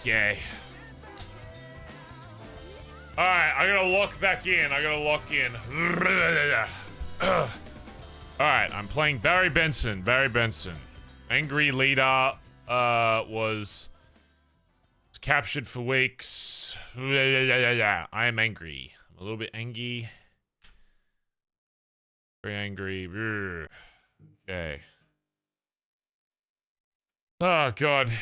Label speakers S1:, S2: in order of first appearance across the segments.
S1: Okay. Alright, I gotta lock back in. Alright, I'm playing Barry Benson. Angry leader was captured for weeks. I am angry. I'm a little bit angry. Very angry. Okay. Oh god.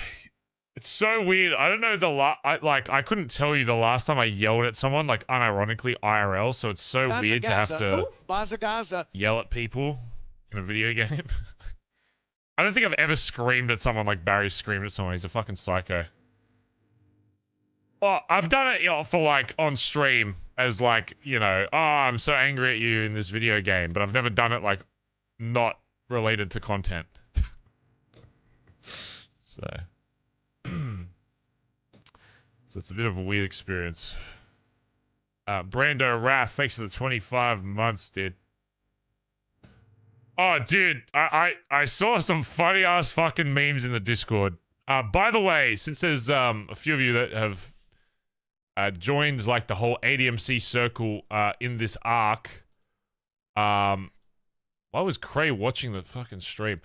S1: It's so weird. I don't know I couldn't tell you the last time I yelled at someone, like unironically IRL, so it's so weird to have to yell at people in a video game. I don't think I've ever screamed at someone like Barry screamed at someone. He's a fucking psycho. Well, I've done it, you know, for like on stream as like, you know, oh, I'm so angry at you in this video game, but I've never done it like not related to content. So it's a bit of a weird experience. Brando Wrath, thanks for the 25 months, dude. Oh, dude, I saw some funny ass fucking memes in the Discord. By the way, since there's a few of you that have joined like the whole ADMC circle in this arc, why was Cray watching the fucking stream?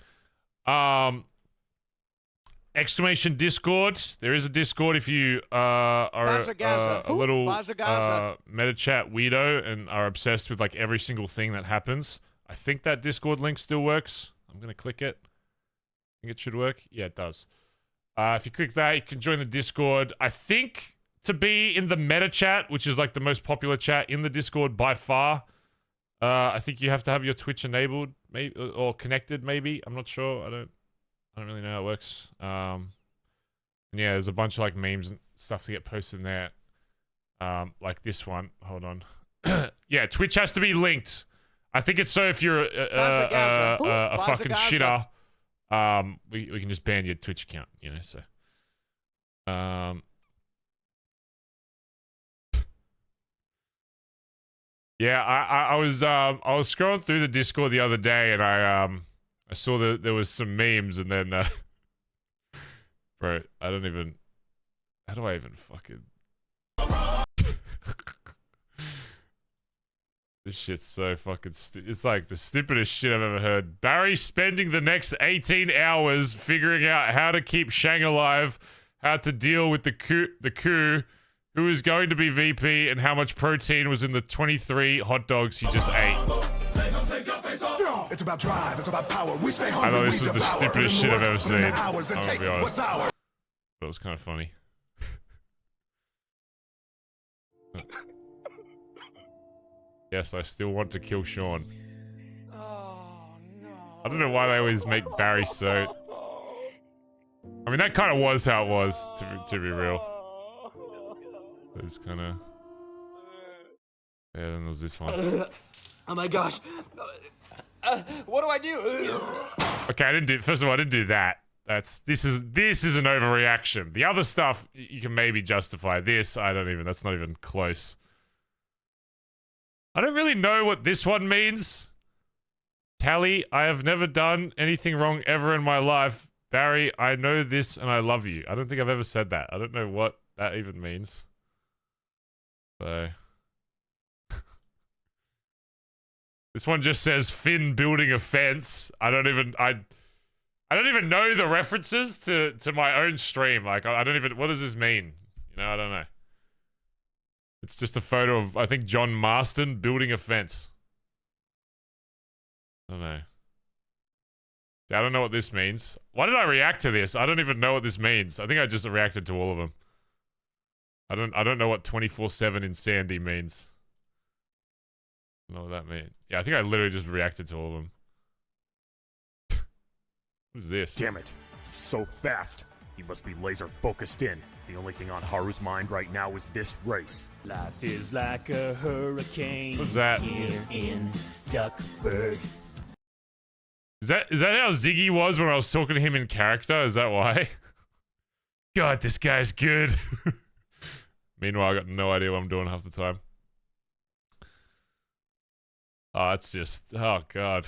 S1: Exclamation Discord. There is a Discord if you are a little meta chat weirdo and are obsessed with like every single thing that happens. I think that Discord link still works. I'm gonna click it. I think it should work. Yeah, it does. If you click that, you can join the Discord. I think to be in the meta chat, which is like the most popular chat in the Discord by far, I think you have to have your Twitch enabled, maybe, or connected. Maybe I'm not sure. I don't really know how it works. And yeah, there's a bunch of like memes and stuff to get posted in there. Like this one. Hold on. Yeah, Twitch has to be linked. I think it's so if you're a fucking shitter, we can just ban your Twitch account, you know, so. Yeah, I was scrolling through the Discord the other day and I saw that there was some memes and then bro, how do I even fucking this shit's so fucking it's like the stupidest shit I've ever heard. Barry spending the next 18 hours figuring out how to keep Shang alive, how to deal with the coup, who is going to be VP, and how much protein was in the 23 hot dogs he just ate.
S2: It's about drive, it's about power. We stay hungry.
S1: I thought this was the stupidest shit I've ever seen. I'm gonna be honest. But it was kind of funny. Yes, I still want to kill Sean.
S3: Oh, no.
S1: I don't know why they always make Barry so... I mean, that kind of was how it was, to be real. It's kind of... Yeah, then there was this one.
S3: Oh my gosh. What do I do?
S1: Okay, I didn't do... First of all, I didn't do that. This is an overreaction. The other stuff, you can maybe justify. This, that's not even close. I don't really know what this one means. Tally, I have never done anything wrong ever in my life. Barry, I know this and I love you. I don't think I've ever said that. I don't know what that even means. So... This one just says Finn building a fence. I don't even know the references to my own stream. Like, I don't even... What does this mean? You know, I don't know. It's just a photo of, I think, John Marston building a fence. I don't know. I don't know what this means. Why did I react to this? I don't even know what this means. I think I just reacted to all of them. I don't know what 24/7 insanity means. I don't know what that means. Yeah, I think I literally just reacted to all of them. What is this?
S4: Damn it. So fast. You must be laser focused in. The only thing on Haru's mind right now is this race.
S5: Life is like a hurricane.
S1: What's that?
S5: Here in Duckburg.
S1: Is that how Ziggy was when I was talking to him in character? Is that why? God, this guy's good. Meanwhile, I got no idea what I'm doing half the time. Oh, it's just... Oh, God.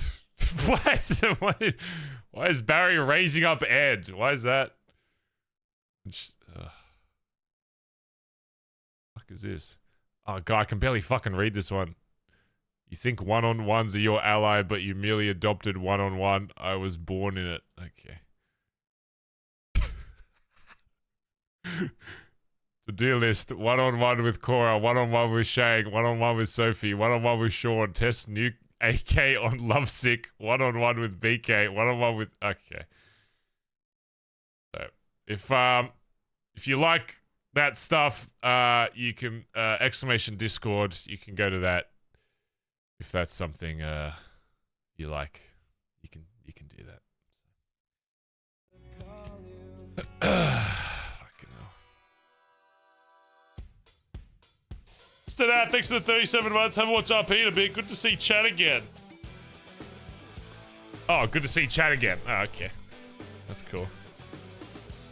S1: Why is Barry raising up Ed? Why is that? fuck is this? Oh, God, I can barely fucking read this one. You think one-on-ones are your ally, but you merely adopted one-on-one. I was born in it. Okay. To-do list. One-on-one with Cora. One-on-one with Shang. One-on-one with Sophie. One-on-one with Sean. Test new AK on Lovesick. One-on-one with BK. One-on-one with... Okay. So, if you like that stuff, you can... exclamation Discord. You can go to that. If that's something you like, you can do that. Fucking hell. Stay thanks for the 37 months. Haven't watched RP in a bit. Good to see Chad again. Oh, good to see Chad again. Oh, okay. That's cool.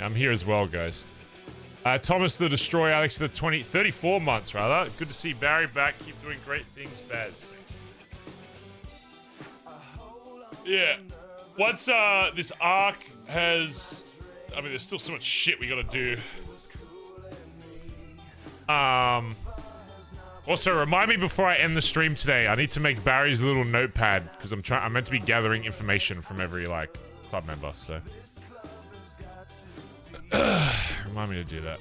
S1: I'm here as well, guys. Thomas the Destroyer, Alex the 34 months, rather. Good to see Barry back. Keep doing great things, Baz. Yeah. Once this arc has... I mean, there's still so much shit we gotta do. Also, remind me before I end the stream today, I need to make Barry's little notepad, because I'm meant to be gathering information from every, like, club member, so... Remind me to do that.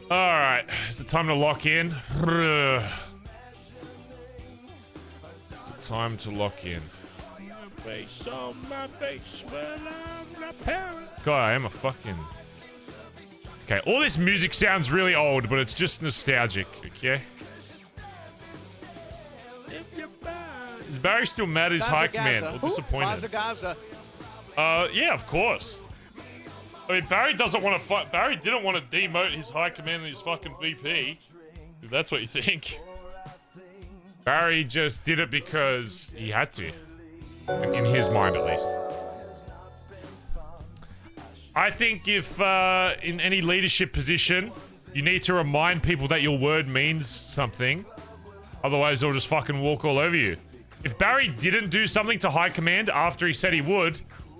S1: Alright, is it time to lock in? Time to lock in. God, I am a fucking... Okay, all this music sounds really old, but it's just nostalgic, okay? Is Barry still mad at his high command or disappointed? Yeah, of course. I mean, Barry doesn't want to fight. Barry didn't want to demote his high command and his fucking VP. If that's what you think. Barry just did it because he had to. In his mind, at least. I think if, in any leadership position, you need to remind people that your word means something. Otherwise, they'll just fucking walk all over you. If Barry didn't do something to high command after he said he would,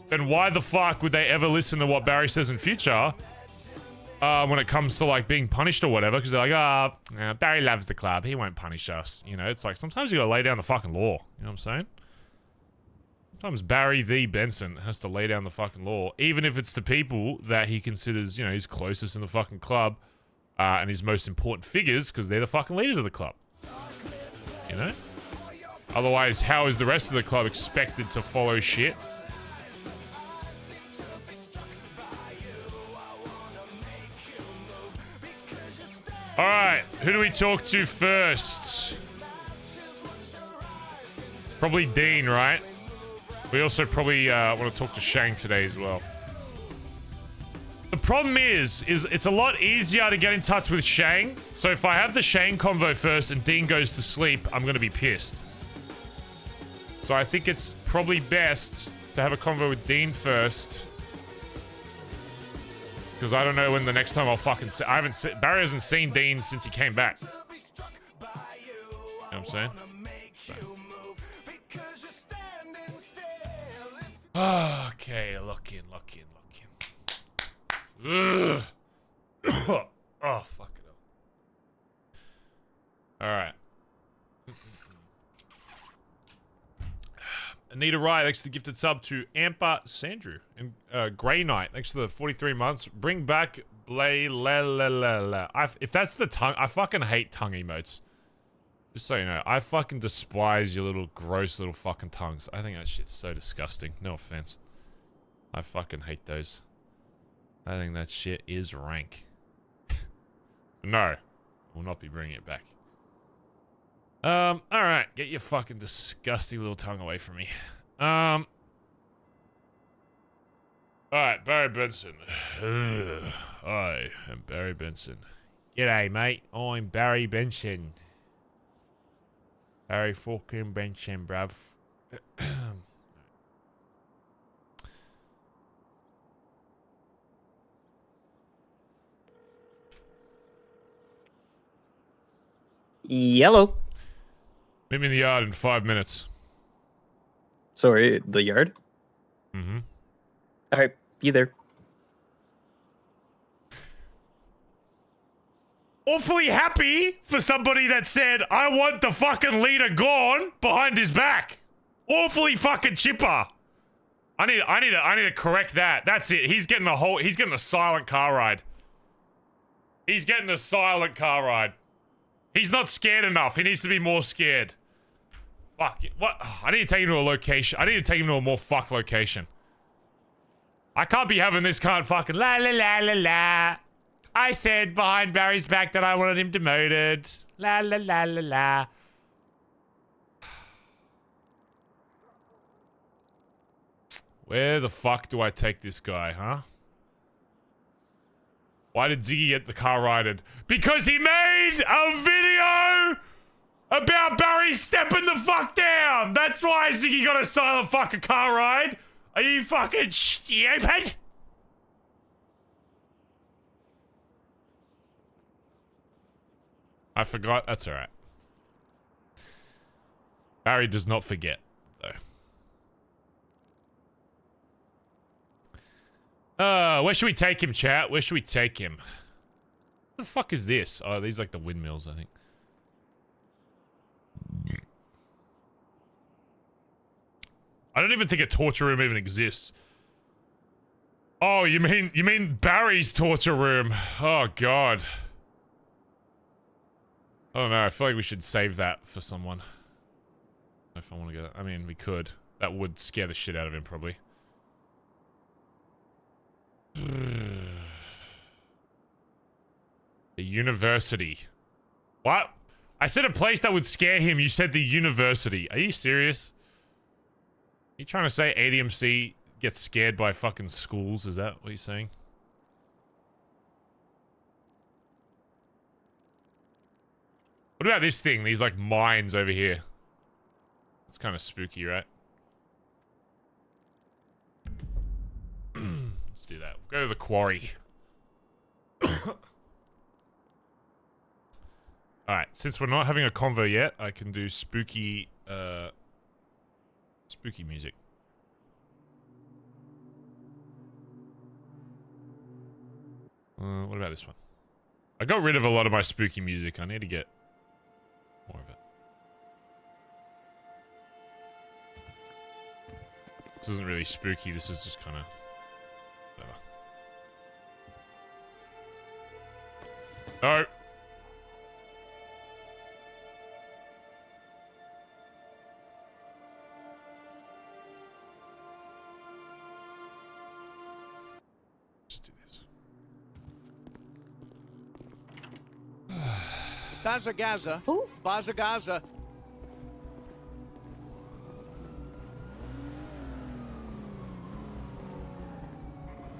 S1: then why the fuck would they ever listen to what Barry says in future? When it comes to, like, being punished or whatever, because they're like, Barry loves the club, he won't punish us. You know, it's like, sometimes you gotta lay down the fucking law. You know what I'm saying? Sometimes Barry the Benson has to lay down the fucking law, even if it's to people that he considers, you know, his closest in the fucking club, and his most important figures, because they're the fucking leaders of the club. You know? Otherwise, how is the rest of the club expected to follow shit? Alright, who do we talk to first? Probably Dean, right? We also probably want to talk to Shang today as well. The problem is it's a lot easier to get in touch with Shang. So if I have the Shang convo first and Dean goes to sleep, I'm going to be pissed. So I think it's probably best to have a convo with Dean first. Because I don't know when the next time I'll fucking see... Barry hasn't seen Dean since he came back. You know what I'm saying? So. Okay, lock in. Ugh. Oh, fuck it up. Alright. Anita Wright, thanks for the gifted sub to Amper Sandrew. And Grey Knight, thanks for the 43 months. Bring back Blay la la la la. If that's the tongue, I fucking hate tongue emotes. Just so you know, I fucking despise your little gross little fucking tongues. I think that shit's so disgusting. No offense. I fucking hate those. I think that shit is rank. No, we'll not be bringing it back. Alright, get your fucking disgusting little tongue away from me. Alright, Barry Benson. I am Barry Benson. G'day, mate. I'm Barry Benson. Barry fucking Benson, bruv.
S6: Yellow.
S1: Meet me in the yard in 5 minutes.
S6: Sorry, the yard?
S1: Mm-hmm.
S6: Alright, be there.
S1: awfully happy for somebody that said, I want the fucking leader gone behind his back. Awfully fucking chipper. I need to correct that. That's it. He's getting a silent car ride. He's getting a silent car ride. He's not scared enough. He needs to be more scared. Fuck. What? I need to take him to a location. I need to take him to a more fucked location. I can't be having this kind of fucking la la la la la. I said behind Barry's back that I wanted him demoted. La la la la la. Where the fuck do I take this guy, huh? Why did Ziggy get the car righted? Because he made a video about Barry stepping the fuck down. That's why Ziggy got a silent fucking car ride. Are you fucking stupid? I forgot. That's alright. Barry does not forget, though. Where should we take him, chat? Where should we take him? What the fuck is this? Oh, these are like the windmills, I think. I don't even think a torture room even exists. Oh, you mean Barry's torture room? Oh god. I don't know. I feel like we should save that for someone. If I want to go, I mean, we could. That would scare the shit out of him, probably. The university. What? I said a place that would scare him. You said the university. Are you serious? You trying to say ADMC gets scared by fucking schools? Is that what you're saying? What about this thing? These like mines over here. It's kind of spooky, right? Let's do that. Go to the quarry. Alright, since we're not having a convo yet, I can do spooky, spooky music. What about this one? I got rid of a lot of my spooky music. I need to get more of it. This isn't really spooky. This is just kind of... No. Just do this.
S3: Bazza. Who? Bazza.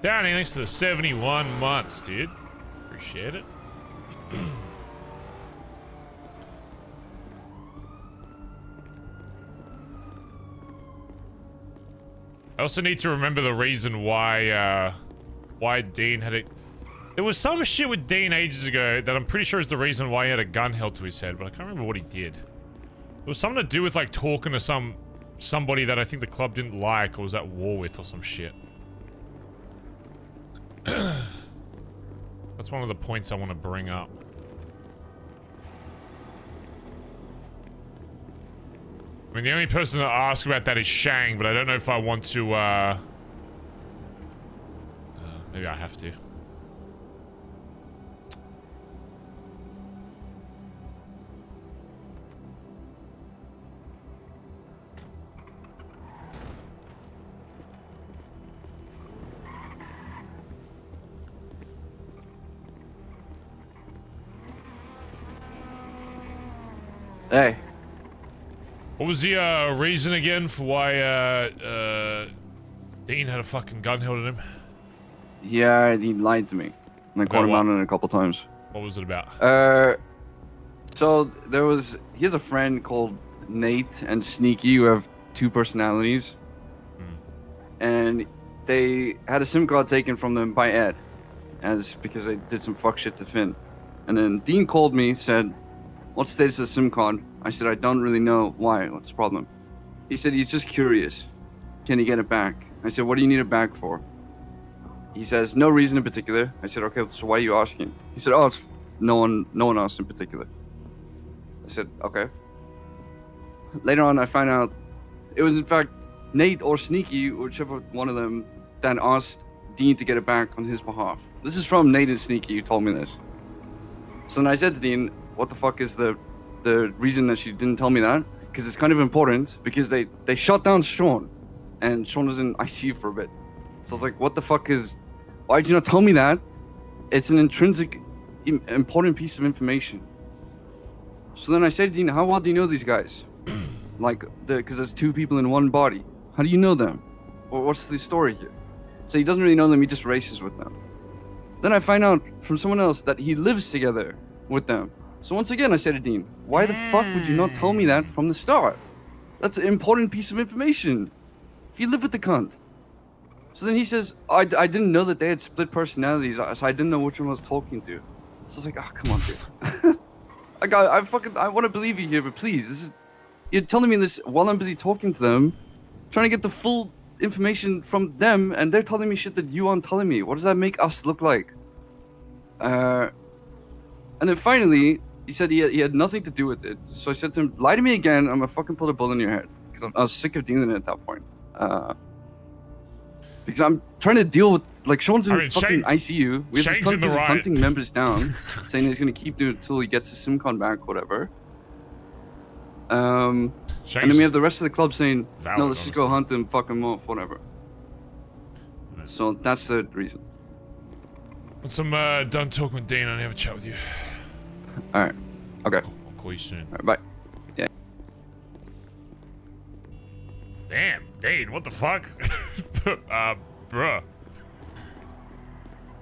S1: Down thanks to the 71 months, dude. Appreciate it. I also need to remember the reason why Dean had it. There was some shit with Dean ages ago that I'm pretty sure is the reason why he had a gun held to his head, but I can't remember what he did. It was something to do with like talking to somebody that I think the club didn't like or was at war with or some shit. That's one of the points I want to bring up. I mean, the only person to ask about that is Shang, but I don't know if I want to, maybe I have to.
S7: Hey.
S1: What was the reason again for why Dean had a fucking gun held at him?
S7: Yeah, he lied to me. And I caught him out on it a couple times.
S1: What was it about?
S7: So he has a friend called Nate and Sneaky who have two personalities. And they had a SIM card taken from them by Ed, because they did some fuck shit to Finn. And then Dean called me, said, "What's the status of the SIM card?" I said, "I don't really know. Why? What's the problem?" He said, "He's just curious. Can he get it back?" I said, "What do you need it back for?" He says, "No reason in particular." I said, "Okay, so why are you asking?" He said, "Oh, it's no one else in particular. I said, okay. Later on, I find out it was in fact Nate or Sneaky, whichever one of them, that asked Dean to get it back on his behalf. This is from Nate and Sneaky who told me this. So then I said to Dean, what the fuck is the reason that she didn't tell me that? Because it's kind of important, because they shot down Sean, and Sean was in ICU for a bit. So I was like, what the fuck is, why'd you not tell me that? It's an intrinsic important piece of information. So then I said to Dean, how well do you know these guys? Like, because there's two people in one body. How do you know them? Or what's the story here? So he doesn't really know them, he just races with them. Then I find out from someone else that he lives together with them. So once again, I said to Dean, why the fuck would you not tell me that from the start? That's an important piece of information. If you live with the cunt. So then he says, I didn't know that they had split personalities, so I didn't know which one I was talking to. So I was like, oh, come on, dude. I want to believe you here, but please, you're telling me this while I'm busy talking to them, trying to get the full information from them, and they're telling me shit that you aren't telling me. What does that make us look like? And then finally, he said he had nothing to do with it. So I said to him, lie to me again, I'm gonna fucking put a bullet in your head. Because I was sick of dealing with it at that point. Because I'm trying to deal with, like, Sean's in fucking ICU. We have this cunt hunting members down, saying he's gonna keep doing it until he gets his SIM card back, whatever. And then we have the rest of the club saying, no, let's just go hunt him, fuck him off, whatever. So that's the reason.
S1: Once I'm done talking with Dean, I'll have a chat with you.
S7: Alright. Okay.
S1: I'll call you soon.
S7: Alright, bye. Yeah.
S1: Damn, Dean, what the fuck? Bruh. Alright,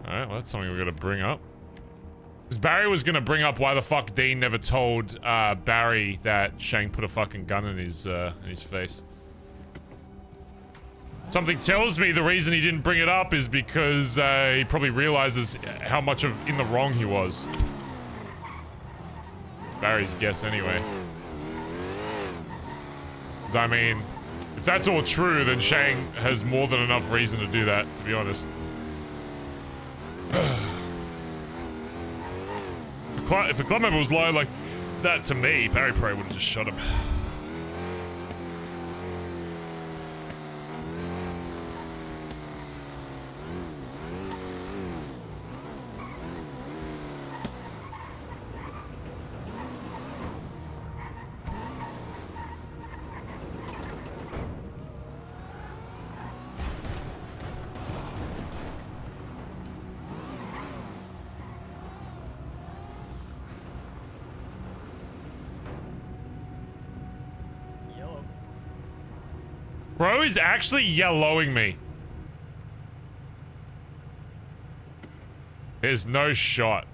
S1: well, that's something we gotta bring up. Because Barry was gonna bring up why the fuck Dean never told Barry that Shang put a fucking gun in his face. Something tells me the reason he didn't bring it up is because he probably realizes how much in the wrong he was. It's Barry's guess anyway. Because I mean, if that's all true, then Shang has more than enough reason to do that, to be honest. If a club member was lying like that to me, Barry probably would have just shot him. Bro is actually yellowing me. There's no shot.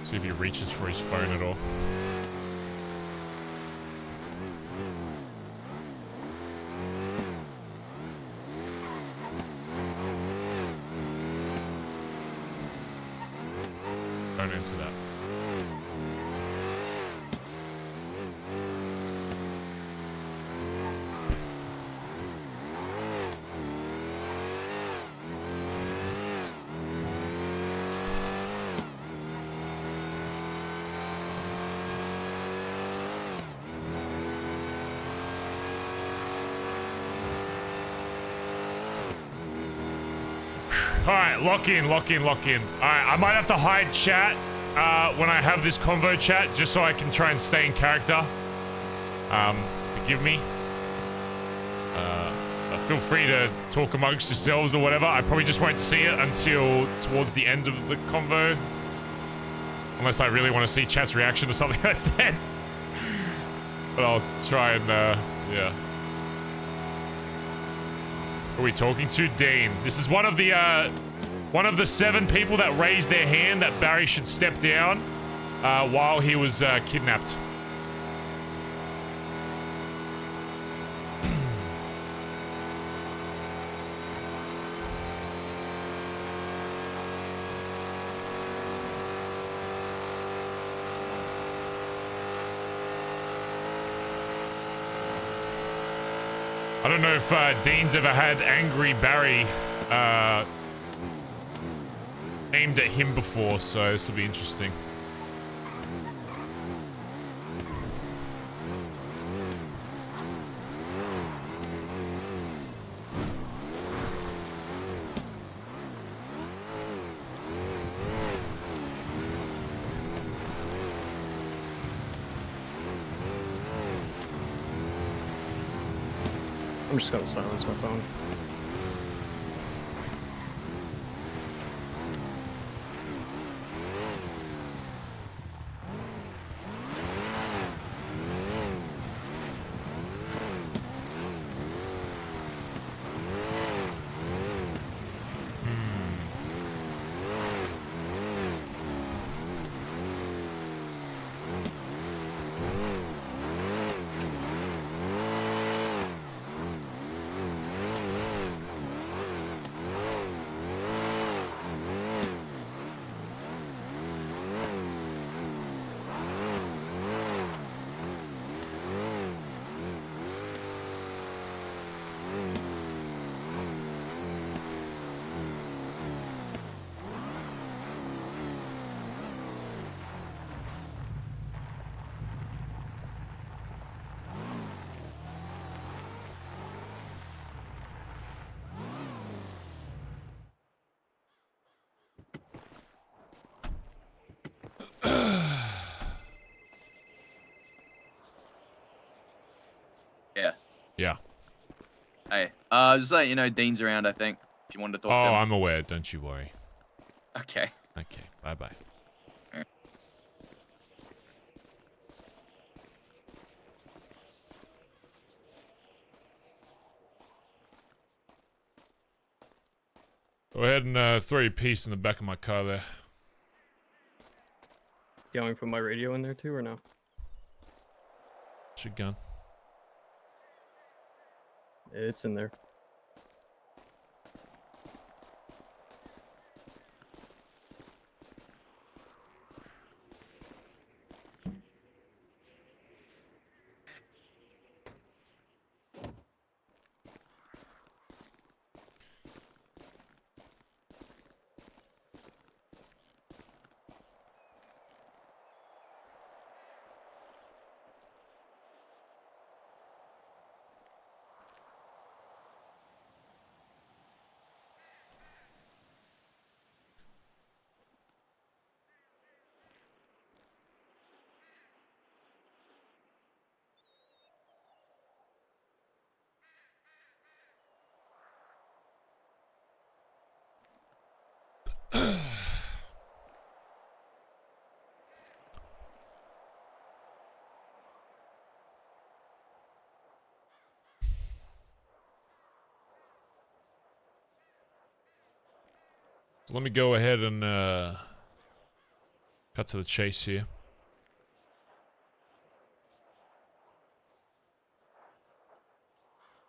S1: See if he reaches for his phone at all. Don't answer that. Alright, lock in. Alright, I might have to hide chat when I have this convo chat, just so I can try and stay in character. Forgive me. Feel free to talk amongst yourselves or whatever. I probably just won't see it until towards the end of the convo. Unless I really want to see chat's reaction to something I said. But I'll try and, yeah. Who are we talking to? Dean. This is one of the 7 people that raised their hand that Barry should step down while he was kidnapped. I don't know if Dean's ever had Angry Barry aimed at him before, so this will be interesting.
S6: I'm just gonna silence my phone.
S8: Yeah.
S1: Yeah.
S8: Hey, just let you know, Dean's around, I think, if you wanted to talk to
S1: Oh,
S8: him.
S1: I'm aware. Don't you worry.
S8: Okay.
S1: Okay. Bye-bye.
S8: Alright.
S1: Go ahead and throw your piece in the back of my car there.
S6: You want me to put my radio in there too, or no?
S1: What's your gun?
S6: It's in there.
S1: So let me go ahead and cut to the chase here.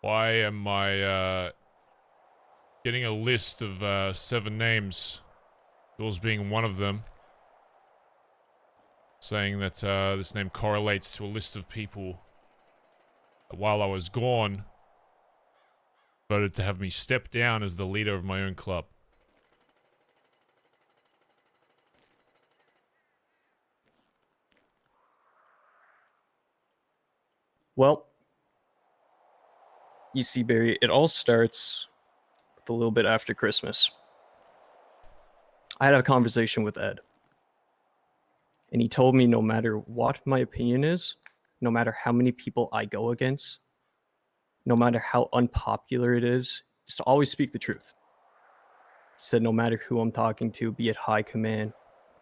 S1: Why am I getting a list of 7 names, yours being one of them, saying that this name correlates to a list of people that while I was gone voted to have me step down as the leader of my own club?
S6: Well, you see, Barry, it all starts with a little bit after Christmas. I had a conversation with Ed, and he told me no matter what my opinion is, no matter how many people I go against, no matter how unpopular it is to always speak the truth. He said no matter who I'm talking to, be it high command,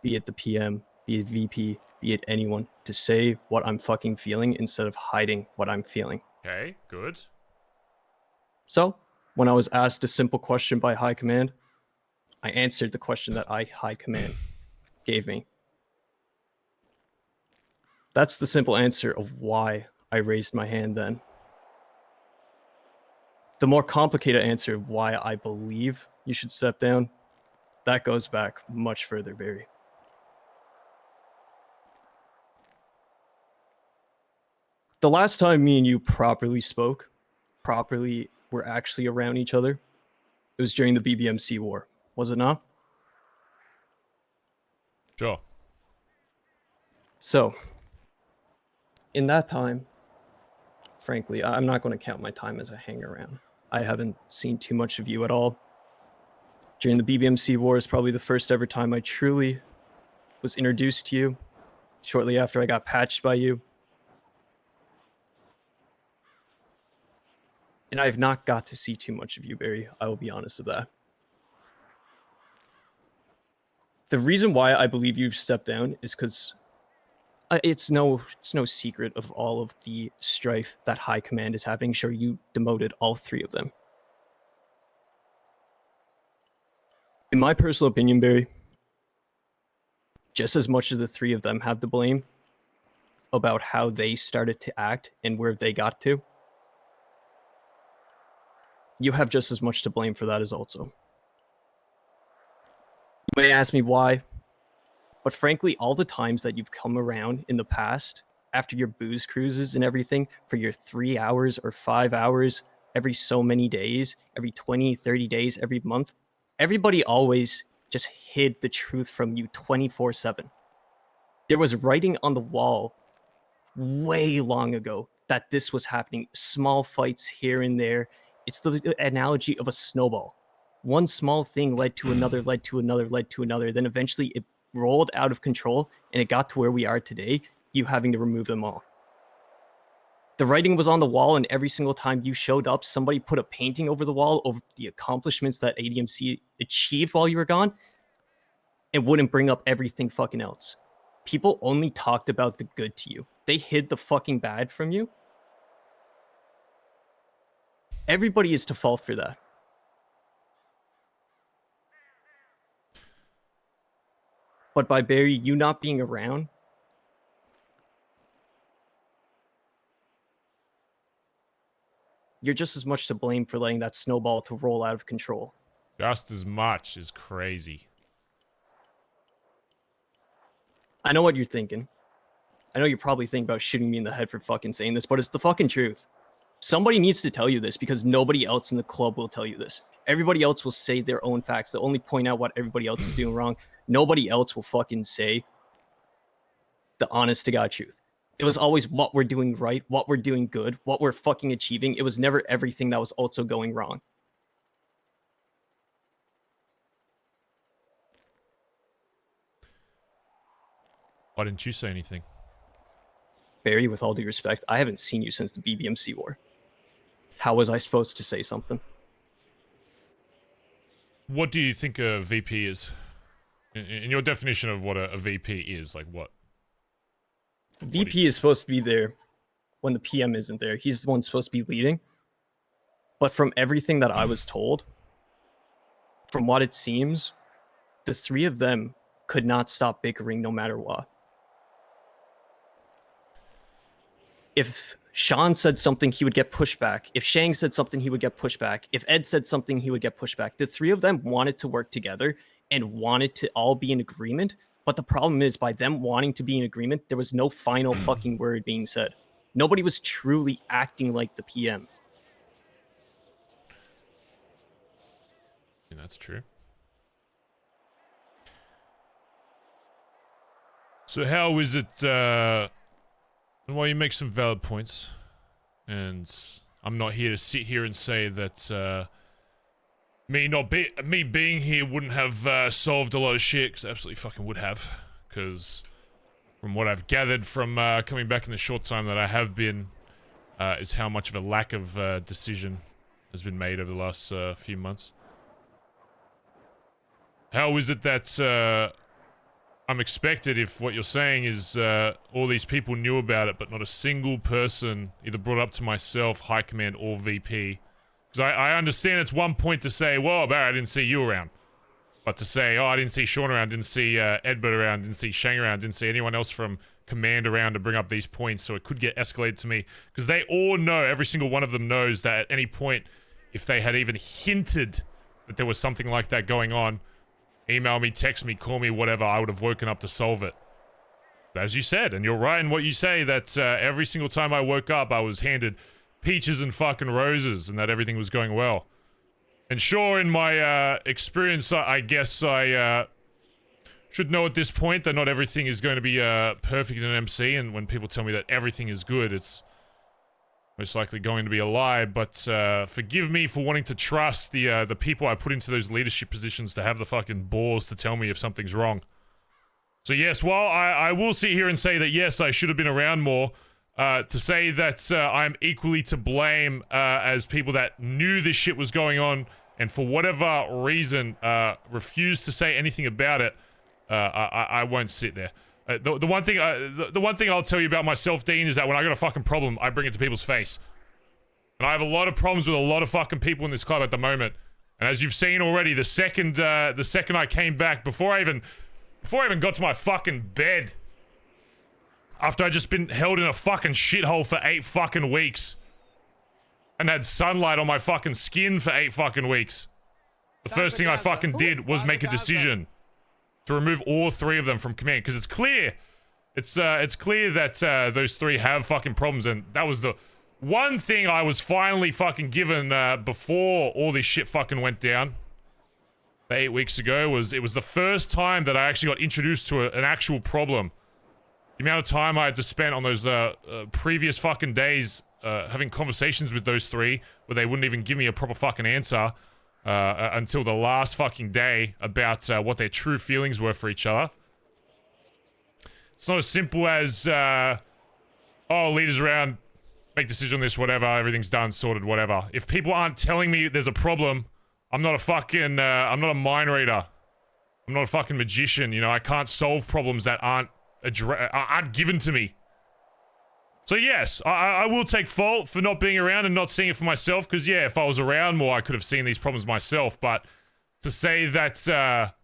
S6: be it the PM, be it VP, be it anyone, to say what I'm fucking feeling instead of hiding what I'm feeling.
S1: Okay, good.
S6: So, when I was asked a simple question by high command, I answered the question that high command gave me. That's the simple answer of why I raised my hand then. The more complicated answer of why I believe you should step down, that goes back much further, Barry. The last time me and you properly spoke properly were actually around each other, it was during the BBMC war, was it not?
S1: Sure.
S6: So, in that time, frankly, I'm not going to count my time as a hang-around. I haven't seen too much of you at all. During the BBMC war is probably the first ever time I truly was introduced to you, shortly after I got patched by you. And I have not got to see too much of you, Barry. I will be honest with that. The reason why I believe you've stepped down is because it's no secret of all of the strife that High Command is having. Sure, you demoted all 3 of them. In my personal opinion, Barry, just as much as the 3 of them have the blame about how they started to act and where they got to, you have just as much to blame for that as also. You may ask me why, but frankly, all the times that you've come around in the past, after your booze cruises and everything, for your 3 hours or 5 hours every so many days, every 20, 30 days, every month, everybody always just hid the truth from you 24/7. There was writing on the wall way long ago that this was happening. Small fights here and there. It's the analogy of a snowball. One small thing led to another, led to another, led to another. Then eventually it rolled out of control and it got to where we are today, you having to remove them all. The writing was on the wall, and every single time you showed up, somebody put a painting over the wall over the accomplishments that ADMC achieved while you were gone, and wouldn't bring up everything fucking else. People only talked about the good to you. They hid the fucking bad from you. Everybody is to fault for that. But by Barry, you not being around, you're just as much to blame for letting that snowball to roll out of control.
S1: Just as much is crazy.
S6: I know what you're thinking. I know you're probably thinking about shooting me in the head for fucking saying this, but it's the fucking truth. Somebody needs to tell you this because nobody else in the club will tell you this. Everybody else will say their own facts. They'll only point out what everybody else is doing wrong. Nobody else will fucking say the honest to God truth. It was always what we're doing right, what we're doing good, what we're fucking achieving. It was never everything that was also going wrong.
S1: Why didn't you say anything?
S6: Barry, with all due respect, I haven't seen you since the BBMC war. How was I supposed to say something?
S1: What do you think a VP is? In your definition of what a VP is, like what?
S6: VP is supposed to be there when the PM isn't there. He's the one supposed to be leading. But from everything that I was told, from what it seems, the 3 of them could not stop bickering no matter what. If Sean said something, he would get pushed back. If Shang said something, he would get pushed back. If Ed said something, he would get pushed back. The 3 of them wanted to work together and wanted to all be in agreement. But the problem is, by them wanting to be in agreement, there was no final fucking word being said. Nobody was truly acting like the PM.
S1: And that's true. So how is it, well, you make some valid points, and I'm not here to sit here and say that, me being here wouldn't have solved a lot of shit, because I absolutely fucking would have. Because from what I've gathered from coming back in the short time that I have been, is how much of a lack of decision has been made over the last few months. How is it that I'm expected, if what you're saying is all these people knew about it, but not a single person either brought up to myself, High Command, or VP? Because I understand it's one point to say, well, Barry, I didn't see you around. But to say, oh, I didn't see Sean around, didn't see Edbert around, didn't see Shang around, didn't see anyone else from Command around to bring up these points, so it could get escalated to me. Because they all know, every single one of them knows that at any point, if they had even hinted that there was something like that going on, email me, text me, call me, whatever, I would have woken up to solve it. But as you said, and you're right in what you say, that every single time I woke up, I was handed peaches and fucking roses and that everything was going well. And sure, in my experience, I guess I should know at this point that not everything is going to be perfect in an MC, and when people tell me that everything is good, it's most likely going to be a lie. But forgive me for wanting to trust the people I put into those leadership positions to have the fucking balls to tell me if something's wrong. So yes, while I will sit here and say that yes, I should have been around more, to say that I'm equally to blame as people that knew this shit was going on and for whatever reason refused to say anything about it, I won't sit there. The one thing I'll tell you about myself, Dean, is that when I got a fucking problem, I bring it to people's face. And I have a lot of problems with a lot of fucking people in this club at the moment. And as you've seen already, the second I came back, before I even got to my fucking bed, after I'd just been held in a fucking shithole for 8 fucking weeks, and had sunlight on my fucking skin for 8 fucking weeks, the first thing I fucking did was make a decision to remove all 3 of them from command, because it's clear that those 3 have fucking problems, and that was the one thing I was finally fucking given before all this shit fucking went down 8 weeks ago. It was the first time that I actually got introduced to an actual problem. The amount of time I had to spend on those previous fucking days having conversations with those 3 where they wouldn't even give me a proper fucking answer until the last fucking day about what their true feelings were for each other. It's not as simple as, oh, leaders around, make decision on this, whatever, everything's done, sorted, whatever. If people aren't telling me there's a problem, I'm not a fucking, I'm not a mind reader. I'm not a fucking magician, you know, I can't solve problems that aren't given to me. So yes, I will take fault for not being around and not seeing it for myself, because yeah, if I was around more, I could have seen these problems myself. But to say that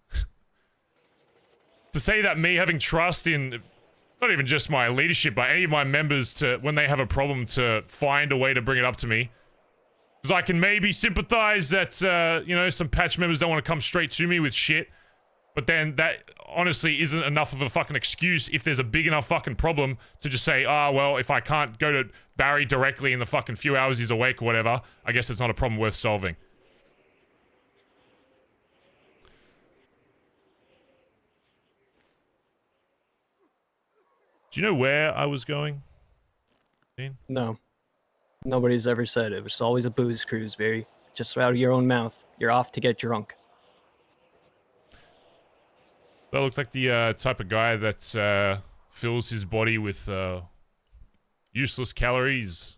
S1: me having trust in not even just my leadership, but any of my members, to when they have a problem, to find a way to bring it up to me, because I can maybe sympathize that you know, some patch members don't want to come straight to me with shit. But then that honestly isn't enough of a fucking excuse if there's a big enough fucking problem to just say, well, if I can't go to Barry directly in the fucking few hours he's awake or whatever, I guess it's not a problem worth solving. Do you know where I was going, Dean?
S6: No. Nobody's ever said it was always a booze cruise, Barry. Just out of your own mouth. You're off to get drunk.
S1: That looks like the type of guy that fills his body with useless calories.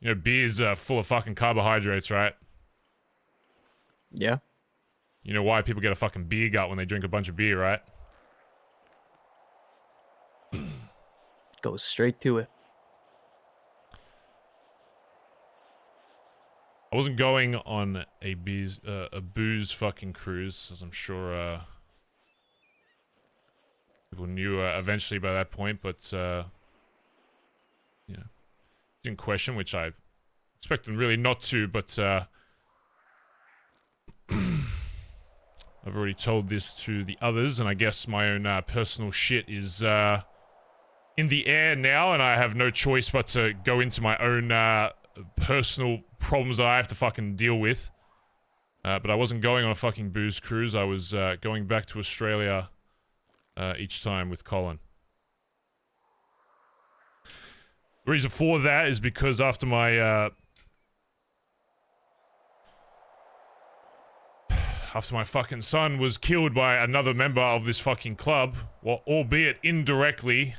S1: You know, beer's full of fucking carbohydrates, right?
S6: Yeah.
S1: You know why people get a fucking beer gut when they drink a bunch of beer, right?
S6: Goes straight to it.
S1: I wasn't going on a booze fucking cruise, as I'm sure people knew eventually by that point, but you know, in question, which I expect them really not to, but I've already told this to the others, and I guess my own personal shit is in the air now, and I have no choice but to go into my own personal problems that I have to fucking deal with. But I wasn't going on a fucking booze cruise. I was going back to Australia each time with Colin. The reason for that is because after my fucking son was killed by another member of this fucking club, well, albeit indirectly,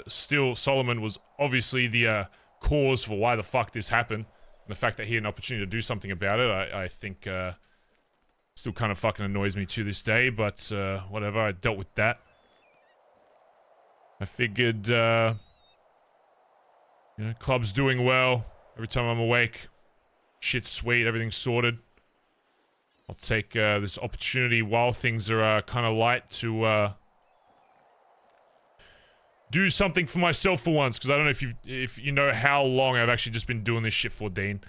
S1: still Solomon was obviously the cause for why the fuck this happened. And the fact that he had an opportunity to do something about it, I think still kind of fucking annoys me to this day, but whatever, I dealt with that. I figured, you know, club's doing well. Every time I'm awake, shit's sweet, everything's sorted. I'll take this opportunity while things are kind of light to do something for myself for once, because I don't know if you know how long I've actually just been doing this shit for, Dean.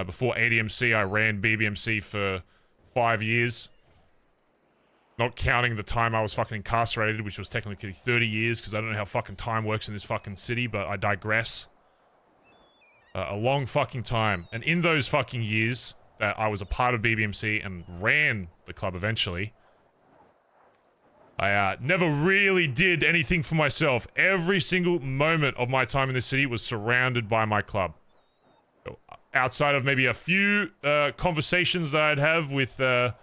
S1: Before ADMC, I ran BBMC for 5 years. Not counting the time I was fucking incarcerated, which was technically 30 years, because I don't know how fucking time works in this fucking city, but I digress. A long fucking time. And in those fucking years that I was a part of BBMC and ran the club eventually, I never really did anything for myself. Every single moment of my time in the city was surrounded by my club. So, outside of maybe a few conversations that I'd have with a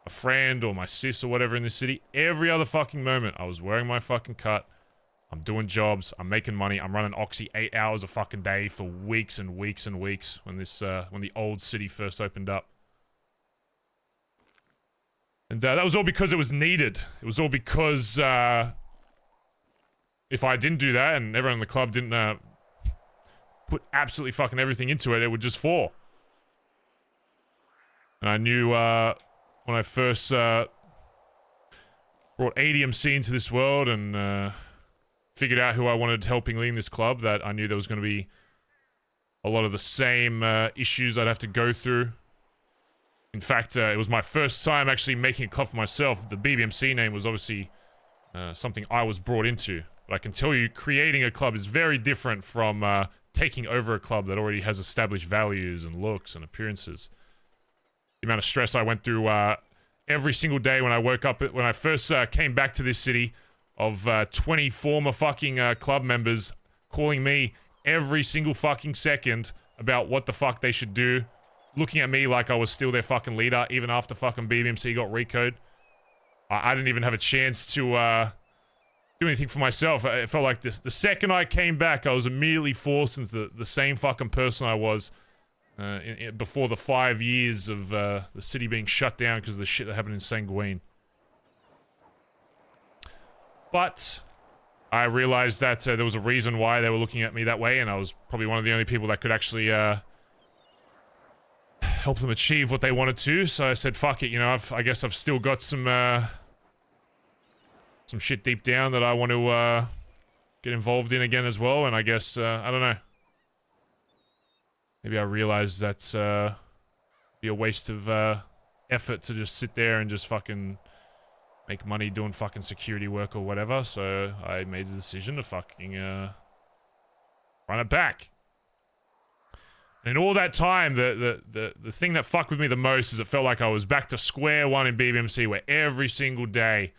S1: friend or my sis or whatever in the city, every other fucking moment I was wearing my fucking cut. I'm doing jobs, I'm making money, I'm running Oxy 8 hours a fucking day for weeks and weeks and weeks when this, when the old city first opened up. And that was all because it was needed. It was all because, if I didn't do that and everyone in the club didn't, put absolutely fucking everything into it, it would just fall. And I knew, when I first, brought ADMC into this world and, figured out who I wanted helping lead this club, that I knew there was going to be a lot of the same issues I'd have to go through. In fact, it was my first time actually making a club for myself. The BBMC name was obviously something I was brought into. But I can tell you, creating a club is very different from taking over a club that already has established values and looks and appearances. The amount of stress I went through every single day when I woke up, when I first came back to this city, of 20 former fucking club members calling me every single fucking second about what the fuck they should do, looking at me like I was still their fucking leader, even after fucking BBMC got recode. I didn't even have a chance to do anything for myself. It felt like this. The second I came back, I was immediately forced into the same fucking person I was before the 5 years of the city being shut down because of the shit that happened in Sanguine. But I realized that there was a reason why they were looking at me that way, and I was probably one of the only people that could actually help them achieve what they wanted to. So I said, fuck it, you know, I guess I've still got some shit deep down that I want to get involved in again as well, and I guess, I don't know. Maybe I realized that's be a waste of effort to just sit there and just fucking make money doing fucking security work or whatever, so I made the decision to fucking run it back. And in all that time, the thing that fucked with me the most is it felt like I was back to square one in BBMC, where every single day,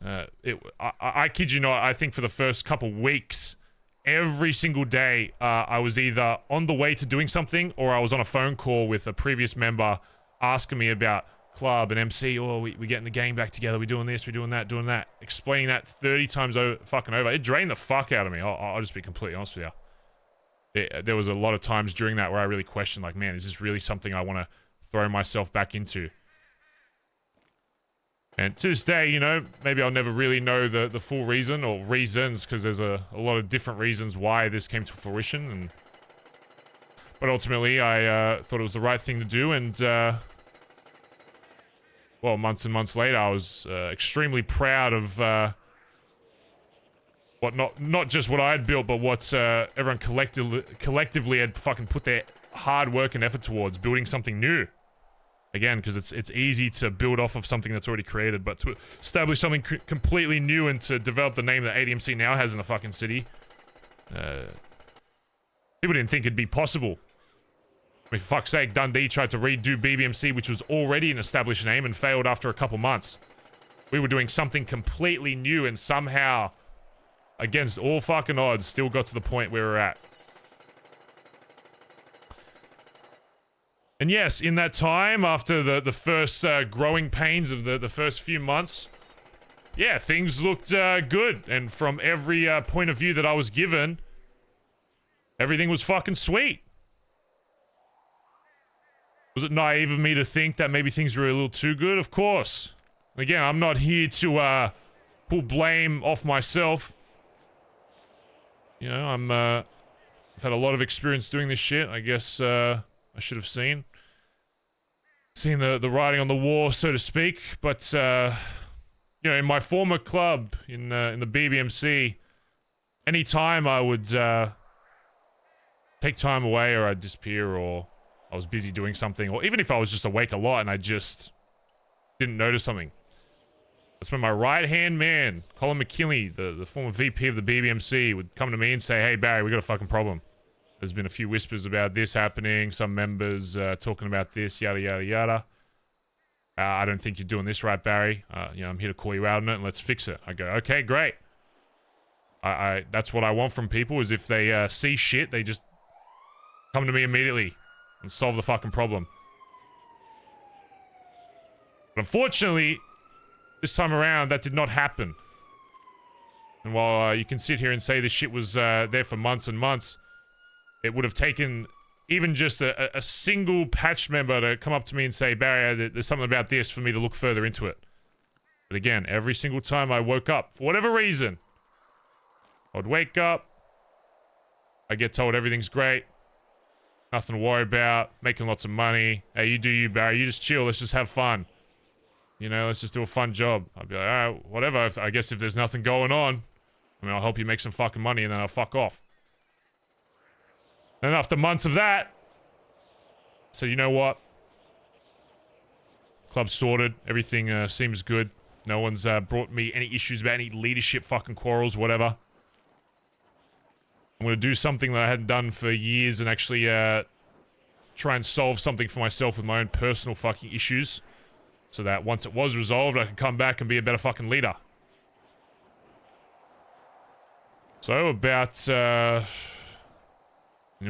S1: I kid you not, I think for the first couple weeks, every single day, I was either on the way to doing something or I was on a phone call with a previous member asking me about club and MC. Oh, we getting the gang back together, we're doing this, we're doing that, explaining that 30 times fucking over. It drained the fuck out of me. I'll just be completely honest with you. There was a lot of times during that where I really questioned, like, man, is this really something I want to throw myself back into? And to this day, you know, maybe I'll never really know the full reason or reasons, because there's a lot of different reasons why this came to fruition. But ultimately, I thought it was the right thing to do, and well, months and months later, I was extremely proud of what not just what I had built, but what everyone collectively had fucking put their hard work and effort towards building something new. Again, because it's easy to build off of something that's already created, but to establish something completely new and to develop the name that ADMC now has in the fucking city, people didn't think it'd be possible. I mean, for fuck's sake, Dundee tried to redo BBMC, which was already an established name, and failed after a couple months. We were doing something completely new, and somehow, against all fucking odds, still got to the point where we're at. And yes, in that time, after the first growing pains of the first few months, yeah, things looked good. And from every point of view that I was given, everything was fucking sweet. Was it naive of me to think that maybe things were a little too good? Of course. Again, I'm not here to pull blame off myself. You know, I've had a lot of experience doing this shit. I guess I should have seen the writing on the wall, so to speak. But you know, in my former club in the BBMC, anytime I would take time away, or I'd disappear, or I was busy doing something, or even if I was just awake a lot and I just didn't notice something, That's when my right-hand man, Colin McKinley, the former VP of the BBMC, would come to me and say, hey, Barry, we got a fucking problem. There's been a few whispers about this happening, some members talking about this, yada, yada, yada. I don't think you're doing this right, Barry. You know, I'm here to call you out on it and let's fix it. I go, okay, great. That's what I want from people, is if they see shit, they just come to me immediately and solve the fucking problem. But unfortunately, this time around, that did not happen. And while you can sit here and say this shit was there for months and months, it would have taken even just a single patch member to come up to me and say, Barry, there's something about this, for me to look further into it. But again, every single time I woke up, for whatever reason, I'd wake up, I get told everything's great, nothing to worry about, making lots of money. Hey, you do you, Barry, you just chill, let's just have fun. You know, let's just do a fun job. I'd be like, alright, whatever. I guess if there's nothing going on, I mean, I'll help you make some fucking money and then I'll fuck off. And after months of that, I said, you know what? Club's sorted. Everything seems good. No one's brought me any issues about any leadership fucking quarrels, whatever. I'm gonna do something that I hadn't done for years and actually try and solve something for myself with my own personal fucking issues. So that once it was resolved, I could come back and be a better fucking leader. So about, you'll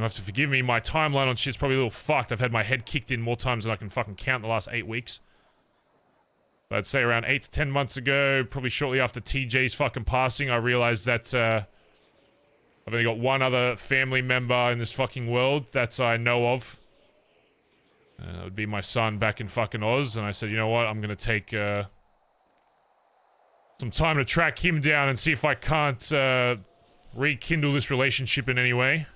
S1: have to forgive me, my timeline on shit's probably a little fucked. I've had my head kicked in more times than I can fucking count the last 8 weeks. But I'd say around 8 to 10 months ago, probably shortly after TJ's fucking passing, I realized that, I've only got one other family member in this fucking world that I know of. That would be my son back in fucking Oz, and I said, you know what, I'm gonna take some time to track him down and see if I can't rekindle this relationship in any way.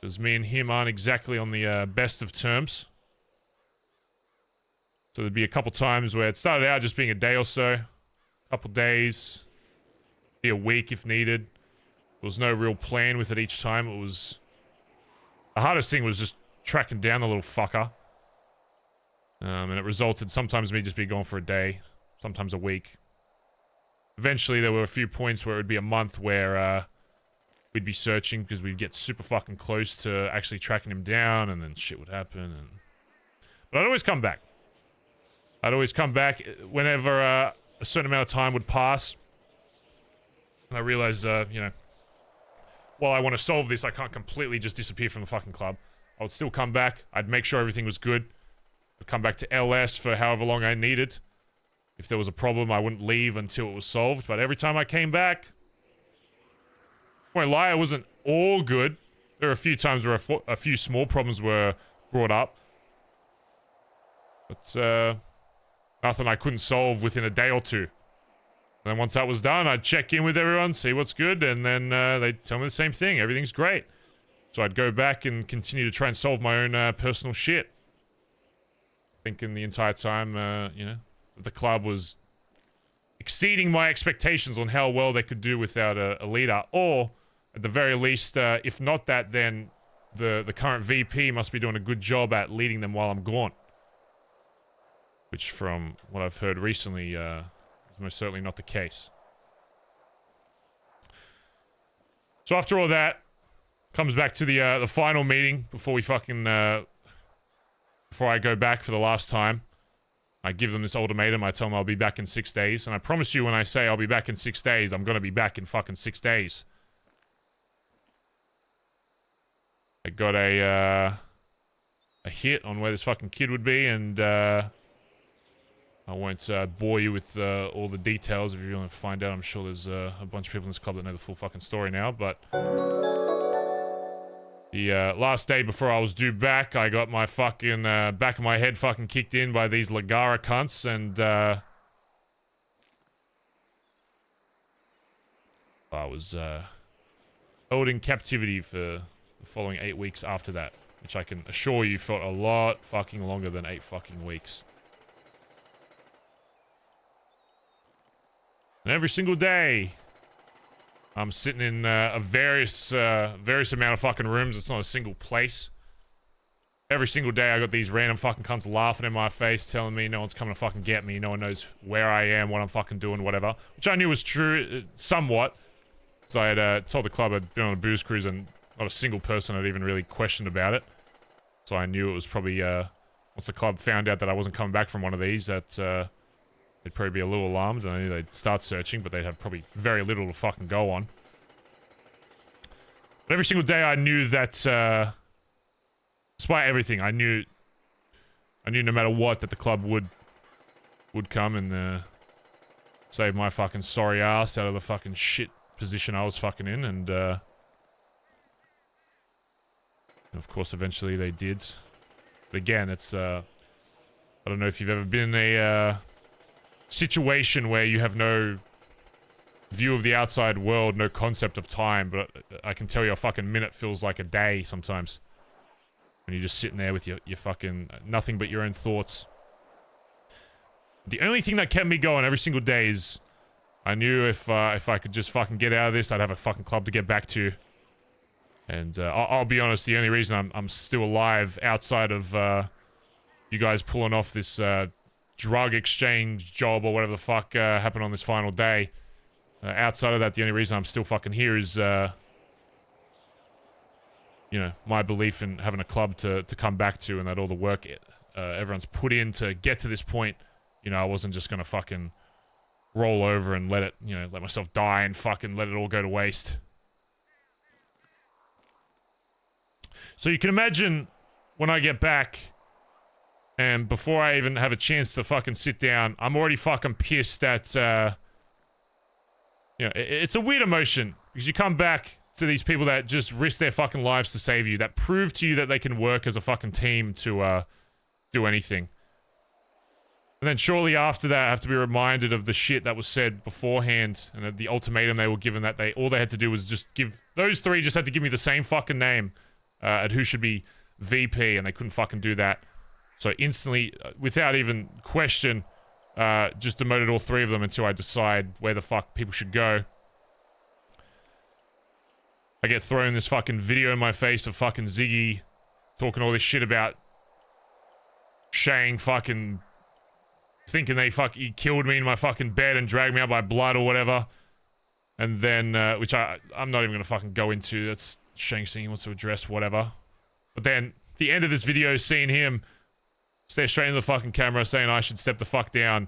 S1: Because me and him aren't exactly on the best of terms. So there'd be a couple times where it started out just being a day or so, a couple days, be a week if needed. There was no real plan with it each time. It was... The hardest thing was just tracking down the little fucker. And it resulted sometimes me just be gone for a day, sometimes a week. Eventually there were a few points where it would be a month where we'd be searching because we'd get super fucking close to actually tracking him down, and then shit would happen. And... But I'd always come back. I'd always come back whenever a certain amount of time would pass. And I realized, you know, while I want to solve this, I can't completely just disappear from the fucking club. I would still come back. I'd make sure everything was good. I'd come back to LS for however long I needed. If there was a problem, I wouldn't leave until it was solved. But every time I came back, I won't lie, it wasn't all good. There were a few times where a few small problems were brought up. But nothing I couldn't solve within a day or two. And then once that was done, I'd check in with everyone, see what's good, and then they'd tell me the same thing. Everything's great. So I'd go back and continue to try and solve my own personal shit. Thinking the entire time, you know, that the club was exceeding my expectations on how well they could do without a leader. Or, at the very least, if not that, then the current VP must be doing a good job at leading them while I'm gone. Which, from what I've heard recently, is most certainly not the case. So after all that, comes back to the final meeting before we fucking before I go back for the last time. I give them this ultimatum. I tell them I'll be back in 6 days, and I promise you, when I say I'll be back in 6 days, I'm gonna be back in fucking 6 days. I got a hit on where this fucking kid would be, and I won't bore you with all the details. If you want to find out, I'm sure there's a bunch of people in this club that know the full fucking story now, but... The last day before I was due back, I got my fucking back of my head fucking kicked in by these Ligara cunts, and I was held in captivity for the following 8 weeks after that, which I can assure you felt a lot fucking longer than 8 fucking weeks. And every single day, I'm sitting in a various amount of fucking rooms. It's not a single place. every single day I got these random fucking cunts laughing in my face, telling me no one's coming to fucking get me, no one knows where I am, what I'm fucking doing, whatever. Which I knew was true, somewhat. So I had told the club I'd been on a booze cruise and not a single person had even really questioned about it. So I knew it was probably, once the club found out that I wasn't coming back from one of these, that they'd probably be a little alarmed, and I knew they'd start searching, but they'd have probably very little to fucking go on. But every single day I knew that, despite everything, I knew no matter what that the club would come and save my fucking sorry ass out of the fucking shit position I was fucking in, and of course eventually they did. But again, it's I don't know if you've ever been in a situation where you have no view of the outside world, no concept of time, but I can tell you a fucking minute feels like a day sometimes. When you're just sitting there with your fucking nothing but your own thoughts. The only thing that kept me going every single day is I knew if I could just fucking get out of this, I'd have a fucking club to get back to. And I'll be honest, the only reason I'm still alive outside of you guys pulling off this drug exchange job or whatever the fuck happened on this final day. Outside of that, the only reason I'm still fucking here is, you know, my belief in having a club to come back to, and that all the work everyone's put in to get to this point, you know, I wasn't just gonna fucking roll over and let it, you know, let myself die and fucking let it all go to waste. So you can imagine when I get back, and before I even have a chance to fucking sit down, I'm already fucking pissed at, you know, it's a weird emotion, because you come back to these people that just risk their fucking lives to save you, that prove to you that they can work as a fucking team to, do anything. And then shortly after that, I have to be reminded of the shit that was said beforehand, and the ultimatum they were given that all they had to do was just give, those three just had to give me the same fucking name, at who should be VP, and they couldn't fucking do that. So instantly, without even question, just demoted all three of them until I decide where the fuck people should go. I get thrown this fucking video in my face of fucking Ziggy talking all this shit about Shang fucking thinking he killed me in my fucking bed and dragged me out by blood or whatever. And then, which I'm not even gonna fucking go into. That's Shang saying he wants to address whatever. But then, the end of this video, seeing him stare straight into the fucking camera saying I should step the fuck down.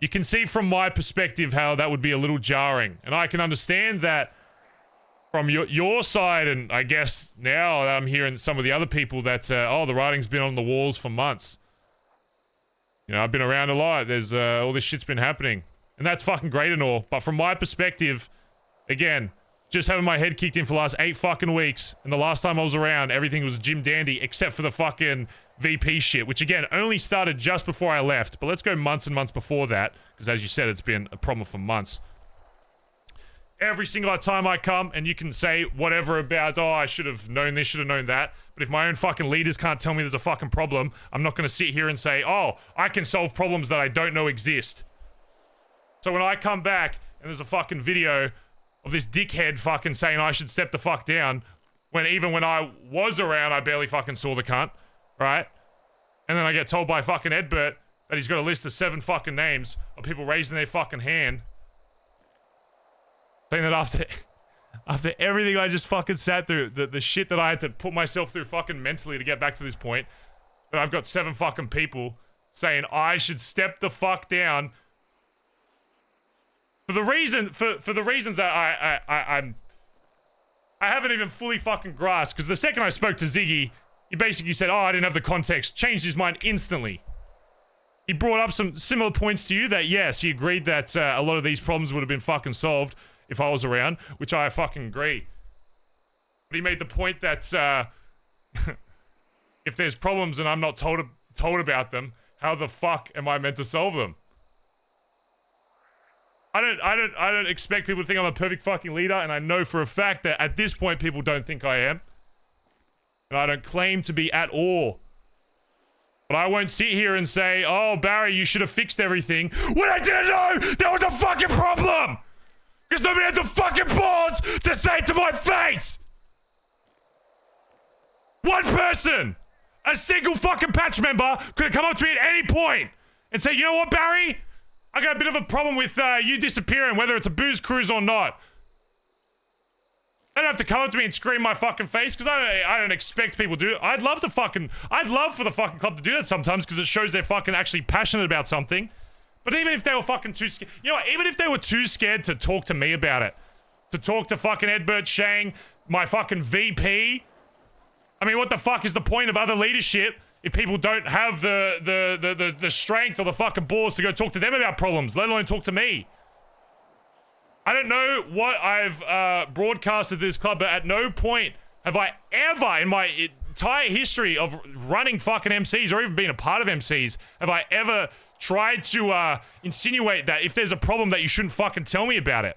S1: You can see from my perspective how that would be a little jarring. And I can understand that from your side, and I guess now I'm hearing some of the other people that, oh, the writing's been on the walls for months. You know, I've been around a lot. There's, all this shit's been happening. And that's fucking great and all. But from my perspective, again, just having my head kicked in for the last 8 fucking weeks, and the last time I was around, everything was Jim Dandy, except for the fucking VP shit, which again, only started just before I left. But let's go months and months before that, because as you said, it's been a problem for months. Every single time I come, and you can say whatever about, oh, I should have known this, should have known that. But if my own fucking leaders can't tell me there's a fucking problem, I'm not going to sit here and say, oh, I can solve problems that I don't know exist. So when I come back, and there's a fucking video of this dickhead fucking saying I should step the fuck down, when even when I was around, I barely fucking saw the cunt, right? And then I get told by fucking Edbert that he's got a list of 7 fucking names of people raising their fucking hand. Saying that after everything I just fucking sat through, the shit that I had to put myself through fucking mentally to get back to this point, that I've got 7 fucking people saying I should step the fuck down for the reasons that I haven't even fully fucking grasped. Because the second I spoke to Ziggy, he basically said, oh, I didn't have the context, changed his mind instantly. He brought up some similar points to you that, yes, he agreed that a lot of these problems would have been fucking solved if I was around, which I fucking agree. But he made the point that if there's problems and I'm not told about them, how the fuck am I meant to solve them? I don't expect people to think I'm a perfect fucking leader, and I know for a fact that at this point people don't think I am. And I don't claim to be at all. But I won't sit here and say, oh, Barry, you should have fixed everything, when I didn't know there was a fucking problem! Because nobody had the fucking balls to say it to my face! One person! A single fucking patch member could have come up to me at any point and say, you know what, Barry? I got a bit of a problem with you disappearing, whether it's a booze cruise or not. They don't have to come up to me and scream my fucking face, because I don't expect people to do it. I'd love for the fucking club to do that sometimes, because it shows they're fucking actually passionate about something. But even if they were fucking too scared, you know what, even if they were too scared to talk to me about it, to talk to fucking Edbert Shang, my fucking VP, I mean, what the fuck is the point of other leadership if people don't have the strength or the fucking balls to go talk to them about problems, let alone talk to me? I don't know what I've broadcasted this club, but at no point have I ever, in my entire history of running fucking MCs or even being a part of MCs, have I ever tried to insinuate that if there's a problem that you shouldn't fucking tell me about it.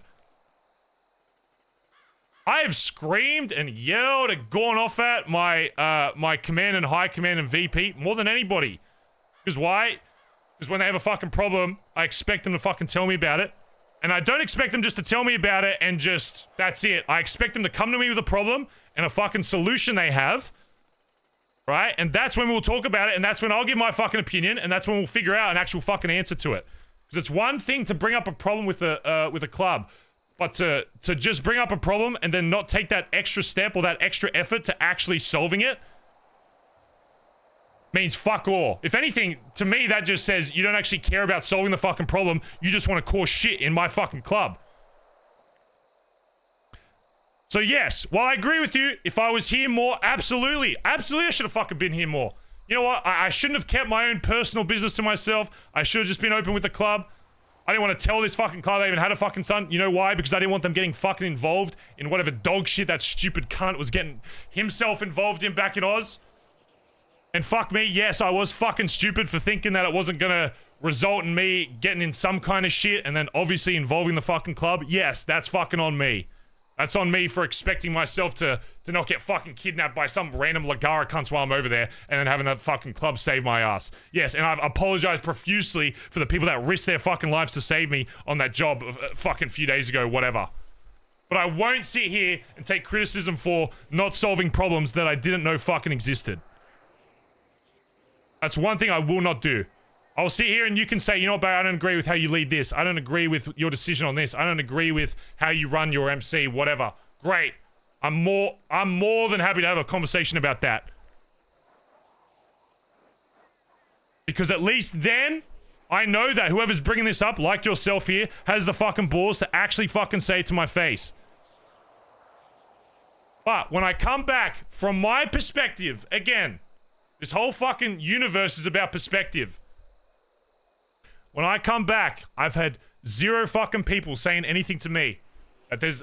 S1: I have screamed and yelled and gone off at my my command and high command and VP more than anybody. Because why? Because when they have a fucking problem, I expect them to fucking tell me about it. And I don't expect them just to tell me about it and just, that's it. I expect them to come to me with a problem and a fucking solution they have. Right? And that's when we'll talk about it, and that's when I'll give my fucking opinion, and that's when we'll figure out an actual fucking answer to it. Because it's one thing to bring up a problem with a club, but to just bring up a problem and then not take that extra step or that extra effort to actually solving it means fuck all. If anything, to me, that just says you don't actually care about solving the fucking problem. You just want to cause shit in my fucking club. So yes, while I agree with you, if I was here more, absolutely I should have fucking been here more. You know what? I shouldn't have kept my own personal business to myself. I should have just been open with the club. I didn't want to tell this fucking club I even had a fucking son. You know why? Because I didn't want them getting fucking involved in whatever dog shit that stupid cunt was getting himself involved in back in Oz. And fuck me, yes, I was fucking stupid for thinking that it wasn't gonna result in me getting in some kind of shit and then obviously involving the fucking club. Yes, that's fucking on me. That's on me for expecting myself to not get fucking kidnapped by some random Lagara cunts while I'm over there and then having that fucking club save my ass. Yes, and I've apologized profusely for the people that risked their fucking lives to save me on that job a fucking few days ago, whatever. But I won't sit here and take criticism for not solving problems that I didn't know fucking existed. That's one thing I will not do. I'll sit here and you can say, you know what, Barry, I don't agree with how you lead this. I don't agree with your decision on this. I don't agree with how you run your MC, whatever. Great. I'm more than happy to have a conversation about that. Because at least then, I know that whoever's bringing this up, like yourself here, has the fucking balls to actually fucking say it to my face. But when I come back, from my perspective, again, this whole fucking universe is about perspective. When I come back, I've had zero fucking people saying anything to me that there's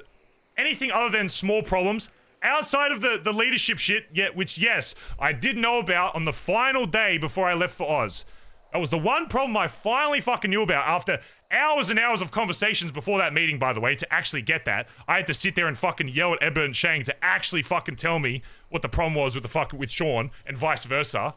S1: anything other than small problems outside of the leadership shit, yet which, yes, I did know about on the final day before I left for Oz. That was the one problem I finally fucking knew about after hours and hours of conversations before that meeting, by the way, to actually get that. I had to sit there and fucking yell at Ebert and Shang to actually fucking tell me what the problem was with Sean and vice versa.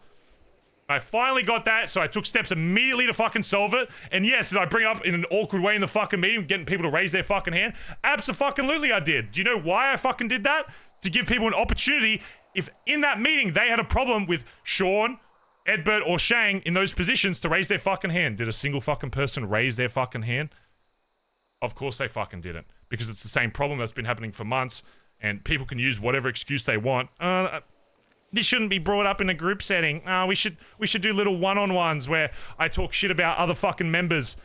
S1: I finally got that, so I took steps immediately to fucking solve it. And yes, did I bring up in an awkward way in the fucking meeting, getting people to raise their fucking hand? Abso-fucking-lutely I did. Do you know why I fucking did that? To give people an opportunity, if in that meeting they had a problem with Sean, Edbert, or Shang in those positions, to raise their fucking hand. Did a single fucking person raise their fucking hand? Of course they fucking didn't. Because it's the same problem that's been happening for months, and people can use whatever excuse they want. This shouldn't be brought up in a group setting. We should do little one-on-ones where I talk shit about other fucking members.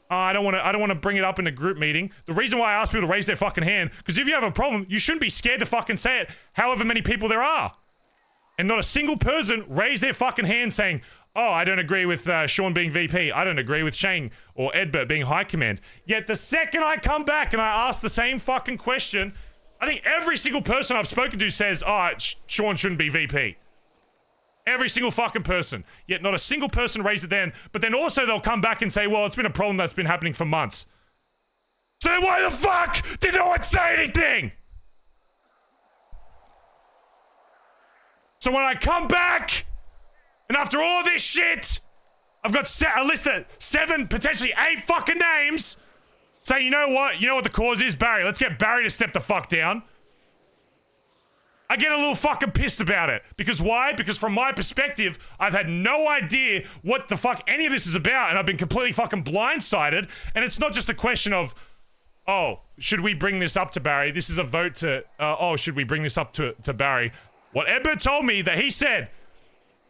S1: I don't want to bring it up in a group meeting. The reason why I ask people to raise their fucking hand, because if you have a problem, you shouldn't be scared to fucking say it, however many people there are. And not a single person raised their fucking hand saying, oh, I don't agree with Sean being VP. I don't agree with Shang or Edbert being high command. Yet the second I come back and I ask the same fucking question, I think every single person I've spoken to says, oh, Sean shouldn't be VP. Every single fucking person. Yet not a single person raised it then. But then also they'll come back and say, well, it's been a problem that's been happening for months. So then why the fuck did no one say anything? So when I come back, and after all this shit, I've got a list of 7, potentially 8 fucking names, saying, you know what the cause is? Barry. Let's get Barry to step the fuck down. I get a little fucking pissed about it. Because why? Because from my perspective, I've had no idea what the fuck any of this is about, and I've been completely fucking blindsided. And it's not just a question of, oh, should we bring this up to Barry? This is a vote to, oh, should we bring this up to Barry? What Edbert told me that he said,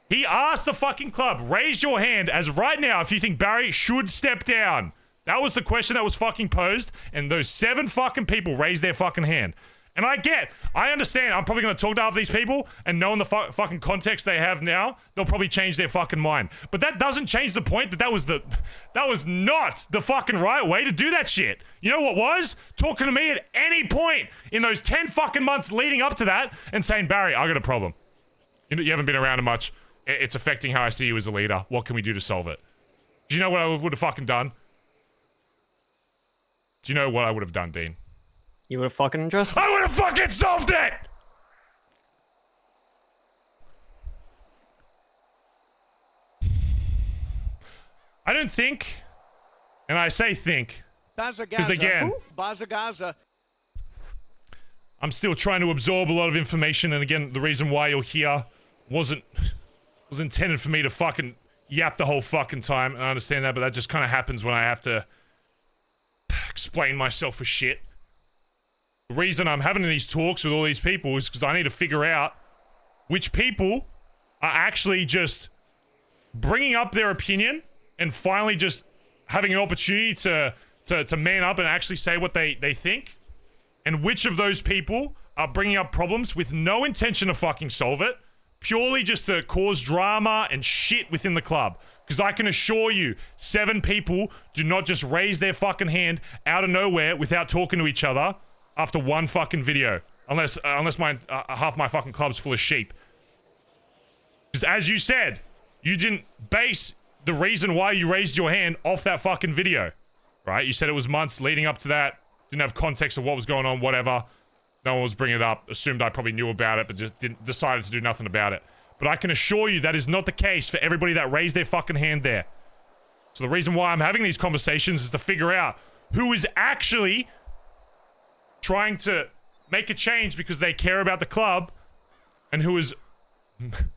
S1: he asked the fucking club, raise your hand as of right now if you think Barry should step down. That was the question that was fucking posed, and those 7 fucking people raised their fucking hand. And I understand, I'm probably going to talk to half these people, and knowing the fucking context they have now, they'll probably change their fucking mind. But that doesn't change the point that that was not the fucking right way to do that shit. You know what was? Talking to me at any point in those 10 fucking months leading up to that, and saying, Barry, I got a problem. You haven't been around much. It's affecting how I see you as a leader. What can we do to solve it? Do you know what I would have fucking done? Do you know what I would have done, Dean?
S6: You would have fucking addressed it?
S1: I would have fucking solved it! I don't think, and I say think, because again,
S3: Bazza.
S1: I'm still trying to absorb a lot of information, and again, the reason why you're here was intended for me to fucking yap the whole fucking time, and I understand that, but that just kind of happens when I have to explain myself for shit. The reason I'm having these talks with all these people is because I need to figure out which people are actually just bringing up their opinion and finally just having an opportunity to man up and actually say what they think, and which of those people are bringing up problems with no intention to fucking solve it, purely just to cause drama and shit within the club. Because I can assure you, 7 people do not just raise their fucking hand out of nowhere without talking to each other after one fucking video. Unless my half my fucking club's full of sheep. Because as you said, you didn't base the reason why you raised your hand off that fucking video. Right? You said it was months leading up to that. Didn't have context of what was going on, whatever. No one was bringing it up. Assumed I probably knew about it, but just decided to do nothing about it. But I can assure you that is not the case for everybody that raised their fucking hand there. So the reason why I'm having these conversations is to figure out who is actually trying to make a change because they care about the club, and who is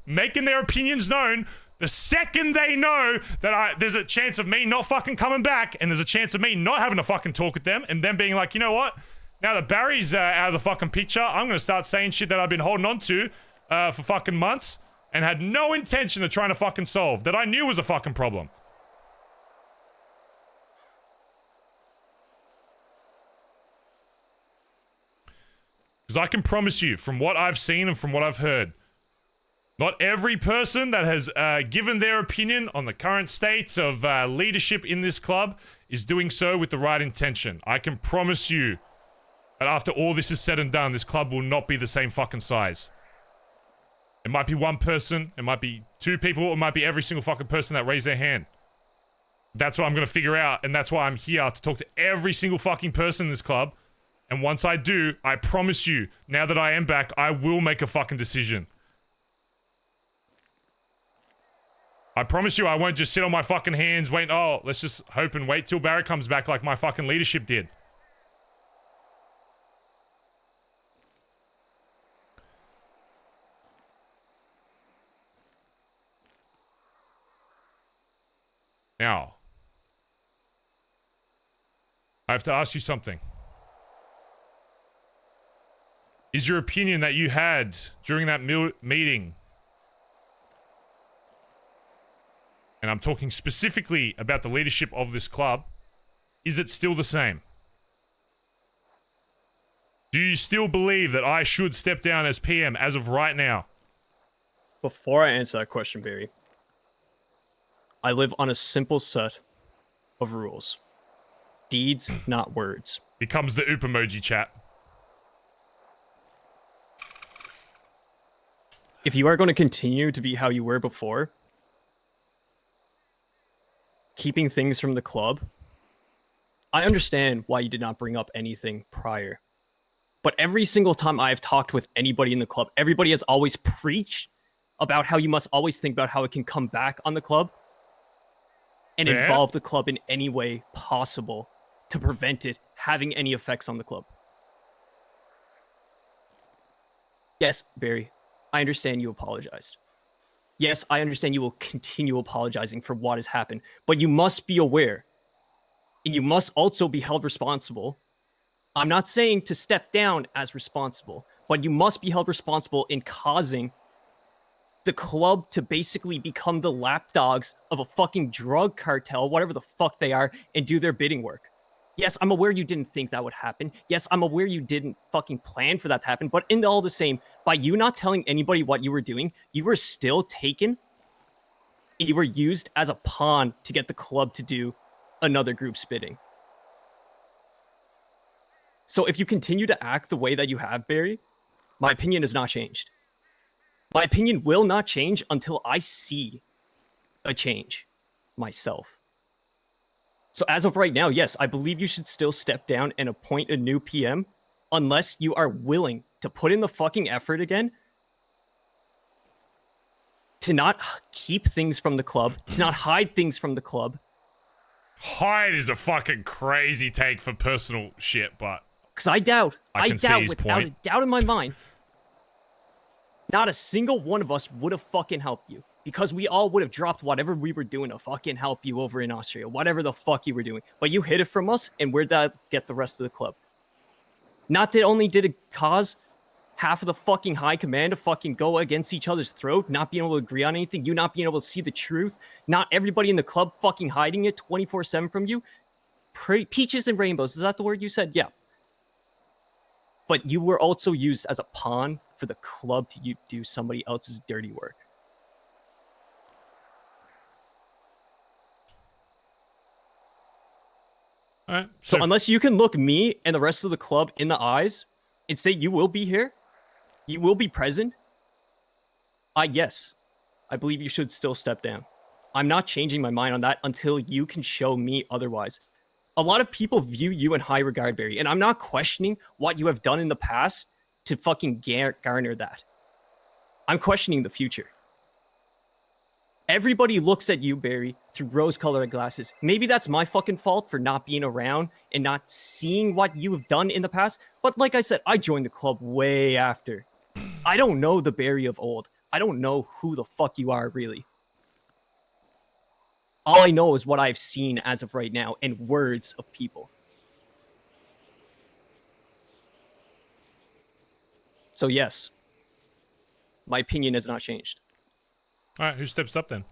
S1: making their opinions known the second they know that there's a chance of me not fucking coming back, and there's a chance of me not having to fucking talk with them, and them being like, you know what? Now that Barry's out of the fucking picture, I'm gonna start saying shit that I've been holding on to for fucking months and had no intention of trying to fucking solve, that I knew was a fucking problem. Because I can promise you, from what I've seen and from what I've heard, not every person that has given their opinion on the current states of leadership in this club is doing so with the right intention. I can promise you that after all this is said and done, this club will not be the same fucking size. It might be one person, it might be 2 people, it might be every single fucking person that raised their hand. That's what I'm gonna figure out, and that's why I'm here to talk to every single fucking person in this club. And once I do, I promise you, now that I am back, I will make a fucking decision. I promise you I won't just sit on my fucking hands, wait, oh, let's just hope and wait till Barrett comes back like my fucking leadership did. Now, I have to ask you something. Is your opinion that you had during that meeting, and I'm talking specifically about the leadership of this club, is it still the same? Do you still believe that I should step down as PM as of right now?
S6: Before I answer that question, Barry, I live on a simple set of rules. Deeds, not words.
S1: Becomes the oop emoji chat.
S6: If you are going to continue to be how you were before, keeping things from the club, I understand why you did not bring up anything prior. But every single time I've talked with anybody in the club, everybody has always preached about how you must always think about how it can come back on the club and involve the club in any way possible to prevent it having any effects on the club. Yes, Barry, I understand you apologized. Yes, I understand you will continue apologizing for what has happened, but you must be aware, and you must also be held responsible. I'm not saying to step down as responsible, but you must be held responsible in causing the club to basically become the lapdogs of a fucking drug cartel, whatever the fuck they are, and do their bidding work. Yes, I'm aware you didn't think that would happen. Yes, I'm aware you didn't fucking plan for that to happen. But in all the same, by you not telling anybody what you were doing, you were still taken and you were used as a pawn to get the club to do another group's bidding. So if you continue to act the way that you have, Barry, my opinion has not changed. My opinion will not change until I see a change myself. So as of right now, yes, I believe you should still step down and appoint a new PM unless you are willing to put in the fucking effort again to not keep things from the club, to not hide things from the club.
S1: Hide is a fucking crazy take for personal shit, but...
S6: Because I doubt
S1: without
S6: a doubt in my mind, not a single one of us would have fucking helped you. Because we all would have dropped whatever we were doing to fucking help you over in Australia. Whatever the fuck you were doing. But you hid it from us, and where'd that get the rest of the club? Not that only did it cause half of the fucking high command to fucking go against each other's throat, not being able to agree on anything, you not being able to see the truth, not everybody in the club fucking hiding it 24/7 from you. Peaches and rainbows, is that the word you said? Yeah. But you were also used as a pawn for the club to do somebody else's dirty work.
S1: All right.
S6: So unless you can look me and the rest of the club in the eyes and say you will be here, you will be present, yes, I believe you should still step down. I'm not changing my mind on that until you can show me otherwise. A lot of people view you in high regard, Barry, and I'm not questioning what you have done in the past to fucking garner that. I'm questioning the future. Everybody looks at you, Barry, through rose-colored glasses. Maybe that's my fucking fault for not being around and not seeing what you have done in the past. But like I said, I joined the club way after. I don't know the Barry of old. I don't know who the fuck you are, really. All I know is what I've seen as of right now and words of people. So yes, my opinion has not changed.
S1: All right, who steps up then?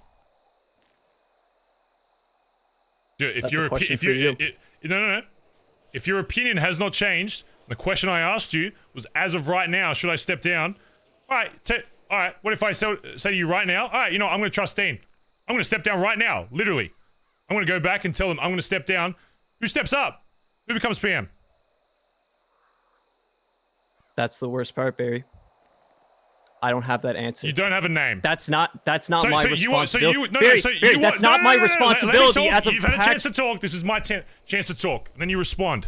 S1: Dude,
S6: That's a question for you.
S1: No. If your opinion has not changed, the question I asked you was, as of right now, should I step down? All right. What if I say to you right now? All right, I'm going to trust Dean. I'm going to step down right now, literally. I'm going to go back and tell them I'm going to step down. Who steps up? Who becomes PM?
S6: That's the worst part, Barry. I don't have that answer.
S1: You don't have a name.
S6: That's not my responsibility.
S1: Barry,
S6: that's not my responsibility as a
S1: You've had a chance to talk. This is my chance to talk. And then you respond.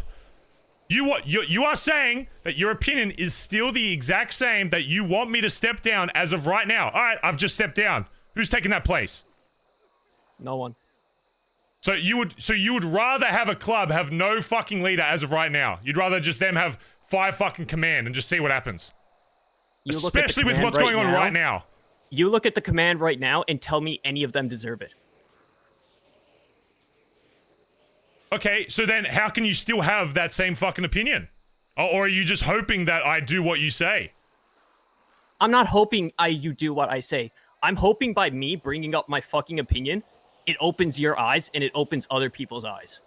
S1: You are saying that your opinion is still the exact same, that you want me to step down as of right now. All right, I've just stepped down. Who's taking that place?
S6: No one.
S1: So you would rather have a club have no fucking leader as of right now. You'd rather just them have 5 fucking command and just see what happens. Especially with what's going on right now.
S6: You look at the command right now and tell me any of them deserve it.
S1: Okay, so then how can you still have that same fucking opinion? Or are you just hoping that I do what you say?
S6: I'm not hoping you do what I say. I'm hoping by me bringing up my fucking opinion, it opens your eyes and it opens other people's eyes.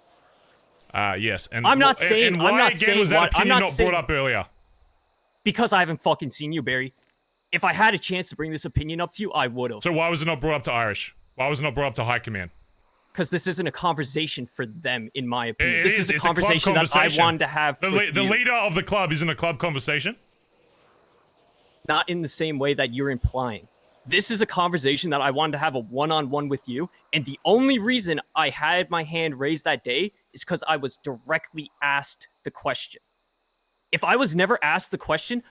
S1: Yes. And
S6: I'm not saying.
S1: And why
S6: I'm not
S1: again
S6: saying
S1: was that
S6: what,
S1: opinion
S6: I'm not
S1: not
S6: saying,
S1: brought up earlier?
S6: Because I haven't fucking seen you, Barry. If I had a chance to bring this opinion up to you, I would have.
S1: So why was it not brought up to Irish? Why was it not brought up to High Command?
S6: Because this isn't a conversation for them, in my opinion.
S1: This
S6: is a
S1: it's
S6: conversation that I wanted to have.
S1: The leader of the club isn't a club conversation?
S6: Not in the same way that you're implying. This is a conversation that I wanted to have a one-on-one with you, and the only reason I had my hand raised that day is because I was directly asked the question. If I was never asked the question,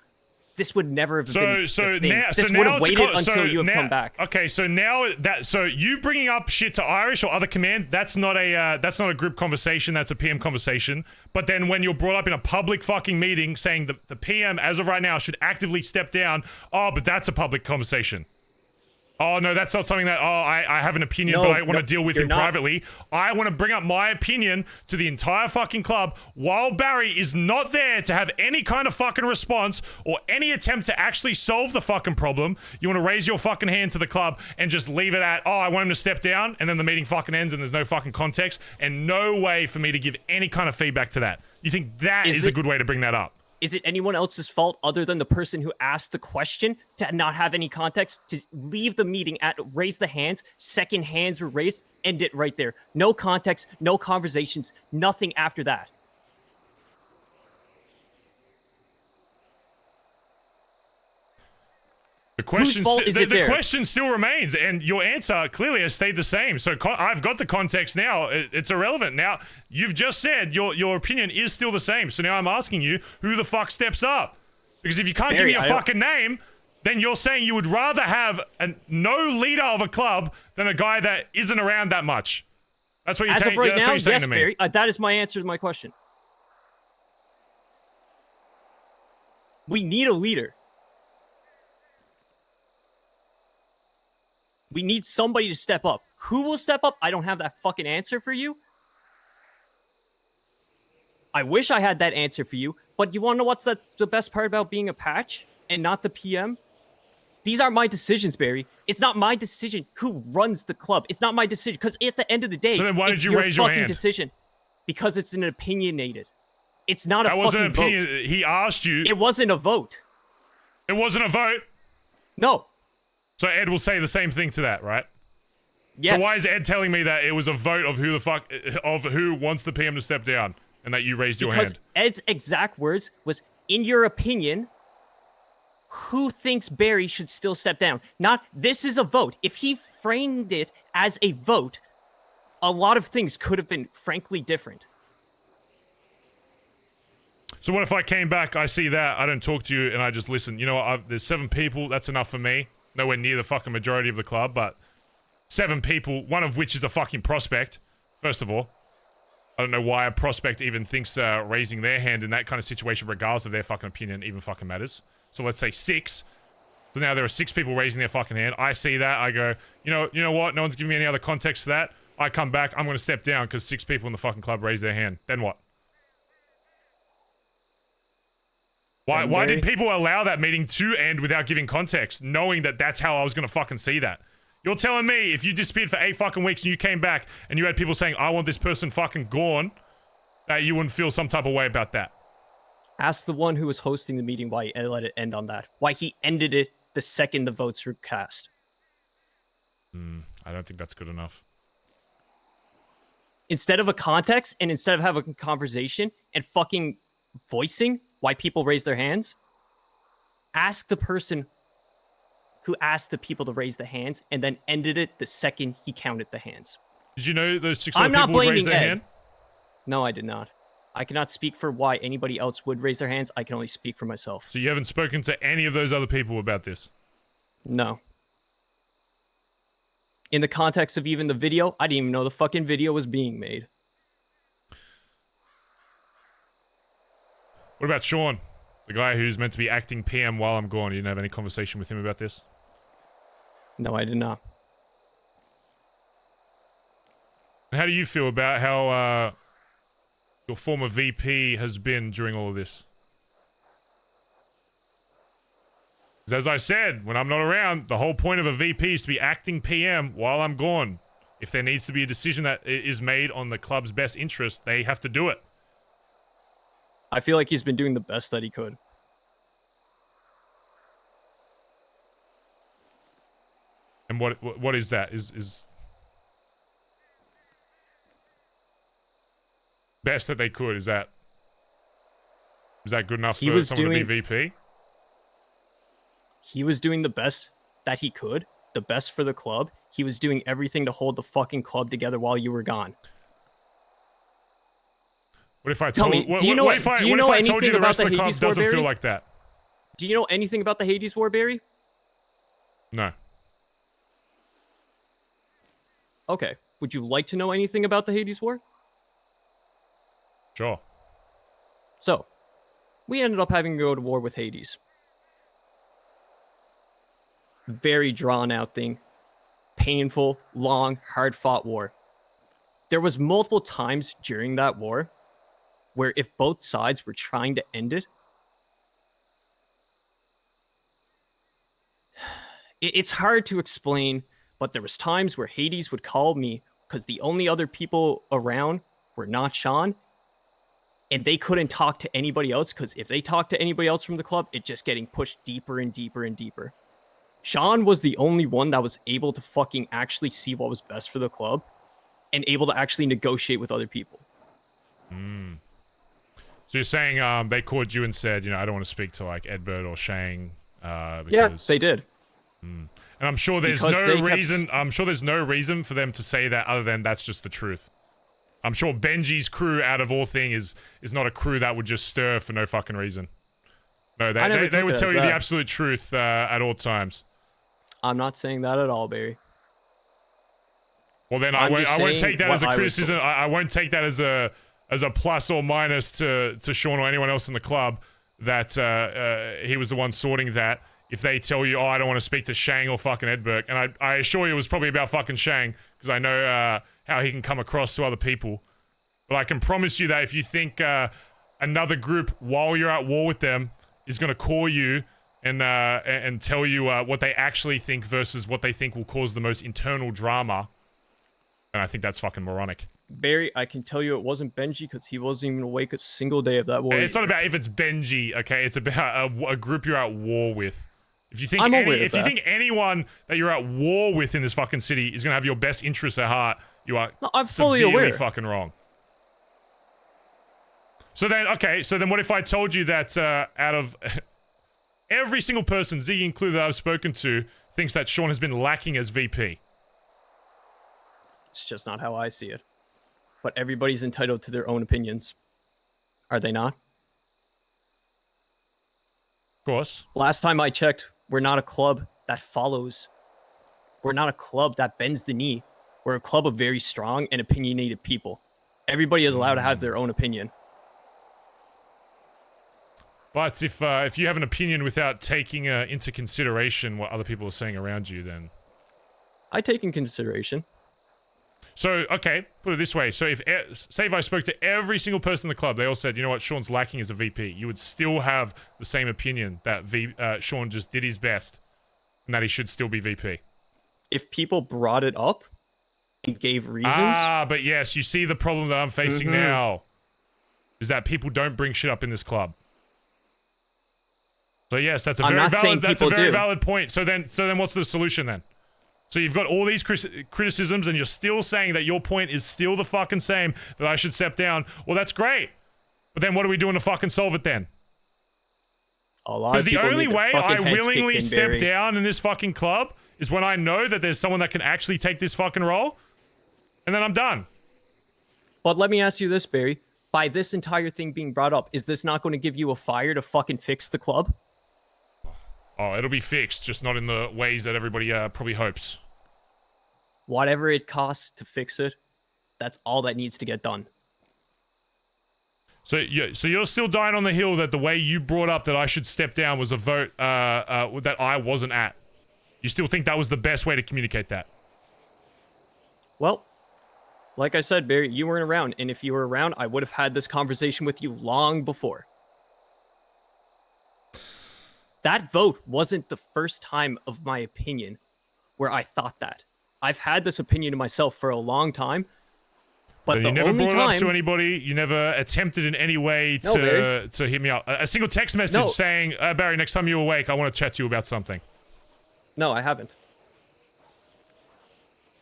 S6: this would never have been.
S1: So
S6: the thing.
S1: now,
S6: This
S1: so
S6: would
S1: now
S6: have
S1: it's
S6: waited until you have come back.
S1: Okay, so now so you bringing up shit to Irish or other command, that's not a group conversation. That's a PM conversation. But then when you're brought up in a public fucking meeting saying the PM as of right now should actively step down, but that's a public conversation. Oh, no, that's not something that, I have an opinion, but I want to deal with him privately. I want to bring up my opinion to the entire fucking club while Barry is not there to have any kind of fucking response or any attempt to actually solve the fucking problem. You want to raise your fucking hand to the club and just leave it at, I want him to step down, and then the meeting fucking ends and there's no fucking context and no way for me to give any kind of feedback to that. You think that is a good way to bring that up?
S6: Is it anyone else's fault other than the person who asked the question to not have any context, to leave the meeting at raise the hands, second hands were raised, end it right there. No context, no conversations, nothing after that.
S1: The question still remains, and your answer clearly has stayed the same. So I've got the context now. It's irrelevant. Now, you've just said your opinion is still the same. So now I'm asking you, who the fuck steps up? Because if you can't give me a fucking name, then you're saying you would rather have no leader of a club than a guy that isn't around that much. That's what you're saying.
S6: As of right now,
S1: yes,
S6: to me. Barry, that is my answer to my question. We need a leader. We need somebody to step up. Who will step up? I don't have that fucking answer for you. I wish I had that answer for you, but you want to know what's the best part about being a patch and not the PM? These aren't my decisions, Barry. It's not my decision who runs the club. It's not my decision, because at the end of the day,
S1: so then why did you raise
S6: your
S1: your
S6: fucking
S1: hand?
S6: Decision. Because it's an opinionated. It's not a
S1: that
S6: fucking
S1: wasn't an opinion.
S6: vote.
S1: He asked you.
S6: It wasn't a vote.
S1: It wasn't a vote?
S6: No.
S1: So Ed will say the same thing to that, right?
S6: Yes.
S1: So why is Ed telling me that it was a vote of who wants the PM to step down and that you raised your hand?
S6: Because Ed's exact words was, in your opinion, who thinks Barry should still step down? Not, this is a vote. If he framed it as a vote, a lot of things could have been frankly different.
S1: So what if I came back, I see that, I don't talk to you, and I just listen? You know what, there's 7 people, that's enough for me. Nowhere near the fucking majority of the club, but 7 people, one of which is a fucking prospect, first of all. I don't know why a prospect even thinks raising their hand in that kind of situation, regardless of their fucking opinion, even fucking matters. So let's say 6. So now there are 6 people raising their fucking hand. I see that, I go, you know what, no one's giving me any other context to that. I come back, I'm going to step down because 6 people in the fucking club raise their hand. Then what? Why did people allow that meeting to end without giving context, knowing that that's how I was going to fucking see that? You're telling me if you disappeared for 8 fucking weeks and you came back and you had people saying, I want this person fucking gone, that you wouldn't feel some type of way about that?
S6: Ask the one who was hosting the meeting why he let it end on that. Why he ended it the second the votes were cast.
S1: I don't think that's good enough.
S6: Instead of a context and instead of having a conversation and fucking voicing why people raise their hands, ask the person who asked the people to raise the hands and then ended it the second he counted the hands.
S1: Did you know those 6 other people would raise their hand?
S6: No, I did not. I cannot speak for why anybody else would raise their hands. I can only speak for myself.
S1: So you haven't spoken to any of those other people about this?
S6: No. In the context of even the video, I didn't even know the fucking video was being made.
S1: What about Sean? The guy who's meant to be acting PM while I'm gone. You didn't have any conversation with him about this?
S6: No, I did not.
S1: And how do you feel about how your former VP has been during all of this? Because as I said, when I'm not around, the whole point of a VP is to be acting PM while I'm gone. If there needs to be a decision that is made on the club's best interest, they have to do it.
S6: I feel like he's been doing the best that he could.
S1: And what is that? Is best that they could? Is that good enough for someone to be VP?
S6: He was doing the best that he could, the best for the club. He was doing everything to hold the fucking club together while you were gone.
S1: What if I
S6: Tell
S1: told
S6: me,
S1: what
S6: do you know
S1: if I told you the rest of the club doesn't feel like that?
S6: Do you know anything about the Hades War, Barry?
S1: No.
S6: Okay. Would you like to know anything about the Hades War?
S1: Sure.
S6: So, we ended up having to go to war with Hades. Very drawn out thing. Painful, long, hard-fought war. There was multiple times during that war where if both sides were trying to end it, it's hard to explain, but there was times where Hades would call me because the only other people around were not Sean, and they couldn't talk to anybody else because if they talked to anybody else from the club, it just getting pushed deeper and deeper and deeper. Sean was the only one that was able to fucking actually see what was best for the club and able to actually negotiate with other people.
S1: So you're saying they called you and said, I don't want to speak to like Edbert or Shang because...
S6: Yeah, they did.
S1: And I'm sure there's I'm sure there's no reason for them to say that other than that's just the truth. I'm sure Benji's crew, out of all things, is not a crew that would just stir for no fucking reason. No, they would tell you the absolute truth at all times.
S6: I'm not saying that at all, Barry.
S1: Well, then I won't take that as a criticism. I won't take that as a plus or minus to Sean or anyone else in the club that he was the one sorting that. If they tell you, I don't want to speak to Shang or fucking Edberg, and I assure you it was probably about fucking Shang, because I know how he can come across to other people. But I can promise you that if you think another group, while you're at war with them, is going to call you and tell you what they actually think versus what they think will cause the most internal drama, and I think that's fucking moronic.
S6: Barry, I can tell you it wasn't Benji because he wasn't even awake a single day of that war.
S1: It's not about if it's Benji, okay? It's about a group you're at war with. If you think you think anyone that you're at war with in this fucking city is gonna have your best interests at heart, you are
S6: I'm fully
S1: severely
S6: aware.
S1: fucking wrong. So then, what if I told you that out of every single person, Z included, that I've spoken to, thinks that Sean has been lacking as VP?
S6: It's just not how I see it. But everybody's entitled to their own opinions. Are they not?
S1: Of course.
S6: Last time I checked, we're not a club that follows. We're not a club that bends the knee. We're a club of very strong and opinionated people. Everybody is allowed to have their own opinion.
S1: But if you have an opinion without taking into consideration what other people are saying around you, then...
S6: I take in consideration.
S1: So, okay, put it this way. So say if I spoke to every single person in the club, they all said, you know what, Sean's lacking as a VP, you would still have the same opinion that Sean just did his best and that he should still be VP.
S6: If people brought it up and gave reasons...
S1: but yes, you see the problem that I'm facing now is that people don't bring shit up in this club. So yes, that's a very valid point. So then what's the solution then? So you've got all these criticisms and you're still saying that your point is still the fucking same, that I should step down. Well, that's great. But then what are we doing to fucking solve it then? Because the only way I willingly step down in this fucking club is when I know that there's someone that can actually take this fucking role, and then I'm done.
S6: But let me ask you this, Barry. By this entire thing being brought up, is this not going to give you a fire to fucking fix the club?
S1: Oh, it'll be fixed, just not in the ways that everybody probably hopes.
S6: Whatever it costs to fix it, that's all that needs to get done.
S1: So you're still dying on the hill that the way you brought up that I should step down was a vote that I wasn't at. You still think that was the best way to communicate that?
S6: Well, like I said, Barry, you weren't around, and if you were around, I would have had this conversation with you long before. That vote wasn't the first time of my opinion where I thought that. I've had this opinion of myself for a long time, but
S1: you never brought it up to anybody. You never attempted in any way to hit me up. A single text message saying, Barry, next time you're awake, I want to chat to you about something.
S6: No, I haven't.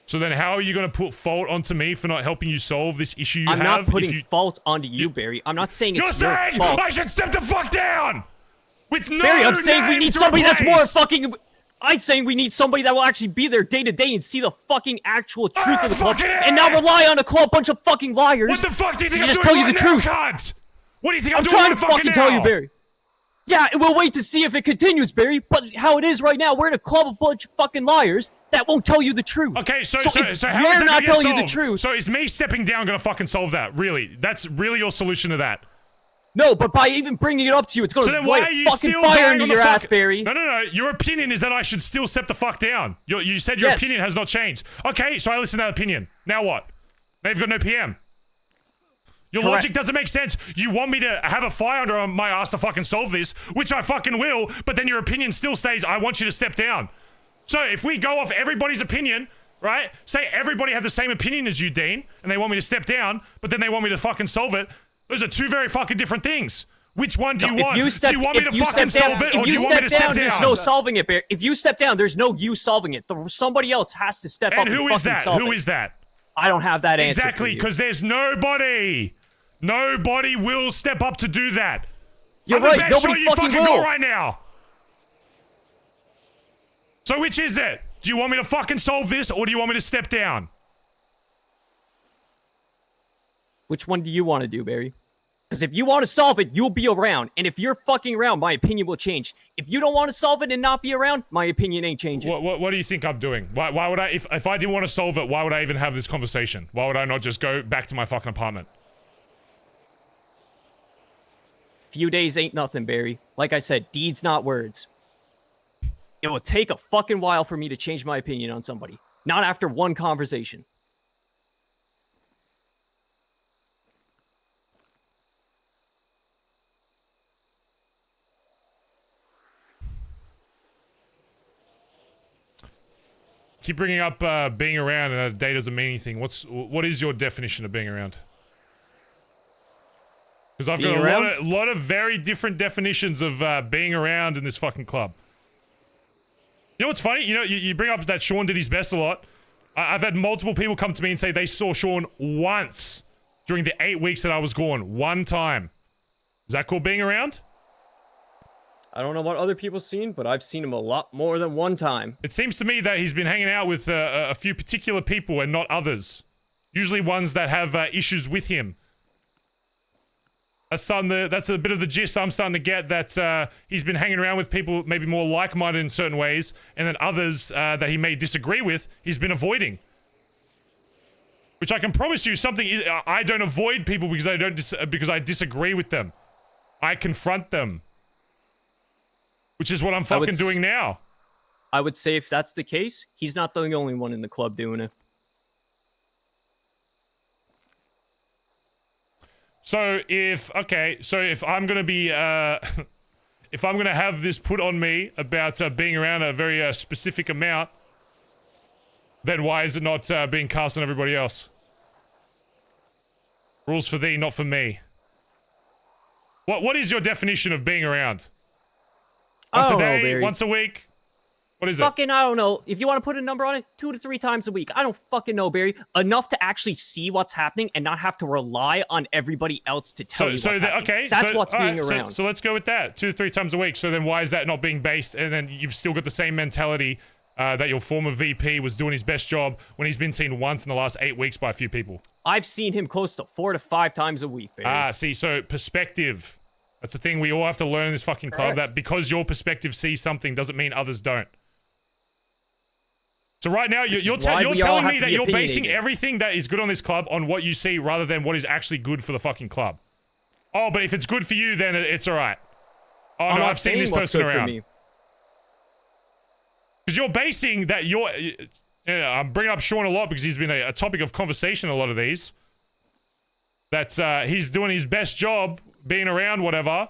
S1: So then how are you going to put fault onto me for not helping you solve this issue you have?
S6: I'm not putting fault onto you, Barry. I'm not saying it's your fault. You're saying
S1: I should step the fuck down! With no
S6: Barry, I'm saying we need somebody that's more fucking... I'm saying we need somebody that will actually be there day to day and see the fucking actual truth of the club and not rely on a club bunch of fucking liars.
S1: What the fuck do you think I'm
S6: just
S1: doing
S6: tell you the truth.
S1: Cunt? What do you think
S6: I'm trying to fucking tell you, Barry. Yeah, we'll wait to see if it continues, Barry. But how it is right now, we're in a club of bunch of fucking liars that won't tell you the truth.
S1: Okay, so how
S6: if
S1: is that
S6: they're
S1: gonna
S6: not
S1: get
S6: telling
S1: solved?
S6: you the truth.
S1: So is me stepping down gonna fucking solve that? Really? That's really your solution to that?
S6: No, but by even bringing it up to you, it's going to light a fucking fire into your ass, Barry.
S1: No. Your opinion is that I should still step the fuck down. You said your opinion has not changed. Okay, so I listen to that opinion. Now what? Now you've got no PM. Your logic doesn't make sense. You want me to have a fire under my ass to fucking solve this, which I fucking will, but then your opinion still stays, I want you to step down. So if we go off everybody's opinion, right? Say everybody had the same opinion as you, Dean, and they want me to step down, but then they want me to fucking solve it. Those are two very fucking different things. Which one do you want? Do you want me to fucking solve it, or do you want me to step down?
S6: There's no solving it, Barry. If you step down, there's no you solving it. Somebody else has to step up and fucking solve it.
S1: Who is that?
S6: I don't have that answer.
S1: Exactly, because there's nobody. Nobody will step up to do that.
S6: You're right. Nobody fucking will.
S1: Go right now. So which is it? Do you want me to fucking solve this, or do you want me to step down?
S6: Which one do you want to do, Barry? Because if you want to solve it, you'll be around. And if you're fucking around, my opinion will change. If you don't want to solve it and not be around, my opinion ain't changing.
S1: What do you think I'm doing? Why would I, if I didn't want to solve it, why would I even have this conversation? Why would I not just go back to my fucking apartment?
S6: Few days ain't nothing, Barry. Like I said, deeds, not words. It will take a fucking while for me to change my opinion on somebody. Not after one conversation.
S1: Keep bringing up being around and a day doesn't mean anything. What is your definition of being around? Because I've got a lot of very different definitions of being around in this fucking club. You know what's funny? You know, you bring up that Sean did his best a lot. I've had multiple people come to me and say they saw Sean once during the 8 weeks that I was gone. One time. Is that called being around?
S6: I don't know what other people seen, but I've seen him a lot more than one time.
S1: It seems to me that he's been hanging out with a few particular people and not others. Usually ones that have issues with him. That's a bit of the gist I'm starting to get, that he's been hanging around with people maybe more like-minded in certain ways, and then others that he may disagree with, he's been avoiding. Which I can promise you something, I don't avoid people because I disagree with them. I confront them. Which is what I'm fucking doing now.
S6: I would say if that's the case, he's not the only one in the club doing it.
S1: So if I'm gonna be if I'm gonna have this put on me about being around a very specific amount, then why is it not being cast on everybody else? Rules for thee, not for me. What is your definition of being around? Once a day, once a week? What is it?
S6: Fucking, I don't know. If you want to put a number on it, 2 to 3 times a week. I don't fucking know, Barry. Enough to actually see what's happening and not have to rely on everybody else to tell you what's happening.
S1: Okay,
S6: that's what's being around.
S1: So let's go with that. 2 to 3 times a week. So then why is that not being based? And then you've still got the same mentality that your former VP was doing his best job when he's been seen once in the last 8 weeks by a few people.
S6: I've seen him close to 4 to 5 times a week, Barry.
S1: See, so perspective. That's the thing we all have to learn in this fucking club, that because your perspective sees something doesn't mean others don't. So right now, you're telling me that you're basing everything that is good on this club on what you see rather than what is actually good for the fucking club. Oh, but if it's good for you, then it's alright. Oh, no, I've seen this person around. Because you're basing that I'm bringing up Sean a lot because he's been a topic of conversation in a lot of these. That he's doing his best job being around whatever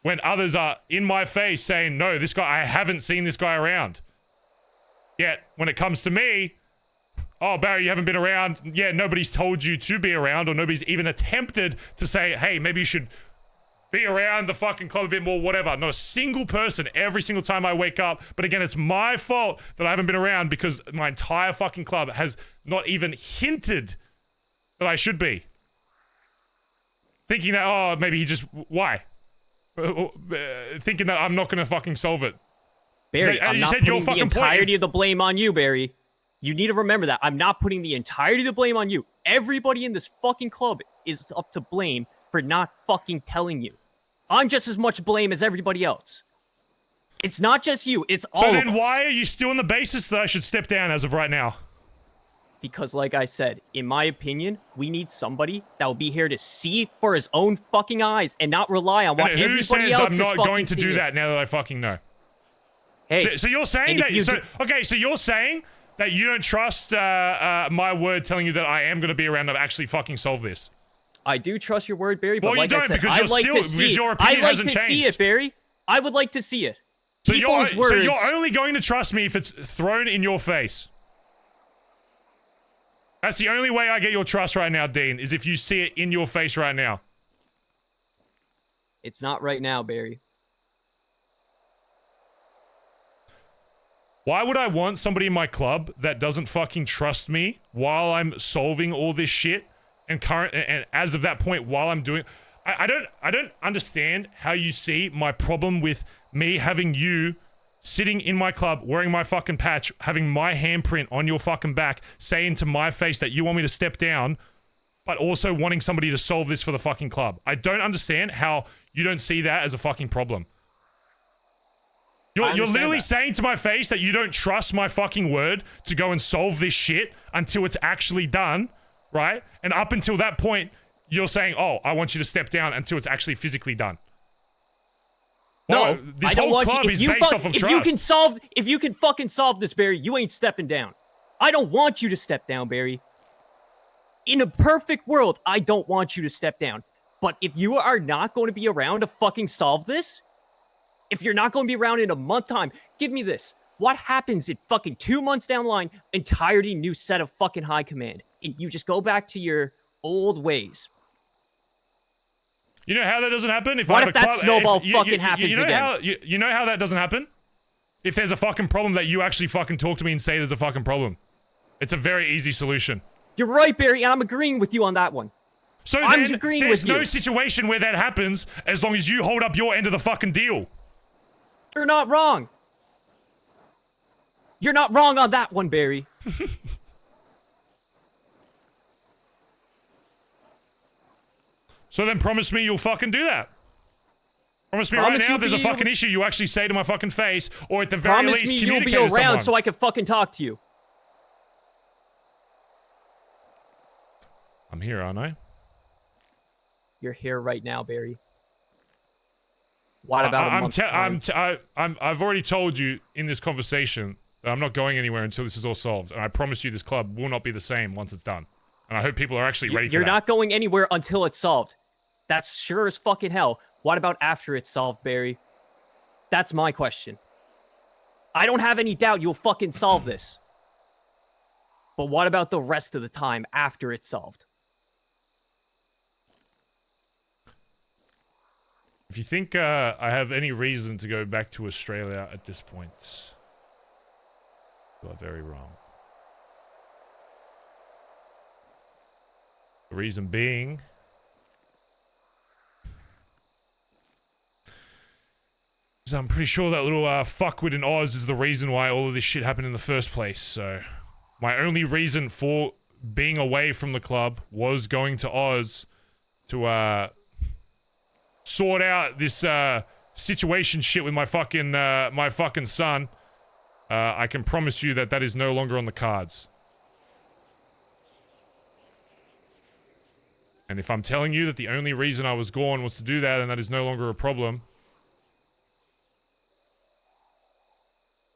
S1: when others are in my face saying, no, this guy, I haven't seen this guy around. Yet, when it comes to me, oh, Barry, you haven't been around. Yeah, nobody's told you to be around, or nobody's even attempted to say, hey, maybe you should be around the fucking club a bit more, whatever. Not a single person every single time I wake up. But again, it's my fault that I haven't been around because my entire fucking club has not even hinted that I should be. Thinking that, oh, maybe he just, why? Thinking that I'm not going to fucking solve it.
S6: Barry, I'm not putting the entirety of the blame on you, Barry. You need to remember that. I'm not putting the entirety of the blame on you. Everybody in this fucking club is up to blame for not fucking telling you. I'm just as much blame as everybody else. It's not just you, it's all of us.
S1: So then why are you still on the basis that I should step down as of right now?
S6: Because like I said, in my opinion, we need somebody that will be here to see for his own fucking eyes and not rely on what everybody else is fucking
S1: Who says I'm not going to do that now that I fucking know?
S6: Hey,
S1: so you're saying that... Okay, so you're saying that you don't trust my word telling you that I am going to be around to actually fucking solve this?
S6: I do trust your word, Barry, but
S1: well,
S6: like
S1: you don't,
S6: I said,
S1: because
S6: I like to see it.
S1: your opinion hasn't changed.
S6: I like to see it, Barry. I would like to see it.
S1: So you're only going to trust me if it's thrown in your face. That's the only way I get your trust right now, Dean, is if you see it in your face right now.
S6: It's not right now, Barry.
S1: Why would I want somebody in my club that doesn't fucking trust me while I'm solving all this shit and as of that point while I'm doing... I don't understand how you see my problem with me having you sitting in my club, wearing my fucking patch, having my handprint on your fucking back, saying to my face that you want me to step down, but also wanting somebody to solve this for the fucking club. I don't understand how you don't see that as a fucking problem. You're literally saying to my face that you don't trust my fucking word to go and solve this shit until it's actually done, right? And up until that point, you're saying, oh, I want you to step down until it's actually physically done.
S6: No,
S1: this
S6: I don't
S1: whole
S6: want
S1: club
S6: you.
S1: is based off of trust.
S6: If you can fucking solve this, Barry, you ain't stepping down. I don't want you to step down, Barry. In a perfect world, I don't want you to step down. But if you are not going to be around to fucking solve this, if you're not going to be around in a month time, give me this. What happens if fucking 2 months down the line, entirely new set of fucking high command, and you just go back to your old ways?
S1: You know how that doesn't happen?
S6: What if that snowball fucking happens again?
S1: You know how that doesn't happen? If there's a fucking problem that you actually fucking talk to me and say there's a fucking problem. It's a very easy solution.
S6: You're right, Barry, and I'm agreeing with you on that one.
S1: So then, there's no situation where that happens as long as you hold up your end of the fucking deal.
S6: You're not wrong. You're not wrong on that one, Barry.
S1: So then promise me you'll fucking do that. Promise me right now if there's a fucking issue you actually say to my fucking face, or at the very least communicate with someone.
S6: Promise me you'll be around so I can fucking talk to you.
S1: I'm here, aren't I?
S6: You're here right now, Barry. What about a month's time?
S1: I've already told you in this conversation that I'm not going anywhere until this is all solved, and I promise you this club will not be the same once it's done. And I hope people are actually ready for that.
S6: You're not going anywhere until it's solved. That's sure as fucking hell. What about after it's solved, Barry? That's my question. I don't have any doubt you'll fucking solve this. But what about the rest of the time after it's solved?
S1: If you think I have any reason to go back to Australia at this point, you are very wrong. The reason being is I'm pretty sure that little fuckwit in Oz is the reason why all of this shit happened in the first place. So my only reason for being away from the club was going to Oz to sort out this situation shit with my fucking son. I can promise you that that is no longer on the cards. And if I'm telling you that the only reason I was gone was to do that and that is no longer a problem,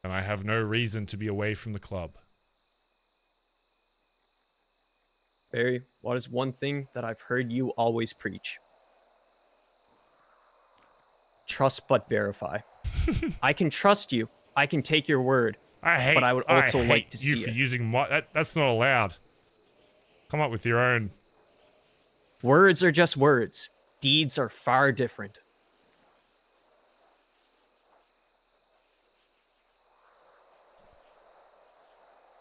S1: then I have no reason to be away from the club.
S6: Barry, what is one thing that I've heard you always preach? Trust but verify. I can trust you. I can take your word. But I would also like to see
S1: you for using my... That's not allowed. Come up with your own...
S6: Words are just words. Deeds are far different.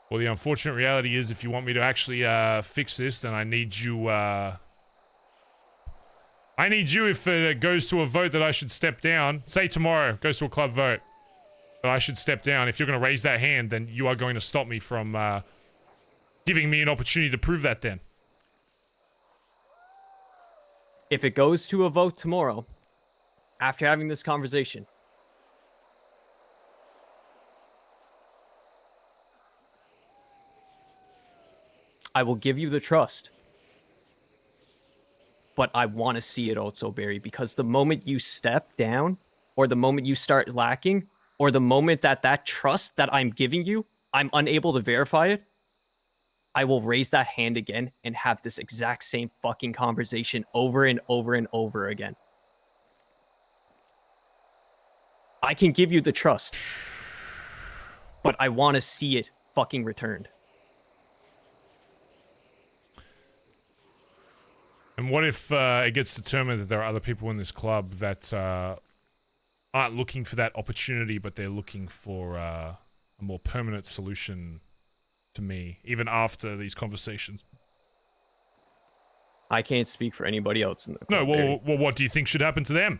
S1: Well, the unfortunate reality is if you want me to actually fix this, then I need you... I need you, if it goes to a vote that I should step down, say tomorrow, goes to a club vote, that I should step down. If you're going to raise that hand, then you are going to stop me from giving me an opportunity to prove that then.
S6: If it goes to a vote tomorrow, after having this conversation, I will give you the trust. But I want to see it also, Barry, because the moment you step down, or the moment you start lacking, or the moment that trust that I'm giving you, I'm unable to verify it, I will raise that hand again and have this exact same fucking conversation over and over and over again. I can give you the trust, but I want to see it fucking returned.
S1: And what if it gets determined that there are other people in this club that aren't looking for that opportunity, but they're looking for a more permanent solution to me, even after these conversations?
S6: I can't speak for anybody else in the club.
S1: No, well, what do you think should happen to them?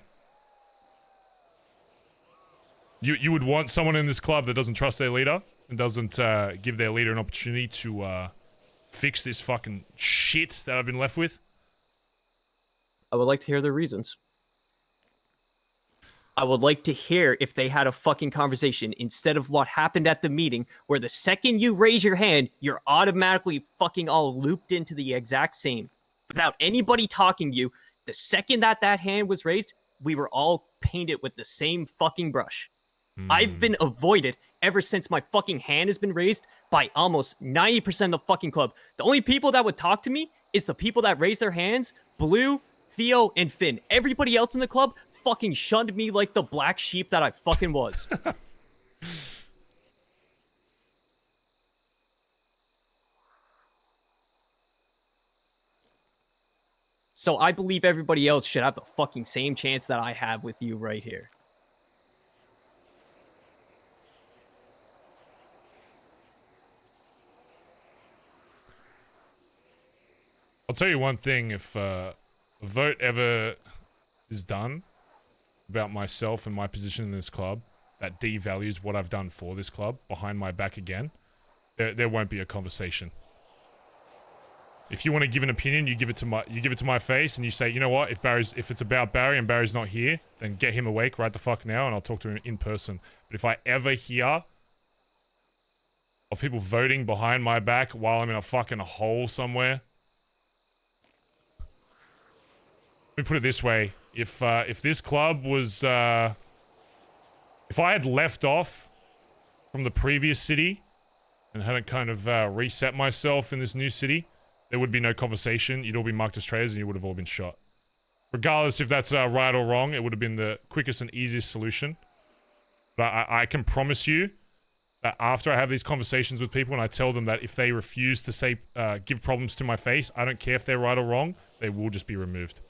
S1: You would want someone in this club that doesn't trust their leader and doesn't give their leader an opportunity to fix this fucking shit that I've been left with?
S6: I would like to hear their reasons. I would like to hear if they had a fucking conversation instead of what happened at the meeting, where the second you raise your hand, you're automatically fucking all looped into the exact same. Without anybody talking to you, the second that hand was raised, we were all painted with the same fucking brush. I've been avoided ever since my fucking hand has been raised by almost 90% of the fucking club. The only people that would talk to me is the people that raised their hands, Blue, Theo, and Finn. Everybody else in the club fucking shunned me like the black sheep that I fucking was. So I believe everybody else should have the fucking same chance that I have with you right here.
S1: I'll tell you one thing, if a vote ever is done about myself and my position in this club that devalues what I've done for this club behind my back again, there won't be a conversation. If you want to give an opinion, you give it to my face and you say, you know what, if it's about Barry and Barry's not here, then get him awake right the fuck now and I'll talk to him in person. But if I ever hear of people voting behind my back while I'm in a fucking hole somewhere, let me put it this way: if this club was, if I had left off from the previous city and hadn't kind of reset myself in this new city, there would be no conversation. You'd all be marked as traitors and you would have all been shot. Regardless if that's right or wrong, it would have been the quickest and easiest solution. But I can promise you that after I have these conversations with people and I tell them that if they refuse to say, give problems to my face, I don't care if they're right or wrong, they will just be removed.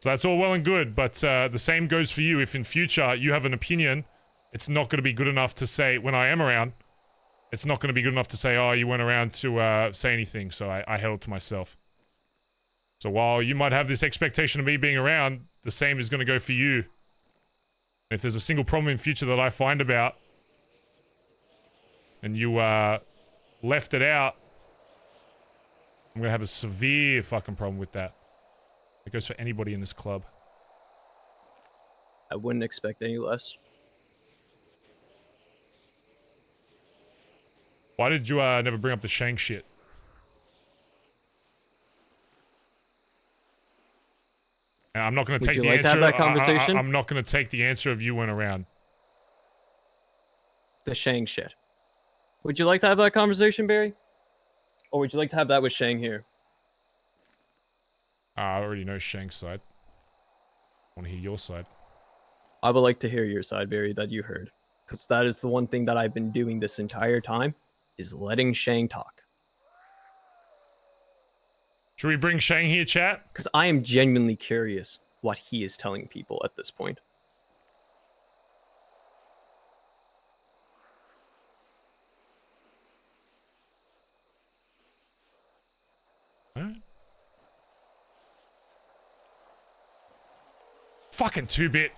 S1: So that's all well and good, but the same goes for you. If in future you have an opinion, it's not going to be good enough to say, when I am around, it's not going to be good enough to say, oh, you weren't around to say anything, so I held it to myself. So while you might have this expectation of me being around, the same is going to go for you. If there's a single problem in future that I find about, and you left it out, I'm going to have a severe fucking problem with that. It goes for anybody in this club.
S6: I wouldn't expect any less.
S1: Why did you never bring up the Shang shit? And I'm not going to take the answer. Would you like to have that conversation? I'm not going to take the answer of you weren't around.
S6: The Shang shit. Would you like to have that conversation, Barry? Or would you like to have that with Shang here?
S1: I already know Shang's side. I want to hear your side.
S6: I would like to hear your side, Barry, that you heard. Because that is the one thing that I've been doing this entire time, is letting Shang talk.
S1: Should we bring Shang here, chat?
S6: Because I am genuinely curious what he is telling people at this point.
S1: Alright. Fucking 2-bit.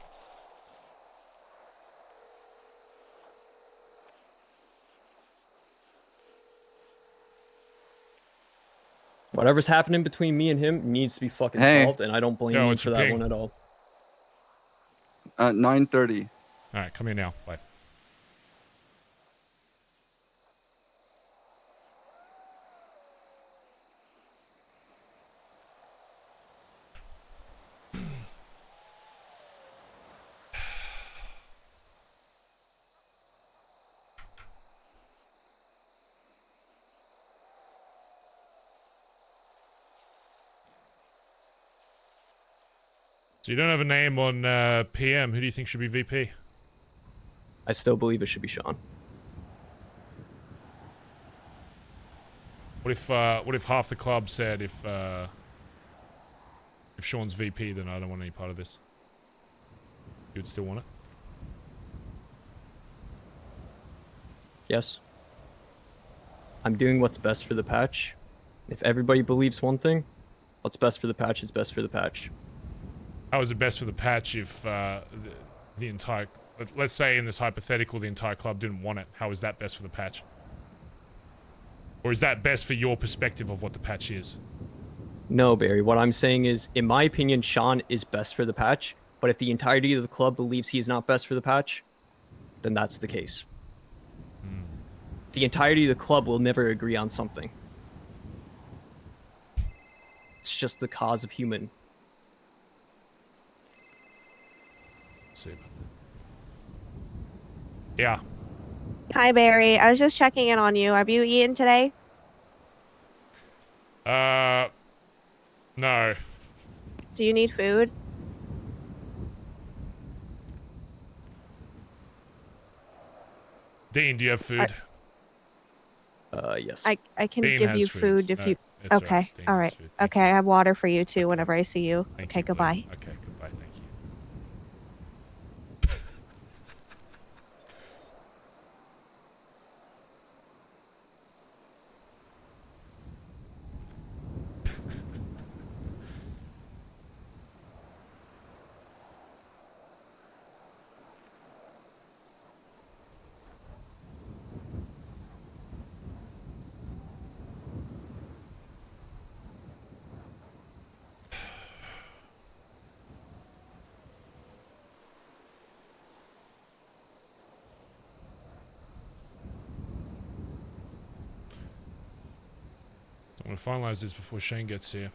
S6: Whatever's happening between me and him needs to be fucking solved, and I don't blame him for that one at all.
S7: 9:30.
S1: All right, come here now. Bye. So you don't have a name on PM. Who do you think should be VP?
S6: I still believe it should be Sean.
S1: What if half the club said if Sean's VP, then I don't want any part of this? You would still want it?
S6: Yes. I'm doing what's best for the patch. If everybody believes one thing, what's best for the patch is best for the patch.
S1: How is it best for the patch if the entire... Let's say in this hypothetical the entire club didn't want it. How is that best for the patch? Or is that best for your perspective of what the patch is?
S6: No, Barry. What I'm saying is, in my opinion, Sean is best for the patch. But if the entirety of the club believes he is not best for the patch, then that's the case. The entirety of the club will never agree on something. It's just the cause of human.
S1: Let's see about that. Yeah.
S9: Hi, Barry. I was just checking in on you. Have you eaten today?
S1: No.
S9: Do you need food?
S1: Dean, do you have food?
S6: Yes.
S9: I can
S1: Dean
S9: give
S1: has
S9: you
S1: food.
S9: food if
S1: No,
S9: you...
S1: it's all right.
S9: Okay.
S1: Dean
S9: All
S1: has
S9: right.
S1: food. Thank
S9: Okay.
S1: you.
S9: I have water for you, too, whenever I see you.
S1: Thank
S9: Okay,
S1: you, bud.
S9: goodbye.
S1: Okay, goodbye. Thank you. I want to finalize this before Shane gets here.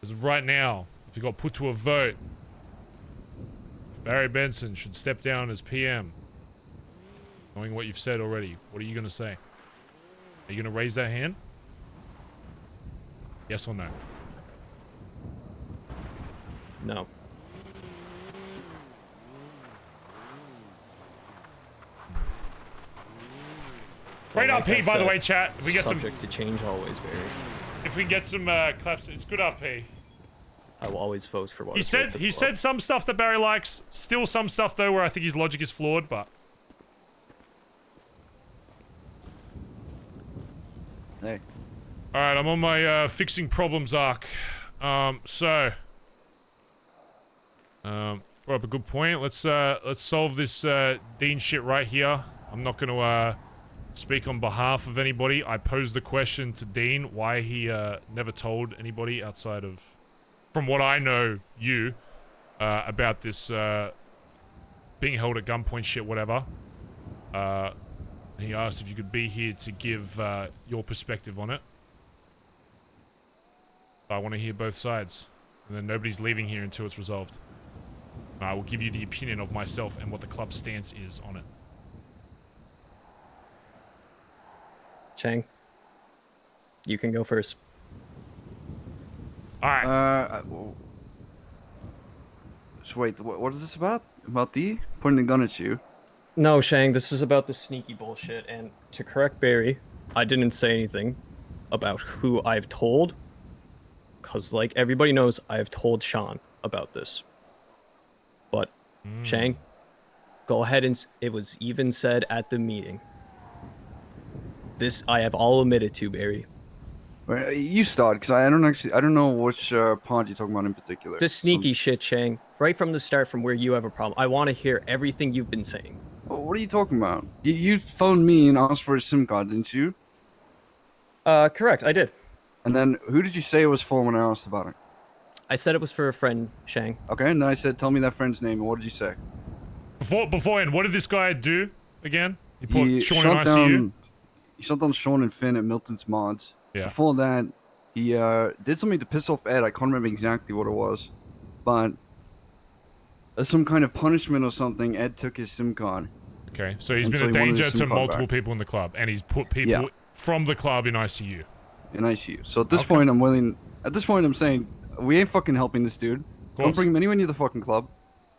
S1: As of right now, if it got put to a vote, Barry Benson should step down as PM. Knowing what you've said already, what are you going to say? Are you going to raise that hand? Yes or no?
S6: No.
S1: Great
S6: Well,
S1: RP, by the way, chat. If we get
S6: subject to change always, Barry.
S1: if we get some claps, it's good RP.
S6: I will always vote for what
S1: He
S6: is good
S1: said
S6: for the
S1: he
S6: club.
S1: said some stuff that Barry likes. Still some stuff though where I think his logic is flawed, but
S7: Hey.
S1: all right, I'm on my fixing problems arc. Brought up a good point. Let's solve this Dean shit right here. I'm not gonna speak on behalf of anybody. I posed the question to Dean why he never told anybody outside of, from what I know, you about this being held at gunpoint shit, whatever. He asked if you could be here to give your perspective on it. I want to hear both sides, and then nobody's leaving here until it's resolved. I will give you the opinion of myself and what the club's stance is on it.
S6: Chang, you can go first.
S1: All right.
S7: So wait, what is this about? About D pointing the gun at you?
S6: No, Shang, this is about the sneaky bullshit, and to correct Barry, I didn't say anything about who I've told, because like everybody knows, I have told Sean about this. But, Shang, go ahead and it was even said at the meeting. This I have all admitted to, Barry.
S7: Right, you start, because I don't know which pond you're talking about in particular.
S6: The sneaky shit, Shang. Right from the start, from where you have a problem. I want to hear everything you've been saying.
S7: What are you talking about? You phoned me and asked for a SIM card, didn't you?
S6: Correct, I did.
S7: And then who did you say it was for when I asked about it?
S6: I said it was for a friend, Shang.
S7: Okay, and then I said, tell me that friend's name, and what did you say?
S1: Beforehand, what did this guy do again? He put
S7: He
S1: Sean
S7: shut
S1: in ICU?
S7: down. He shut down Sean and Finn at Milton's Mods.
S1: Yeah.
S7: Before that, he did something to piss off Ed. I can't remember exactly what it was, but as some kind of punishment or something, Ed took his SIM card.
S1: Okay, so he's
S7: And
S1: been
S7: so
S1: a
S7: he wanted
S1: danger
S7: his
S1: to
S7: SIM card
S1: multiple
S7: back.
S1: people in the club, and he's put people from the club in ICU.
S7: In ICU. So at this point, I'm willing. At this point, I'm saying we ain't fucking helping this dude. Don't bring him anywhere near the fucking club.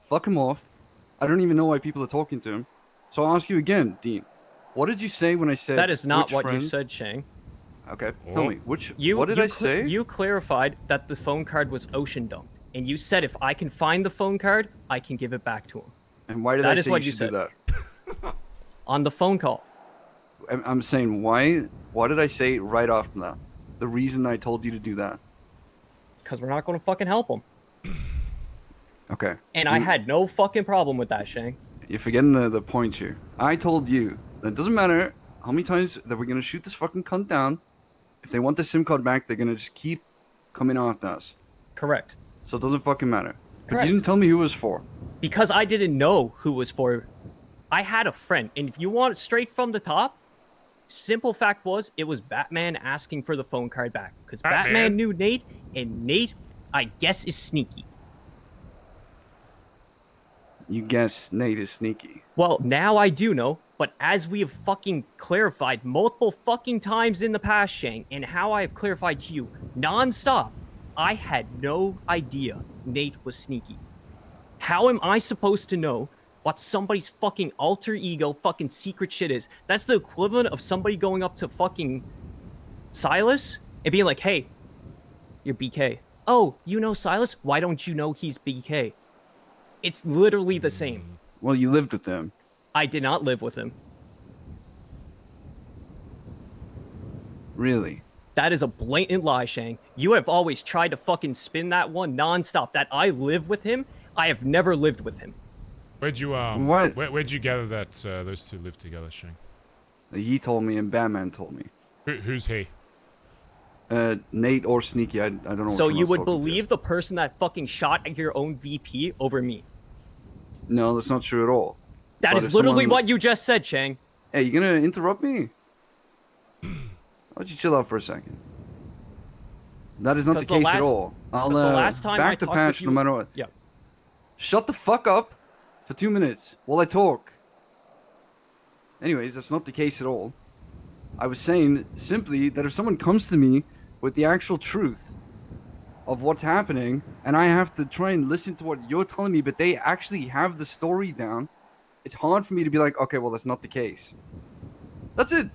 S7: Fuck him off. I don't even know why people are talking to him. So I'll ask you again, Dean. What did you say when I said
S6: That is not what
S7: friend?
S6: you said, Shang.
S7: Okay, tell me what did I say?
S6: You clarified that the phone card was ocean dumped, and you said if I can find the phone card, I can give it back to him.
S7: And why did I say you should do that?
S6: On the phone call.
S7: I'm saying why did I say right after that? The reason I told you to do that.
S6: Because we're not going to fucking help him.
S7: Okay.
S6: And I had no fucking problem with that, Shang.
S7: You're forgetting the point here. I told you that it doesn't matter how many times that we're gonna shoot this fucking cunt down. If they want the SIM card back, they're gonna just keep coming after us.
S6: Correct.
S7: So it doesn't fucking matter. But
S6: Correct.
S7: you didn't tell me who it was for.
S6: Because I didn't know who was for. I had a friend, and if you want it straight from the top, simple fact was it was Batman asking for the phone card back. Because Batman knew Nate, and Nate, I guess, is sneaky.
S7: You guess Nate is sneaky.
S6: Well, now I do know, but as we have fucking clarified multiple fucking times in the past, Shang, and how I have clarified to you non-stop, I had no idea Nate was sneaky. How am I supposed to know what somebody's fucking alter ego fucking secret shit is? That's the equivalent of somebody going up to fucking Silas and being like, hey, you're BK. Oh, you know Silas? Why don't you know he's BK? It's literally the same.
S7: Well, you lived with them.
S6: I did not live with him.
S7: Really?
S6: That is a blatant lie, Shang. You have always tried to fucking spin that one nonstop. That I live with him. I have never lived with him.
S1: Where'd you
S7: What?
S1: Where'd you gather that those two live together, Shang?
S7: He told me and Batman told me.
S1: Who's he?
S7: Nate or Sneaky, I don't know.
S6: So
S7: which one I
S6: you
S7: was
S6: would
S7: talking to.
S6: believe the person that fucking shot at your own VP over me?
S7: No, that's not true at all.
S6: That
S7: But
S6: is
S7: if
S6: literally
S7: someone-
S6: what you just said, Shang.
S7: Hey, you gonna interrupt me? Why don't you chill out for a second? That is not the
S6: 'Cause the
S7: case
S6: last-
S7: at all. I'll
S6: 'cause the last time I
S7: back the
S6: talked
S7: patch
S6: with
S7: no
S6: you-
S7: matter what.
S6: Yeah.
S7: Shut the fuck up for 2 minutes while I talk. Anyways, that's not the case at all. I was saying simply that if someone comes to me with the actual truth of what's happening, and I have to try and listen to what you're telling me, but they actually have the story down, it's hard for me to be like, okay, well, that's not the case. That's it.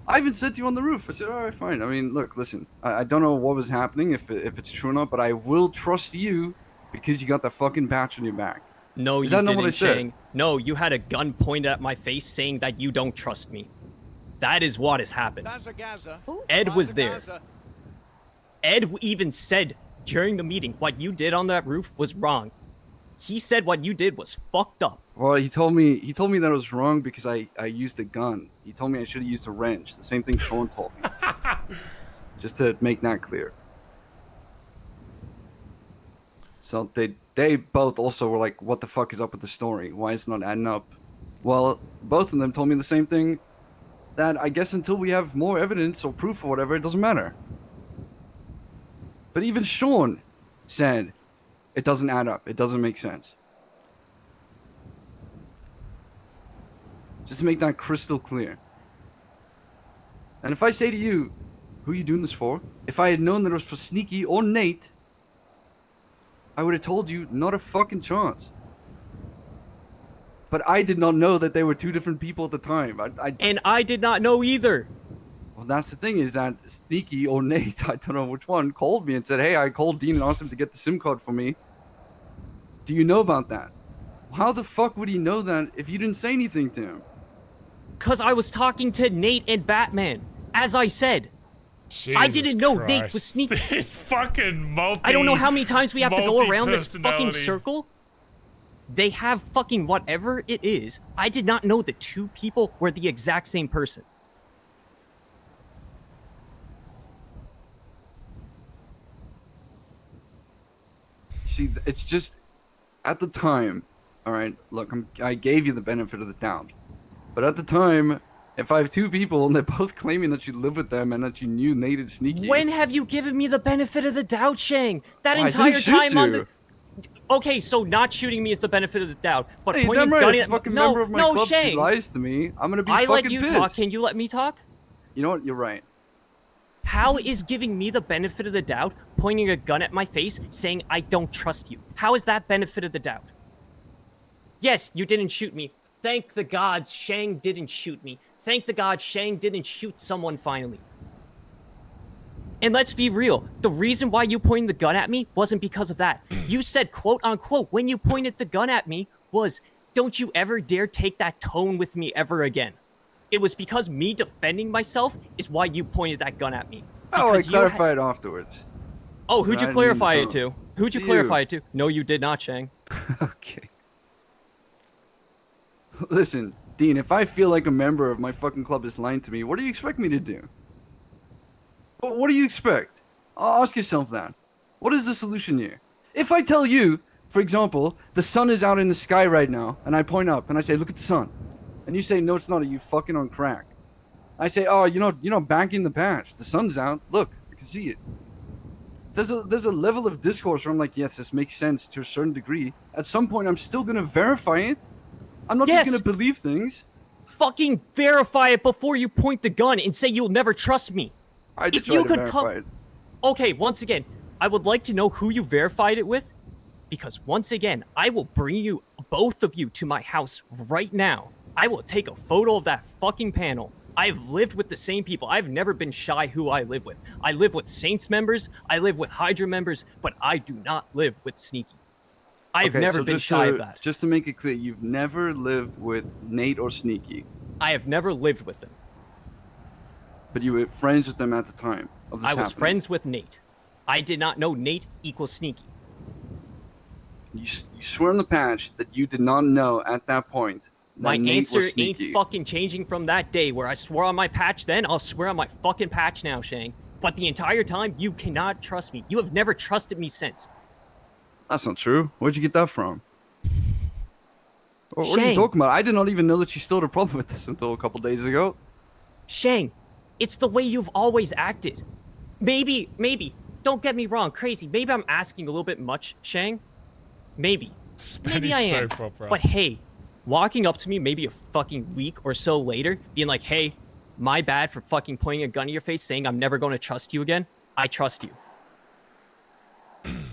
S7: I even said to you on the roof, I said, all right, fine. I mean, look, listen, I don't know what was happening, if it's true or not, but I will trust you because you got the fucking patch on your back.
S6: No,
S7: Is
S6: you
S7: that not
S6: didn't,
S7: what I said?
S6: Shang. No, you had a gun pointed at my face saying that you don't trust me. That is what has happened. Ed was there. Ed even said during the meeting what you did on that roof was wrong. He said what you did was fucked up.
S7: Well, he told me that it was wrong because I used a gun. He told me I should have used a wrench. The same thing Sean told me. Just to make that clear. So they both also were like, what the fuck is up with the story? Why is it not adding up? Well, both of them told me the same thing, that I guess until we have more evidence or proof or whatever, it doesn't matter. But even Sean said it doesn't add up. It doesn't make sense. Just to make that crystal clear. And if I say to you, who are you doing this for? If I had known that it was for Sneaky or Nate, I would have told you not a fucking chance. But I did not know that they were two different people at the time.
S6: And I did not know either.
S7: Well, that's the thing, is that Sneaky or Nate, I don't know which one, called me and said, hey, I called Dean and asked him to get the SIM card for me. Do you know about that? How the fuck would he know that if you didn't say anything to him?
S6: Because I was talking to Nate and Batman. As I said. I didn't know Nate was sneaky.
S1: It's fucking
S6: I don't know how many times we have to go around this fucking
S1: multi-personality.
S6: circle. They have fucking whatever it is. I did not know the two people were the exact same person.
S7: See, it's just at the time. All right, look, I gave you the benefit of the doubt, but at the time, if I have two people and they're both claiming that you live with them and that you knew Nate and Sneaky.
S6: When have you given me the benefit of the doubt, Shang? That
S7: I
S6: entire
S7: didn't shoot
S6: time on
S7: you.
S6: the. Okay, so not shooting me is the benefit of the doubt, but
S7: Hey,
S6: pointing
S7: damn right,
S6: gun
S7: if
S6: at
S7: a fucking member of my
S6: no,
S7: club
S6: Shang.
S7: lies to me, I'm gonna be
S6: I
S7: fucking
S6: let you
S7: pissed.
S6: talk. Can you let me talk?
S7: You know what? You're right.
S6: How is giving me the benefit of the doubt pointing a gun at my face saying I don't trust you? How is that benefit of the doubt? Yes, you didn't shoot me. Thank the gods Shang didn't shoot me. Thank the gods Shang didn't shoot someone finally. And let's be real, the reason why you pointed the gun at me wasn't because of that. You said, quote unquote, when you pointed the gun at me was, don't you ever dare take that tone with me ever again. It was because me defending myself is why you pointed that gun at me.
S7: Oh, I
S6: Because you
S7: clarified afterwards.
S6: Oh,
S7: So
S6: who'd
S7: I
S6: you
S7: didn't
S6: clarify
S7: even
S6: it
S7: tell.
S6: to? Who'd you
S7: To
S6: clarify
S7: you.
S6: it to? No, you did not, Shang.
S7: Okay. Listen, Dean, if I feel like a member of my fucking club is lying to me, what do you expect me to do? What do you expect? Ask yourself that. What is the solution here? If I tell you, for example, the sun is out in the sky right now, and I point up and I say, look at the sun. And you say, no, it's not, are you fucking on crack? I say, oh, you're not backing the patch. The sun's out. Look, I can see it. There's a level of discourse where I'm like, yes, this makes sense to a certain degree. At some point, I'm still going to verify it. I'm not
S6: Yes.
S7: just going to believe things.
S6: Fucking verify it before you point the gun and say you'll never trust me.
S7: I
S6: If
S7: try
S6: you
S7: to
S6: could
S7: verify
S6: come-
S7: it.
S6: Okay, once again, I would like to know who you verified it with, because once again, I will bring you, both of you, to my house right now. I will take a photo of that fucking panel. I've lived with the same people. I've never been shy who I live with. I live with Saints members, I live with Hydra members, but I do not live with Sneaky. I've
S7: Okay,
S6: never
S7: so
S6: been
S7: just
S6: shy
S7: to,
S6: of that.
S7: Just to make it clear, you've never lived with Nate or Sneaky,
S6: I have never lived with them.
S7: but you were friends with them at the time of this
S6: I was
S7: happening.
S6: friends with Nate. I did not know Nate equals Sneaky.
S7: You swear on the patch that you did not know at that point that
S6: My
S7: Nate
S6: answer
S7: was
S6: ain't
S7: Sneaky.
S6: fucking changing from that day where I swore on my patch then, I'll swear on my fucking patch now, Shang. But the entire time, you cannot trust me. You have never trusted me since.
S7: That's not true. Where'd you get that from? What are you
S6: Shane.
S7: talking about? I did not even know that she still had a problem with this until a couple days ago.
S6: Shang, it's the way you've always acted. Maybe, don't get me wrong, crazy. Maybe I'm asking a little bit much, Shang. Maybe. Maybe I am.
S1: soap opera.
S6: But hey, walking up to me maybe a fucking week or so later, being like, hey, my bad for fucking pointing a gun in your face, saying I'm never going to trust you again. I trust you.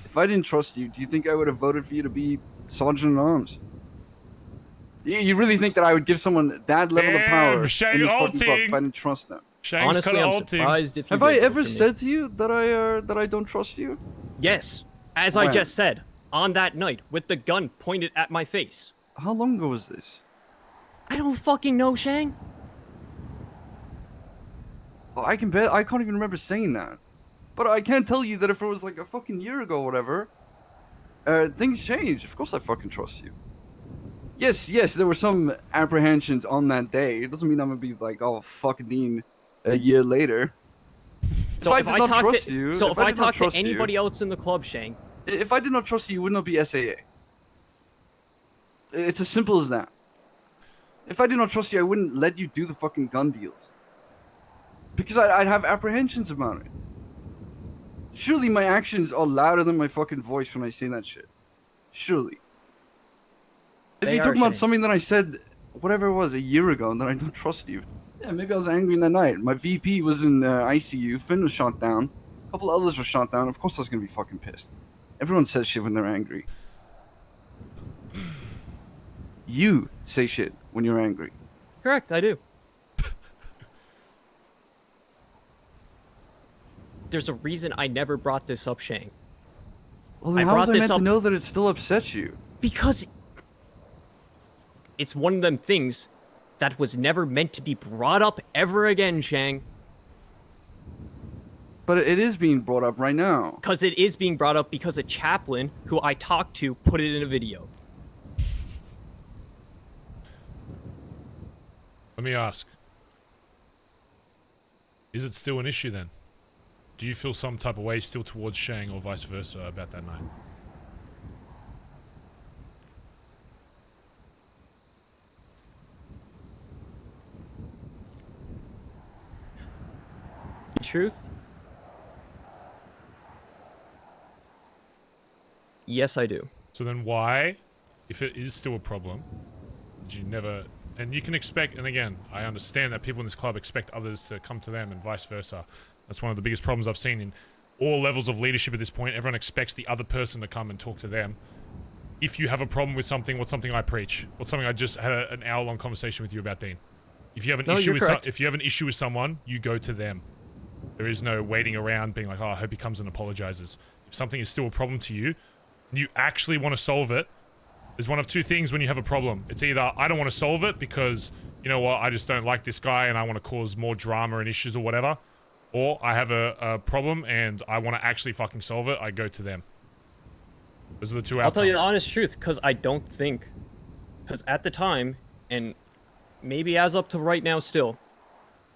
S7: If I didn't trust you, do you think I would have voted for you to be Sergeant at Arms? You really think that I would give someone that level of power in
S1: Shang
S7: this fucking club
S1: ulting.
S7: if I didn't trust them?
S1: Shang's
S6: Honestly,
S1: kinda
S6: I'm
S1: ulting.
S6: surprised if you
S7: Have I
S6: did
S7: ever
S6: vote for me.
S7: said to you that I don't trust you?
S6: Yes, as I
S7: When?
S6: just said, on that night, with the gun pointed at my face.
S7: How long ago was this?
S6: I don't fucking know, Shang.
S7: Oh, I can bet I can't even remember saying that. But I can't tell you that if it was like a fucking year ago or whatever, things change. Of course I fucking trust you. Yes, there were some apprehensions on that day. It doesn't mean I'm gonna be like, oh, fucking Dean, a year later.
S6: So if
S7: did
S6: I
S7: not
S6: talk
S7: trust
S6: to
S7: you,
S6: so if I
S7: did not
S6: talk to
S7: trust you-
S6: anybody else in the club, Shang,
S7: If I did not trust you, you would not be SAA. It's as simple as that. If I did not trust you, I wouldn't let you do the fucking gun deals. Because I'd have apprehensions about it. Surely my actions are louder than my fucking voice when I say that shit. Surely. If
S6: They
S7: you're
S6: are,
S7: talking about
S6: Shane.
S7: something that I said, whatever it was, a year ago, and that I don't trust you. Yeah, maybe I was angry in the night. My VP was in ICU, Finn was shot down, a couple others were shot down. Of course I was gonna be fucking pissed. Everyone says shit when they're angry. You say shit when you're angry.
S6: correct, I do. There's a reason I never brought this up, Shang.
S7: Well, then
S6: I
S7: how was
S6: brought
S7: I
S6: this
S7: meant
S6: up-
S7: to know that it still upsets you?
S6: Because it's one of them things that was never meant to be brought up ever again, Shang.
S7: But it is being brought up right now.
S6: Because it is being brought up because a chaplain who I talked to put it in a video.
S1: Let me ask. Is it still an issue then? Do you feel some type of way still towards Shang or vice versa about that night?
S6: truth, yes, I do.
S1: So then why, if it is still a problem, did you never... And you can expect, and again, I understand that people in this club expect others to come to them and vice versa. That's one of the biggest problems I've seen in all levels of leadership at this point. Everyone expects the other person to come and talk to them. If you have a problem with something, what's something I preach? What's something I just had an hour-long conversation with you about, Dean? If you have an if you have an issue with someone, you go to them. There is no waiting around being like, oh, I hope he comes and apologizes. If something is still a problem to you, and you actually want to solve it, there's one of two things when you have a problem. It's either I don't want to solve it because, you know what, I just don't like this guy and I want to cause more drama and issues or whatever. Or I have a problem and I want to actually fucking solve it, I go to them. Those are the two outcomes.
S6: I'll tell you the honest truth, because I don't think... Because at the time, and maybe as up to right now still,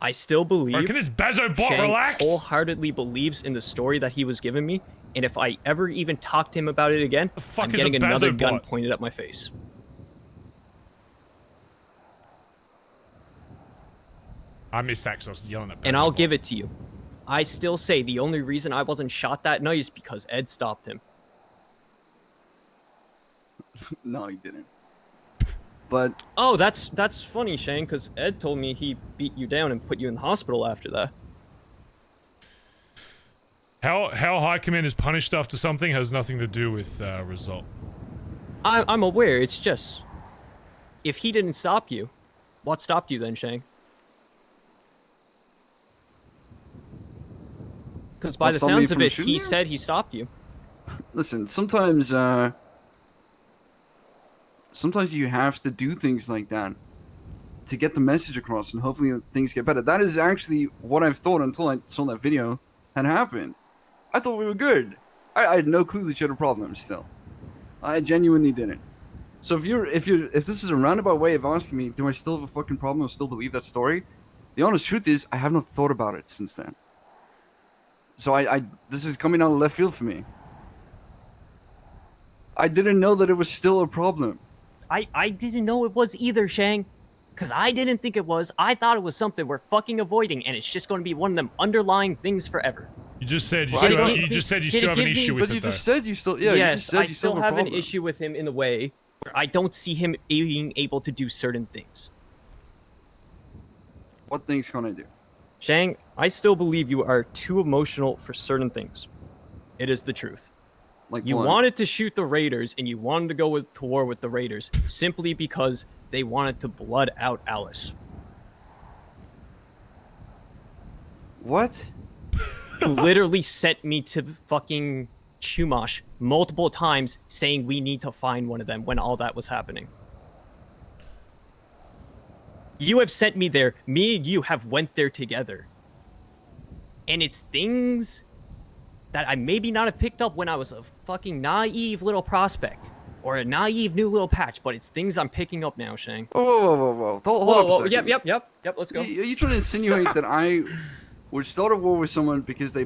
S6: I still believe...
S1: Bro, can this Bazza bot
S6: Shang
S1: relax?
S6: wholeheartedly believes in the story that he was giving me, and if I ever even talk to him about it again, I'm getting another gun pointed at my face.
S1: I missed that because I was yelling at Bazza.
S6: And I'll give it to you. I still say the only reason I wasn't shot that night is because Ed stopped him.
S7: No, he didn't. But...
S6: Oh, that's funny, Shang, because Ed told me he beat you down and put you in the hospital after that.
S1: How High Command is punished after something has nothing to do with result.
S6: I'm aware, it's just... If he didn't stop you, what stopped you then, Shang? Because by the sounds of it, he said he stopped you.
S7: Listen, sometimes you have to do things like that to get the message across, and hopefully things get better. That is actually what I've thought until I saw that video had happened. I thought we were good. I had no clue that you had a problem still. I genuinely didn't. So if this is a roundabout way of asking me, do I still have a fucking problem or still believe that story? The honest truth is, I have not thought about it since then. So this is coming out of left field for me. I didn't know that it was still a problem.
S6: I didn't know it was either, Shang. Because I didn't think it was. I thought it was something we're fucking avoiding, and it's just going to be one of them underlying things forever.
S1: You just said you still have an issue with it, though.
S7: But you just said you still... Yeah,
S6: yes, I still have an issue with him in the way where I don't see him being able to do certain things.
S7: What things can I do?
S6: Shang, I still believe you are too emotional for certain things. It is the truth.
S7: Like
S6: you wanted to shoot the Raiders, and you wanted to go to war with the Raiders simply because they wanted to blood out Alice.
S7: What?
S6: You literally sent me to fucking Chumash multiple times saying we need to find one of them when all that was happening. You have sent me there. Me and you have went there together. And it's things that I maybe not have picked up when I was a fucking naive little prospect. Or a naive new little patch, but it's things I'm picking up now, Shang.
S7: Whoa. Hold up a second.
S6: Yep, let's go.
S7: Are you trying to insinuate that I would start a war with someone because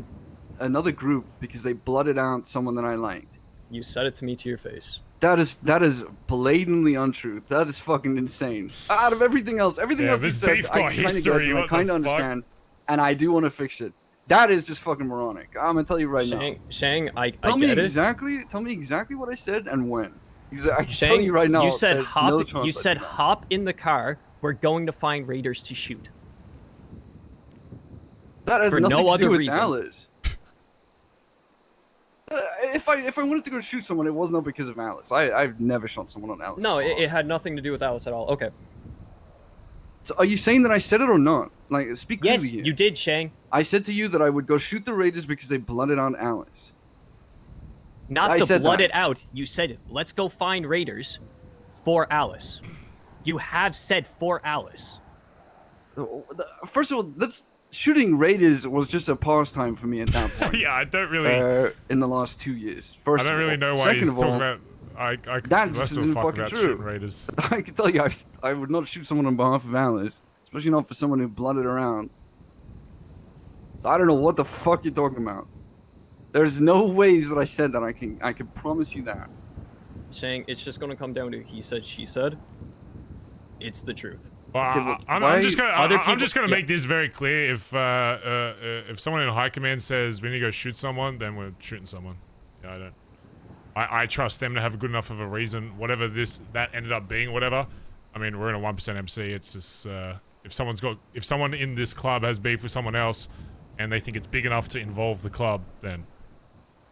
S7: another group, because they blooded out someone that I liked?
S6: You said it to me to your face.
S7: That is blatantly untrue. That is fucking insane. Out of everything else you said, I kind of understand, and I do want to fix it. That is just fucking moronic. I'm gonna tell you right now.
S6: Shang, I
S7: tell
S6: get
S7: me
S6: it.
S7: Tell me exactly what I said and when. I can tell you right now.
S6: You said hop. You said hop in the car. We're going to find Raiders to shoot.
S7: That has
S6: for
S7: nothing
S6: no
S7: to
S6: other
S7: do with
S6: reason.
S7: Alice. If I wanted to go shoot someone, it was not because of Alice. I've never shot someone on Alice.
S6: No, it had nothing to do with Alice at all. Okay.
S7: So are you saying that I said it or not? Like, speak clearly here.
S6: Yes, you did, Shang.
S7: I said to you that I would go shoot the Raiders because they blooded on Alice.
S6: Not to blood it out. You said, let's go find Raiders for Alice. You have said for Alice.
S7: First of all, shooting Raiders was just a pastime for me at that point.
S1: Yeah, I don't really...
S7: in the last 2 years.
S1: I don't really know why he's talking about...
S7: That just isn't fucking true.
S1: Raiders.
S7: I can tell you, I would not shoot someone on behalf of Alice. Especially not for someone who blooded around. So I don't know what the fuck you're talking about. There's no ways that I said that. I can promise you that.
S6: Shang, it's just gonna come down to he said, she said. It's the truth.
S1: Well, I'm just gonna make this very clear. If someone in high command says we need to go shoot someone, then we're shooting someone. Yeah, I trust them to have good enough of a reason, whatever that ended up being, whatever. I mean, we're in a 1% MC. It's just if someone in this club has beef with someone else, and they think it's big enough to involve the club, then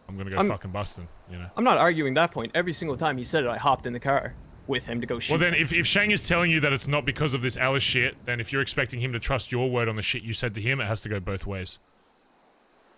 S1: I'm gonna go fucking busting. You know.
S6: I'm not arguing that point. Every single time he said it, I hopped in the car with him to go shoot.
S1: Well, then, if Shang is telling you that it's not because of this Alice shit, then if you're expecting him to trust your word on the shit you said to him, it has to go both ways.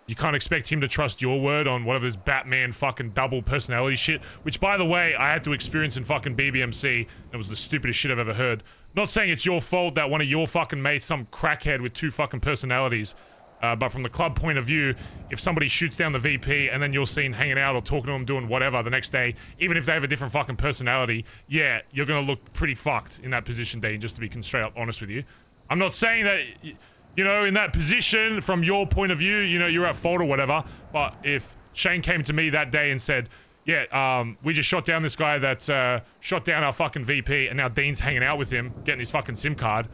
S1: You can't expect him to trust your word on whatever this Batman fucking double personality shit, which, by the way, I had to experience in fucking BBMC. It was the stupidest shit I've ever heard. Not saying it's your fault that one of your fucking mates, some crackhead with 2 fucking personalities, but from the club point of view, if somebody shoots down the VP and then you're seen hanging out or talking to them, doing whatever the next day, even if they have a different fucking personality, yeah, you're gonna look pretty fucked in that position, Dean, just to be straight up honest with you. I'm not saying that, you know, in that position, from your point of view, you know, you're at fault or whatever, but if Shane came to me that day and said, yeah, we just shot down this guy that shot down our fucking VP and now Dean's hanging out with him, getting his fucking SIM card,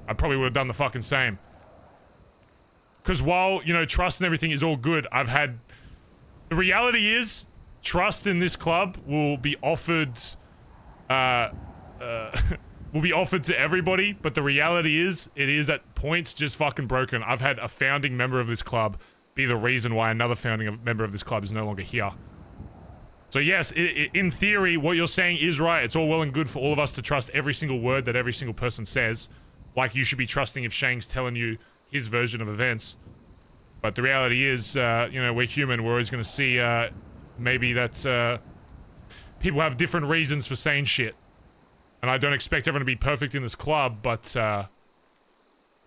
S1: I probably would have done the fucking same. Because while, you know, trust and everything is all good, the reality is, trust in this club will be offered, will be offered to everybody, but the reality is, it is at points just fucking broken. I've had a founding member of this club be the reason why another founding member of this club is no longer here. So yes, in theory, what you're saying is right. It's all well and good for all of us to trust every single word that every single person says. Like you should be trusting if Shang's telling you his version of events. But the reality is, you know, we're human. We're always going to see, maybe that, people have different reasons for saying shit. And I don't expect everyone to be perfect in this club, but,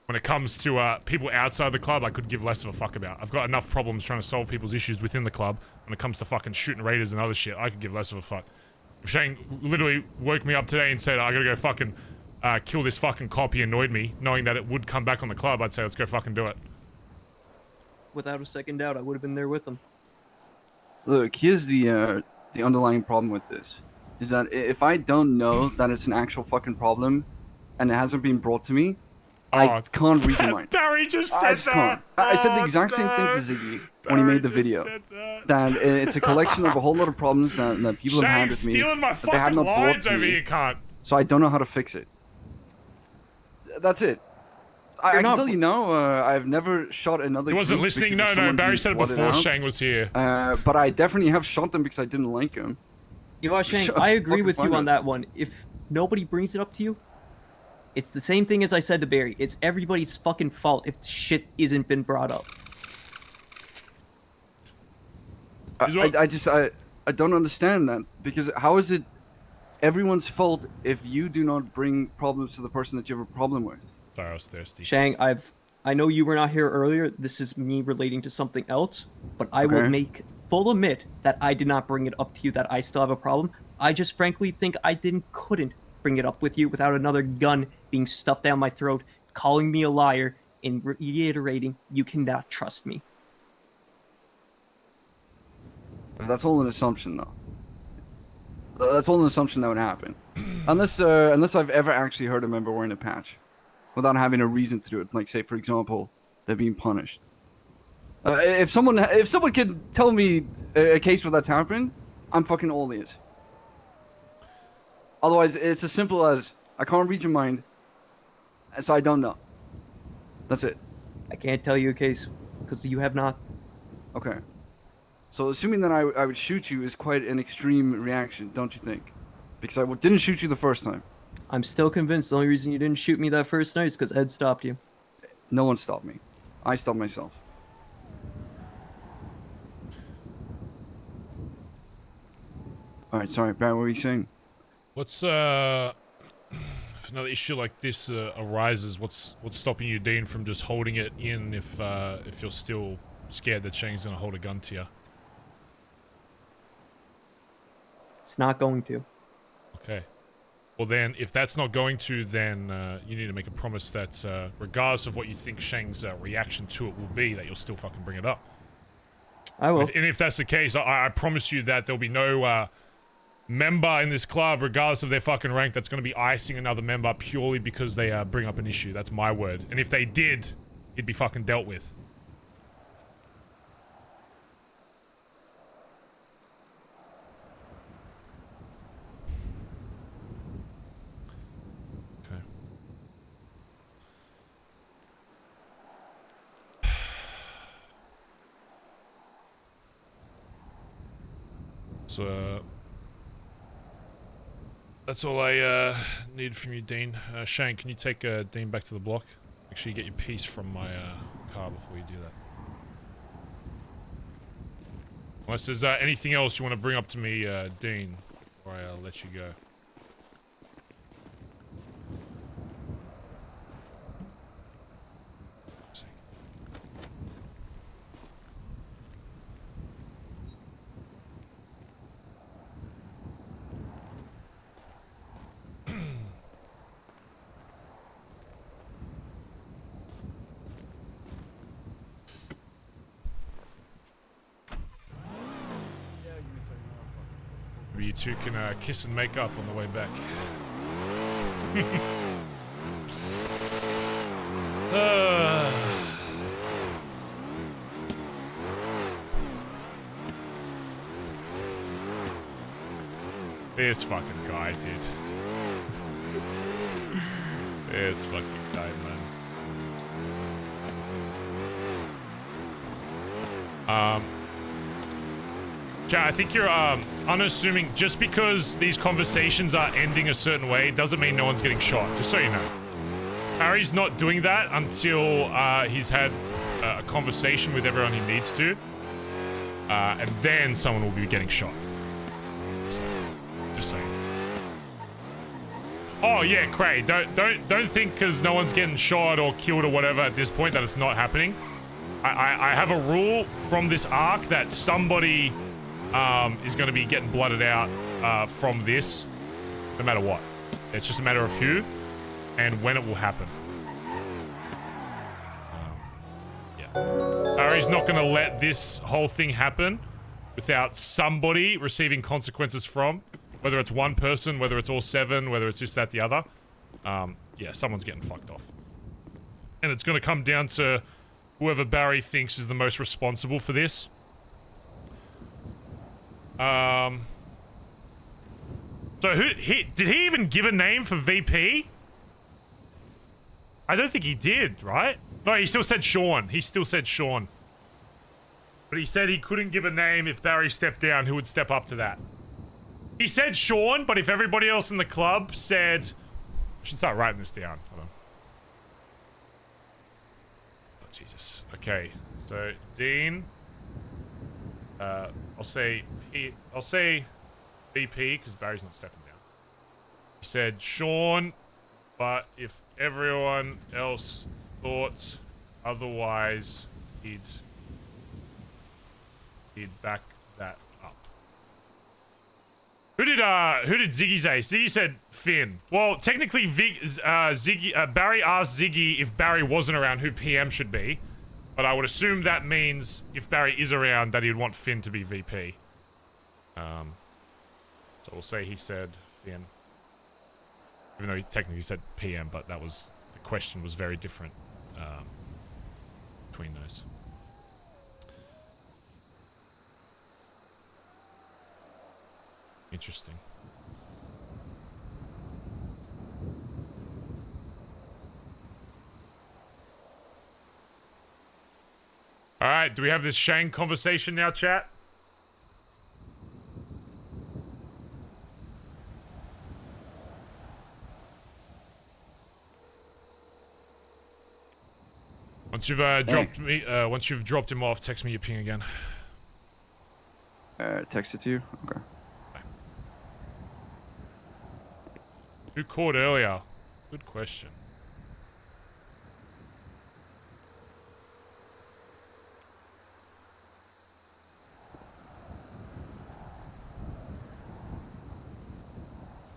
S1: when it comes to, people outside the club, I could give less of a fuck about. I've got enough problems trying to solve people's issues within the club. When it comes to fucking shooting raiders and other shit, I could give less of a fuck. If Shane literally woke me up today and said, I gotta go fucking, kill this fucking cop, he annoyed me, knowing that it would come back on the club, I'd say, let's go fucking do it.
S6: Without a second doubt, I would have been there with him.
S7: Look, here's the underlying problem with this. Is that if I don't know that it's an actual fucking problem, and it hasn't been brought to me, I can't read your mind.
S1: Barry just said that!
S7: I said the exact same thing to Ziggy when he made the video. That it's a collection of a whole lot of problems that people have had with me, that they had not brought to me, so I don't know how to fix it. That's it. I can tell you now, I've never shot another.
S1: He wasn't listening. No, Barry said it before Shang was here.
S7: But I definitely have shot them because I didn't like him.
S6: You know what, Shang? I agree with you on that one. If nobody brings it up to you, it's the same thing as I said to Barry. It's everybody's fucking fault if shit isn't been brought up.
S7: I don't understand that, because how is it everyone's fault if you do not bring problems to the person that you have a problem with?
S1: Sorry, I was thirsty.
S6: Shang, I know you were not here earlier. This is me relating to something else, but I will make full admit that I did not bring it up to you that I still have a problem. I just frankly think I couldn't bring it up with you without another gun being stuffed down my throat, calling me a liar, and reiterating you cannot trust me.
S7: That's all an assumption, though. That's all an assumption that would happen, unless I've ever actually heard a member wearing a patch, without having a reason to do it. Like, say, for example, they're being punished. If someone can tell me a case where that's happened, I'm fucking all ears. Otherwise, it's as simple as I can't read your mind, so I don't know. That's it.
S6: I can't tell you a case because you have not.
S7: Okay. So assuming that I would shoot you is quite an extreme reaction, don't you think? Because I didn't shoot you the first time.
S6: I'm still convinced the only reason you didn't shoot me that first night is because Ed stopped you.
S7: No one stopped me. I stopped myself. Alright, sorry, Barry, what were you saying?
S1: What's, if another issue like this arises, what's stopping you, Dean, from just holding it in if you're still scared that Shang's gonna hold a gun to you?
S6: It's not going to.
S1: Okay. Well then, if that's not going to, then you need to make a promise that regardless of what you think Shang's reaction to it will be, that you'll still fucking bring it up.
S6: I will.
S1: And if that's the case, I promise you that there'll be no member in this club, regardless of their fucking rank, that's going to be icing another member purely because they bring up an issue. That's my word. And if they did, it'd be fucking dealt with. Okay. So... that's all I need from you, Dean. Shane, can you take Dean back to the block? Make sure you get your piece from my car before you do that. Unless there's anything else you want to bring up to me, Dean, before I let you go. Maybe you two can kiss and make up on the way back. This fucking guy, dude. This fucking guy, man. Chat, I think you're unassuming. Just because these conversations are ending a certain way doesn't mean no one's getting shot, just so you know. Harry's not doing that until he's had a conversation with everyone he needs to, and then someone will be getting shot. So, just saying. Oh yeah, Cray, don't think because no one's getting shot or killed or whatever at this point that it's not happening. I have a rule from this arc that somebody is going to be getting blooded out from this, no matter what. It's just a matter of who and when it will happen. Yeah. Harry's not going to let this whole thing happen without somebody receiving consequences from, whether it's one person, whether it's all 7, whether it's this, that, the other. Yeah, someone's getting fucked off. And it's going to come down to whoever Barry thinks is the most responsible for this. So did he even give a name for VP? I don't think he did, right? No, he still said Sean. He still said Sean. But he said he couldn't give a name if Barry stepped down, who would step up to that. He said Sean, but if everybody else in the club said... I should start writing this down. Hold on. Oh, Jesus. Okay, so Dean... I'll say VP because Barry's not stepping down. He said Sean, but if everyone else thought otherwise, he'd back that up. Who did Ziggy say? Ziggy said Finn. Well, technically, Barry asked Ziggy if Barry wasn't around who PM should be. But I would assume that means if Barry is around that he'd want Finn to be VP. So we'll say he said Finn. Even though he technically said PM, but that was... the question was very different between those. Interesting. Alright, do we have this Shang conversation now, chat? Once you've once you've dropped him off, text me your ping again.
S7: Text it to you? Okay.
S1: Who called earlier? Good question.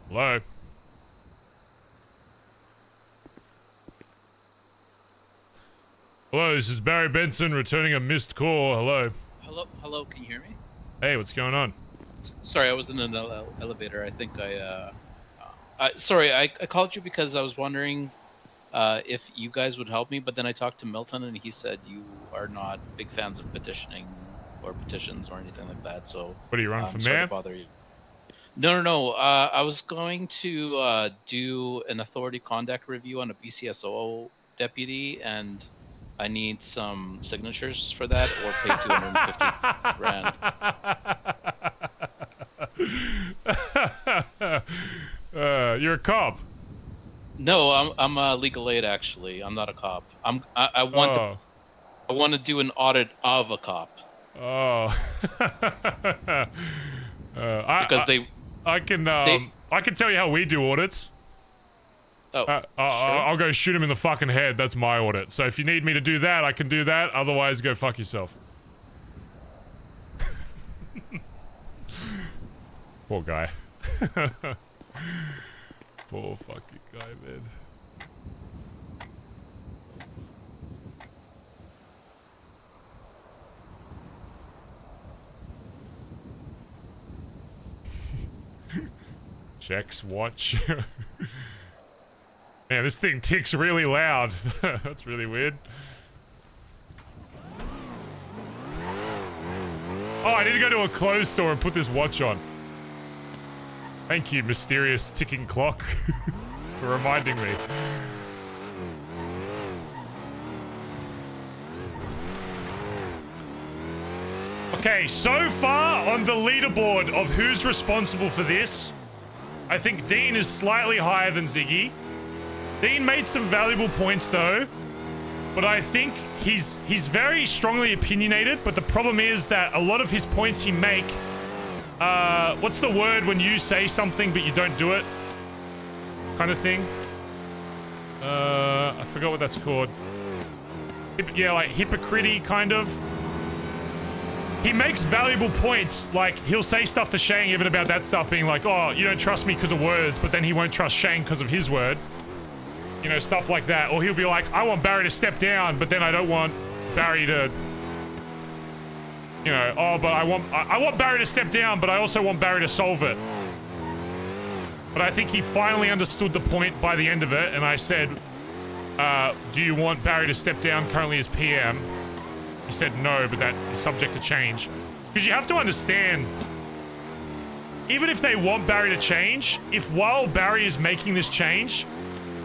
S1: Hello? Hello, this is Barry Benson returning a missed call. Hello.
S10: Hello, can you hear me?
S1: Hey, what's going on?
S10: Sorry, I was in an elevator. I think sorry, I called you because I was wondering if you guys would help me, but then I talked to Milton and he said you are not big fans of petitioning or petitions or anything like that. So
S1: What do you run for
S10: sorry
S1: mayor?
S10: to bother you. No. I was going to do an authority conduct review on a BCSO deputy, and I need some signatures for that, or pay 250 grand.
S1: You're a cop.
S10: No, I'm a legal aid actually. I'm not a cop. I want to do an audit of a cop.
S1: Oh.
S10: Because
S1: I can tell you how we do audits.
S10: Oh, sure.
S1: I'll go shoot him in the fucking head. That's my audit. So if you need me to do that, I can do that. Otherwise, go fuck yourself. Poor guy. Poor fucking guy, man. Checks watch. Man, this thing ticks really loud. That's really weird. Oh, I need to go to a clothes store and put this watch on. Thank you, mysterious ticking clock, for reminding me. Okay, so far on the leaderboard of who's responsible for this, I think Dean is slightly higher than Ziggy. Dean made some valuable points though, but I think he's very strongly opinionated, but the problem is that a lot of his points he make, what's the word when you say something but you don't do it? Kind of thing. I forgot what that's called. Yeah, like hypocrite kind of. He makes valuable points, like he'll say stuff to Shang even about that stuff being like, oh, you don't trust me because of words, but then he won't trust Shang because of his word. You know, stuff like that. Or he'll be like, I want Barry to step down, but then I don't want Barry to, you know, oh, but I want Barry to step down, but I also want Barry to solve it. But I think he finally understood the point by the end of it, and I said, do you want Barry to step down currently as PM? He said no, but that is subject to change. Because you have to understand, even if they want Barry to change, if while Barry is making this change,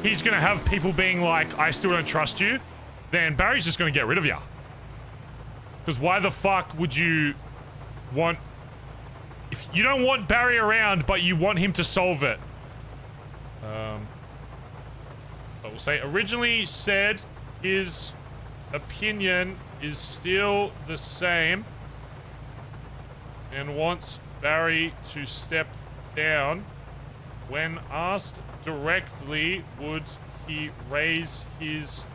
S1: he's going to have people being like, I still don't trust you, then Barry's just going to get rid of you. Because why the fuck would you want... If you don't want Barry around, but you want him to solve it. I will say, originally said his opinion is still the same and wants Barry to step down. When asked directly, would he raise his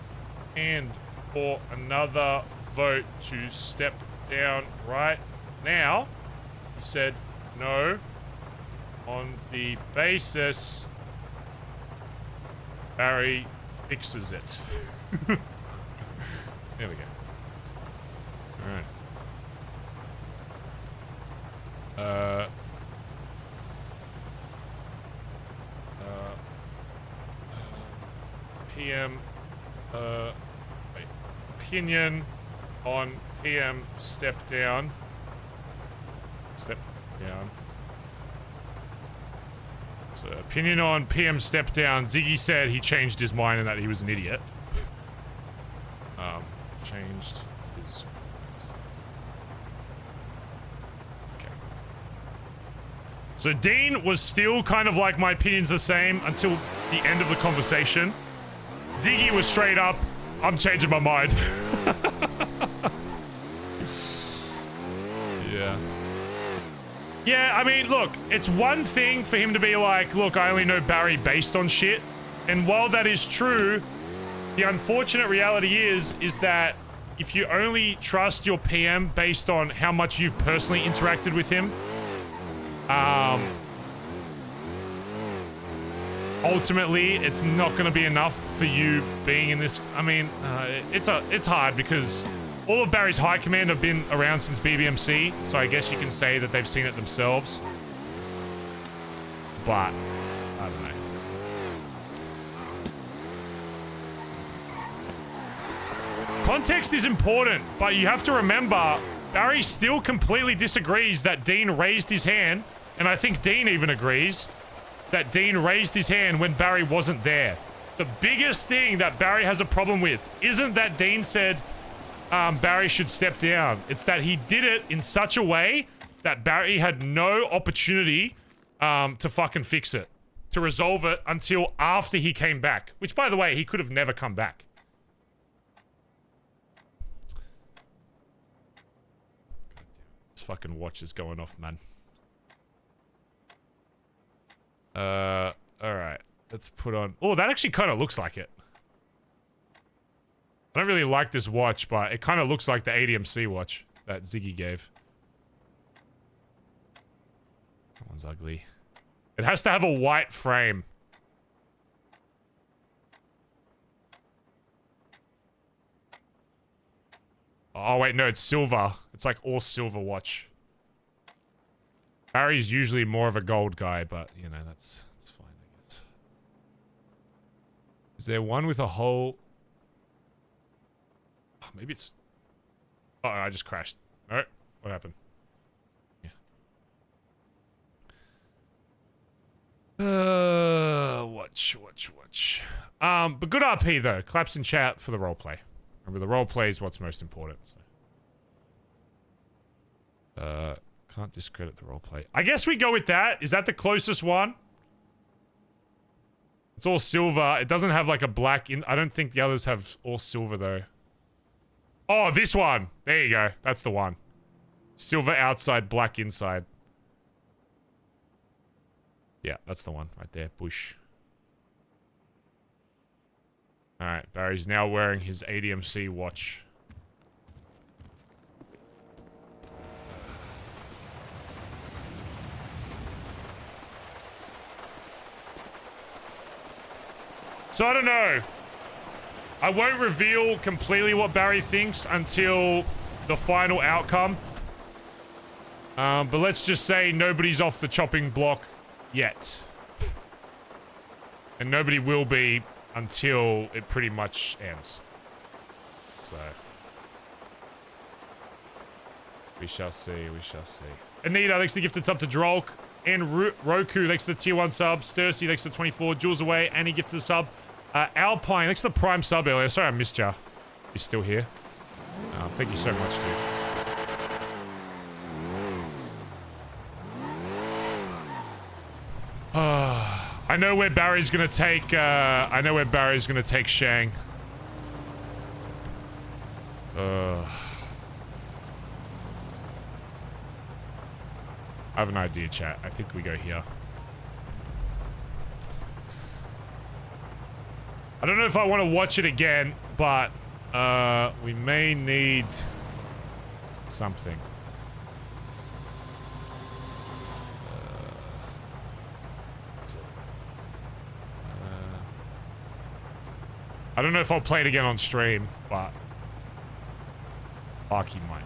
S1: hand for another vote to step down right now? He said no, on the basis Barry fixes it. There we go. Alright. PM, wait. Opinion on PM step down. Step down. So, opinion on PM step down. Ziggy said he changed his mind and that he was an idiot. Changed his... Okay. So Dean was still kind of like, my opinion's the same until the end of the conversation. Ziggy was straight up, I'm changing my mind. Yeah. Yeah, I mean, look, it's one thing for him to be like, look, I only know Barry based on shit. And while that is true, the unfortunate reality is that if you only trust your PM based on how much you've personally interacted with him, ultimately, it's not going to be enough for you being in this. I mean, it's hard because all of Barry's high command have been around since BBMC, so I guess you can say that they've seen it themselves. But I don't know. Context is important, but you have to remember Barry still completely disagrees that Dean raised his hand, and I think Dean even agrees that Dean raised his hand when Barry wasn't there. The biggest thing that Barry has a problem with isn't that Dean said Barry should step down. It's that he did it in such a way that Barry had no opportunity to fucking fix it, to resolve it until after he came back. Which, by the way, he could have never come back. This fucking watch is going off, man. Alright. Let's put on... Oh, that actually kind of looks like it. I don't really like this watch, but it kind of looks like the ADMC watch that Ziggy gave. That one's ugly. It has to have a white frame. Oh, wait, no, it's silver. It's like all silver watch. Barry's usually more of a gold guy, but, you know, that's fine, I guess. Is there one with a hole? Oh, maybe it's... Oh, I just crashed. Alright, what happened? Yeah. Watch. But good RP, though. Claps in chat for the roleplay. Remember, the roleplay is what's most important, so... Can't discredit the roleplay. I guess we go with that. Is that the closest one? It's all silver. It doesn't have like a black in... I don't think the others have all silver though. Oh, this one. There you go. That's the one. Silver outside, black inside. Yeah, that's the one right there. Bush. Alright, Barry's now wearing his ADMC watch. So I don't know. I won't reveal completely what Barry thinks until the final outcome. But let's just say nobody's off the chopping block yet. And nobody will be until it pretty much ends. So. We shall see, we shall see. Anita, thanks to the gifted sub to Drolk. And Roku, thanks to the tier 1 sub. Stursy, thanks to the 24. Jules Away, Annie gifted the sub. Alpine, thanks to the Prime sub earlier. Sorry I missed ya. You're still here. Thank you so much, dude. I know where Barry's gonna take, I know where Barry's gonna take Shang. I have an idea, chat. I think we go here. I don't know if I want to watch it again, but we may need something. I don't know if I'll play it again on stream, but Arky might.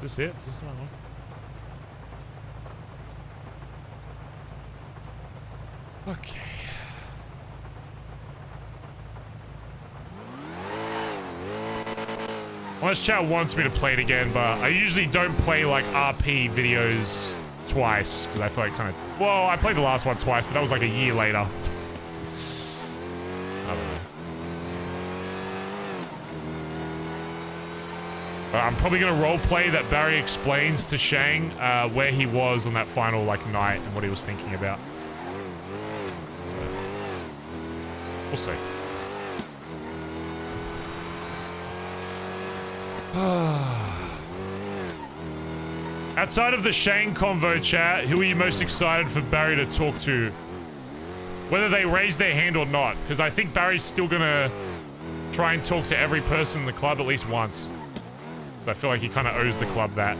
S1: Is this it? Is this the right one? Okay. Unless chat wants me to play it again, but I usually don't play like RP videos twice because I feel like kind of... Well, I played the last one twice, but that was like a year later. I don't know. I'm probably going to roleplay that Barry explains to Shang where he was on that final like night and what he was thinking about. We'll see. Outside of the Shang convo chat, who are you most excited for Barry to talk to? Whether they raise their hand or not, because I think Barry's still gonna try and talk to every person in the club at least once. I feel like he kind of owes the club that.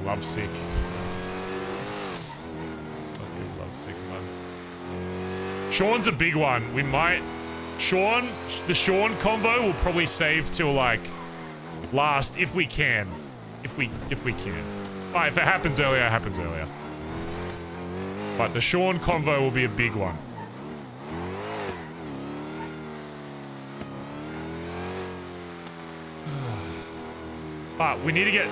S1: Lovesick. Fucking lovesick, man. Sean's a big one. We might... the Sean convo will probably save till, like, last, if we can. If we can. Alright, if it happens earlier, it happens earlier. But the Sean convo will be a big one. But we need to get...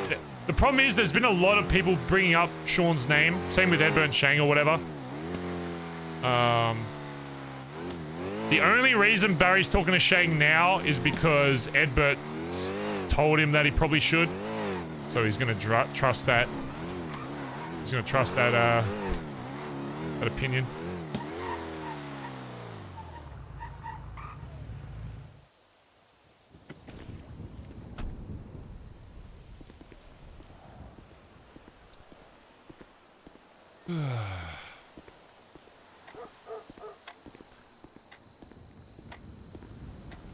S1: The problem is there's been a lot of people bringing up Sean's name. Same with Edburn Shang or whatever. The only reason Barry's talking to Shang now is because Edbert told him that he probably should. So he's going to trust that. He's going to trust that, that opinion.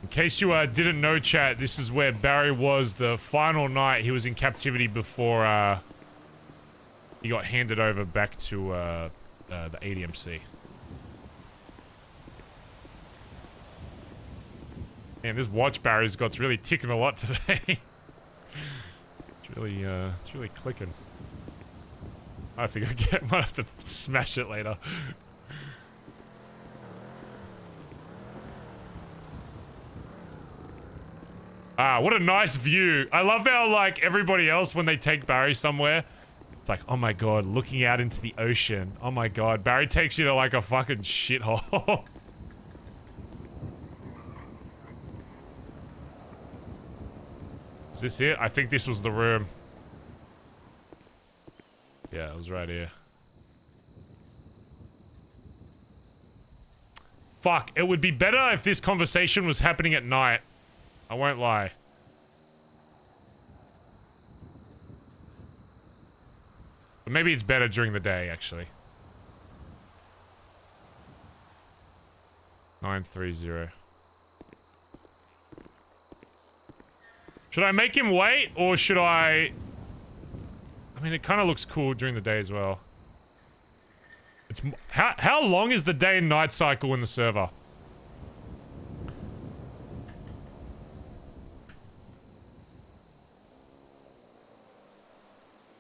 S1: In case you didn't know, chat, this is where Barry was the final night he was in captivity before he got handed over back to the ADMC. Man, this watch Barry's got's really ticking a lot today. It's really clicking. I have to go might have to smash it later. Ah, what a nice view. I love how, like, everybody else, when they take Barry somewhere, it's like, oh my god, looking out into the ocean. Oh my god, Barry takes you to, like, a fucking shithole. Is this it? I think this was the room. Yeah, it was right here. Fuck, it would be better if this conversation was happening at night. I won't lie. But maybe it's better during the day, actually. 930. Should I make him wait, or should I... I mean, it kind of looks cool during the day as well. It's... How long is the day and night cycle in the server?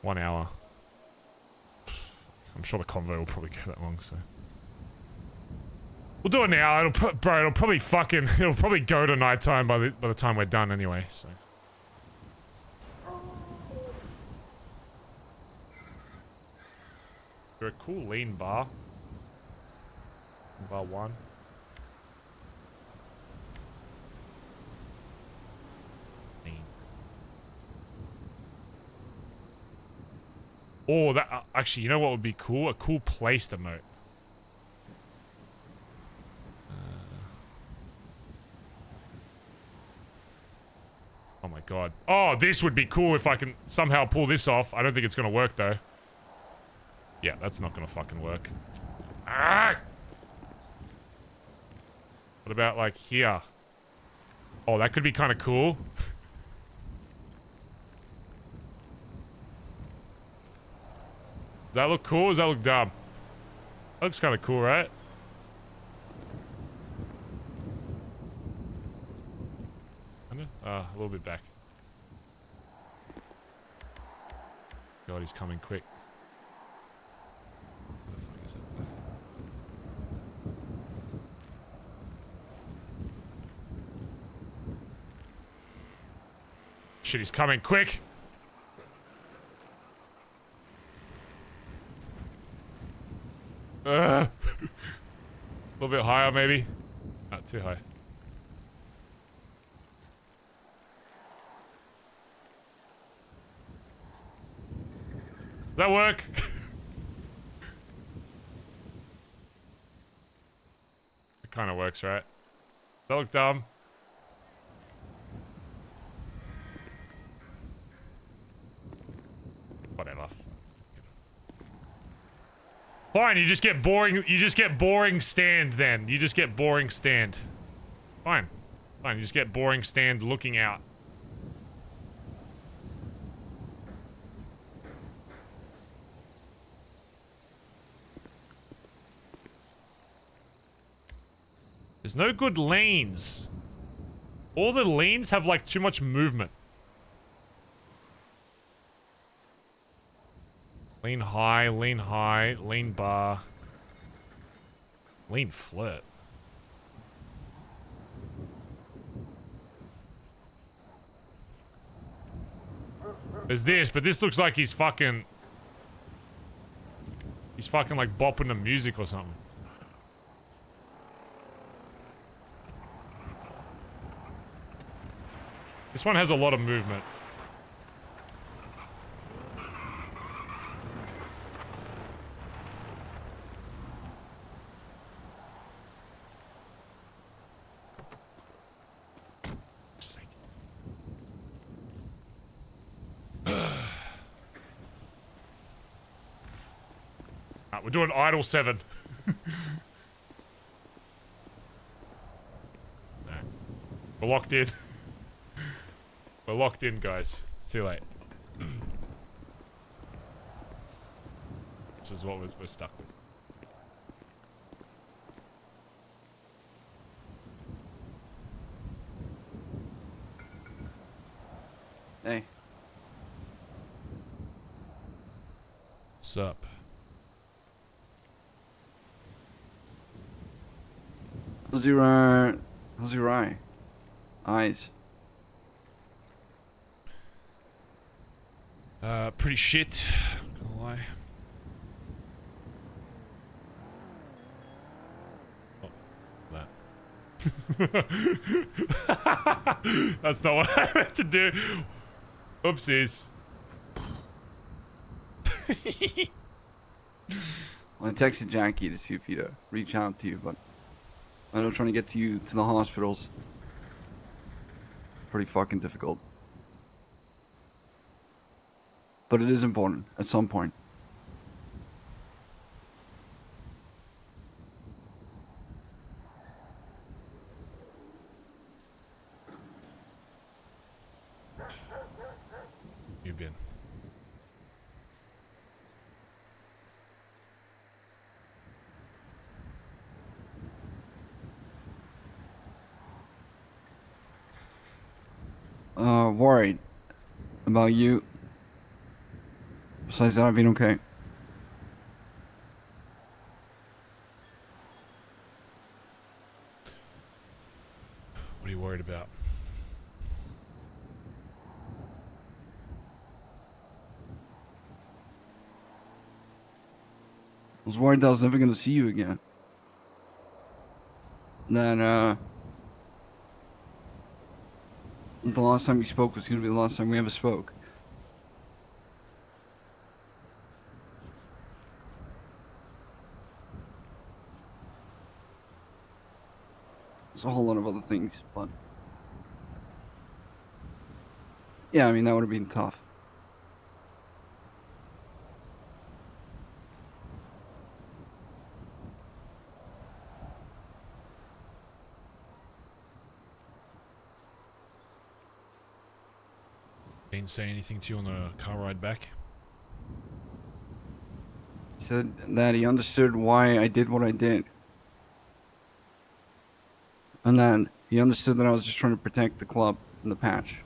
S1: One hour. I'm sure the convo will probably go that long, so... We'll do it now. It'll probably go to nighttime by the time we're done anyway, so... You're a cool lean bar. Bar 1. Lean. Oh, that actually, you know what would be cool? A cool placed emote. Oh my god. Oh, this would be cool if I can somehow pull this off. I don't think it's gonna work though. Yeah, that's not gonna fucking work. Ah! What about, like, here? Oh, that could be kind of cool. Does that look cool or does that look dumb? That looks kind of cool, right? A little bit back. God, he's coming quick. What the fuck is it? Shit, he's coming quick. A little bit higher, maybe. Not too high. Does that work? It kind of works, right? Does that look dumb? Whatever. Fine, you just get boring. You just get boring stand then. You just get boring stand. Fine. Fine, you just get boring stand looking out. There's no good lanes. All the lanes have like too much movement. Lane high, lane bar. Lane flirt. There's this, but this looks like he's fucking like bopping the music or something. This one has a lot of movement. We're doing Idle 7. No. We're locked in. We're locked in, guys. It's too late. This is what we're stuck with.
S7: Hey.
S1: What's up?
S7: How's your eyes?
S1: Pretty shit. Not gonna lie. Oh, that. That's not what I meant to do. Oopsies.
S7: Well, I texted Jackie to see if he'd reach out to you, but I know trying to get to you to the hospital's pretty fucking difficult. But it is important at some point.
S1: You've been.
S7: Worried about you. Besides that, I've been okay.
S1: What are you worried about?
S7: I was worried that I was never gonna see you again. That, the last time we spoke was gonna be the last time we ever spoke. There's a whole lot of other things, but yeah, I mean, that would have been tough.
S1: Didn't say anything to you on the car ride back?
S7: He said that he understood why I did what I did. And then he understood that I was just trying to protect the club and the patch.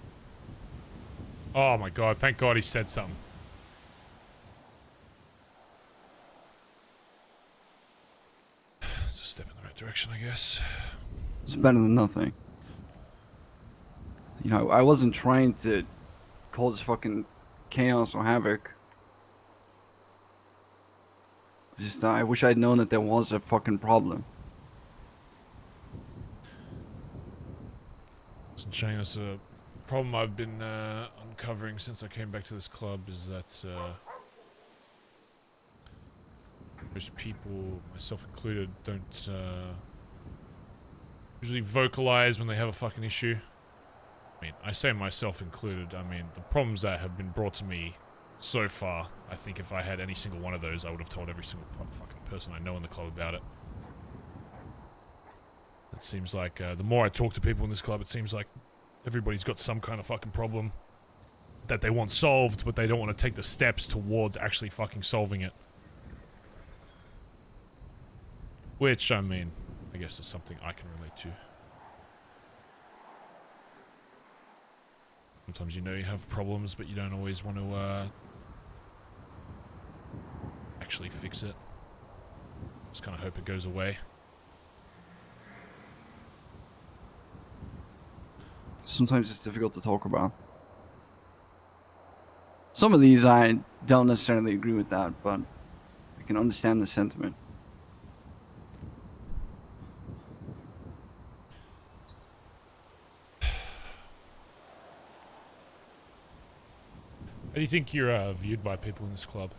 S1: Oh my god, thank god he said something. It's a step in the right direction, I guess.
S7: It's better than nothing. You know, I wasn't trying to cause fucking chaos or havoc. Just, I wish I'd known that there was a fucking problem.
S1: Shane, that's a problem I've been uncovering since I came back to this club, is that most people, myself included, don't usually vocalize when they have a fucking issue. I mean, I say myself included, I mean, the problems that have been brought to me so far, I think if I had any single one of those, I would have told every single fucking person I know in the club about it. It seems like, the more I talk to people in this club, it seems like everybody's got some kind of fucking problem that they want solved, but they don't want to take the steps towards actually fucking solving it. Which, I mean, I guess is something I can relate to. Sometimes you know you have problems, but you don't always want to actually fix it. Just kind of hope it goes away.
S7: Sometimes it's difficult to talk about. Some of these I don't necessarily agree with that, but I can understand the sentiment.
S1: How do you think you're viewed by people in this club?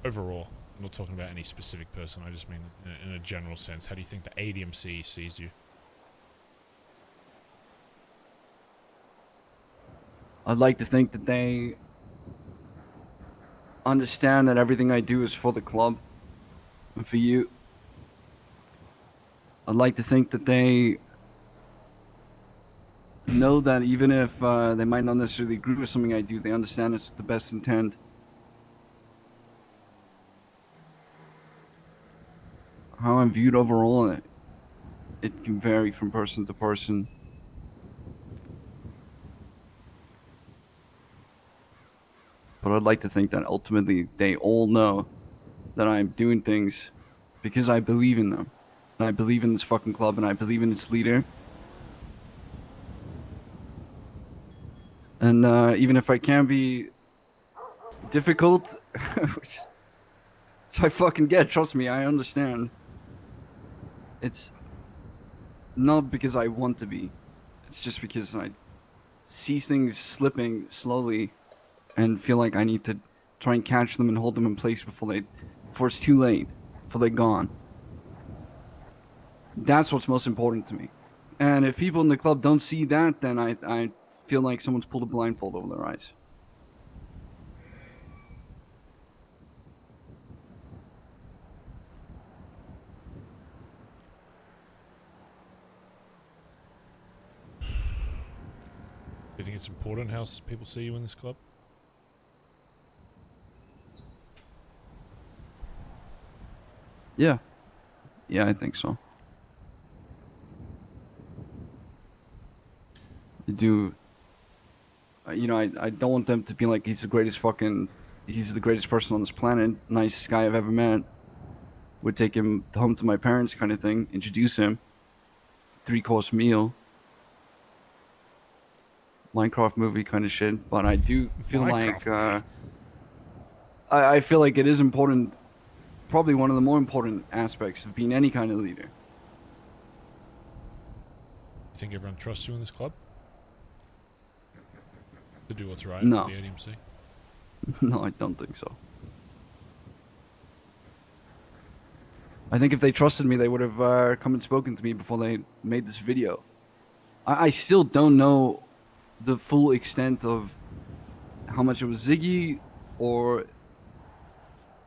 S1: Overall. I'm not talking about any specific person, I just mean in a general sense. How do you think the ADMC sees you?
S7: I'd like to think that they understand that everything I do is for the club and for you. I'd like to think that they know that even if they might not necessarily agree with something I do, they understand it's the best intent. How I'm viewed overall, it can vary from person to person. But I'd like to think that ultimately they all know that I'm doing things because I believe in them. And I believe in this fucking club and I believe in its leader. And even if I can be difficult, which I fucking get, trust me, I understand. It's not because I want to be. It's just because I see things slipping slowly and feel like I need to try and catch them and hold them in place before it's too late, before they're gone. That's what's most important to me. And if people in the club don't see that, then I feel like someone's pulled a blindfold over their eyes.
S1: Do you think it's important how people see you in this club?
S7: Yeah. Yeah, I think so. I do. You know, I don't want them to be like, he's the greatest person on this planet, nicest guy I've ever met. Would take him home to my parents kind of thing, introduce him. 3-course meal. Minecraft movie kind of shit, but I do feel like I feel like it is important, probably one of the more important aspects of being any kind of leader.
S1: You think everyone trusts you in this club? To do what's right
S7: No.
S1: for the ADMC?
S7: No, I don't think so. I think if they trusted me, they would have come and spoken to me before they made this video. I still don't know the full extent of how much it was Ziggy or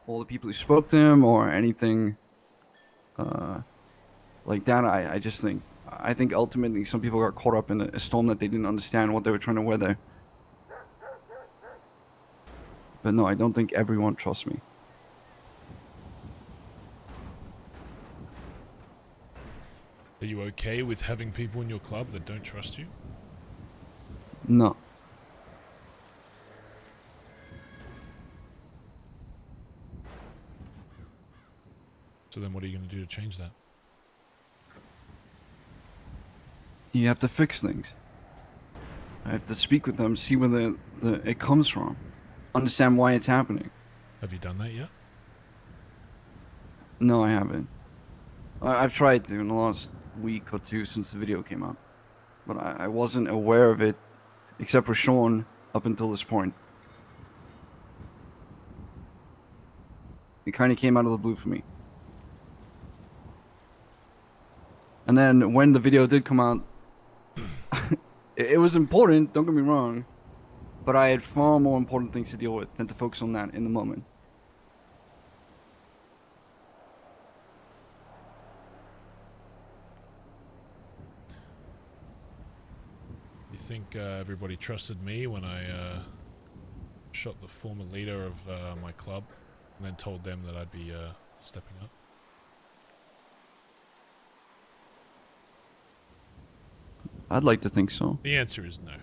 S7: all the people who spoke to him or anything like that. I think ultimately some people got caught up in a storm that they didn't understand what they were trying to weather. But no, I don't think everyone trusts me.
S1: Are you okay with having people in your club that don't trust you?
S7: No.
S1: So then what are you going to do to change that?
S7: You have to fix things. I have to speak with them, see where it comes from. Understand why it's happening.
S1: Have you done that yet?
S7: No, I haven't. I've tried to in the last week or two since the video came out. But I wasn't aware of it, except for Sean, up until this point. It kind of came out of the blue for me. And then when the video did come out, it was important, don't get me wrong, but I had far more important things to deal with than to focus on that in the moment.
S1: You think everybody trusted me when I shot the former leader of my club and then told them that I'd be stepping up?
S7: I'd like to think so.
S1: The answer is no.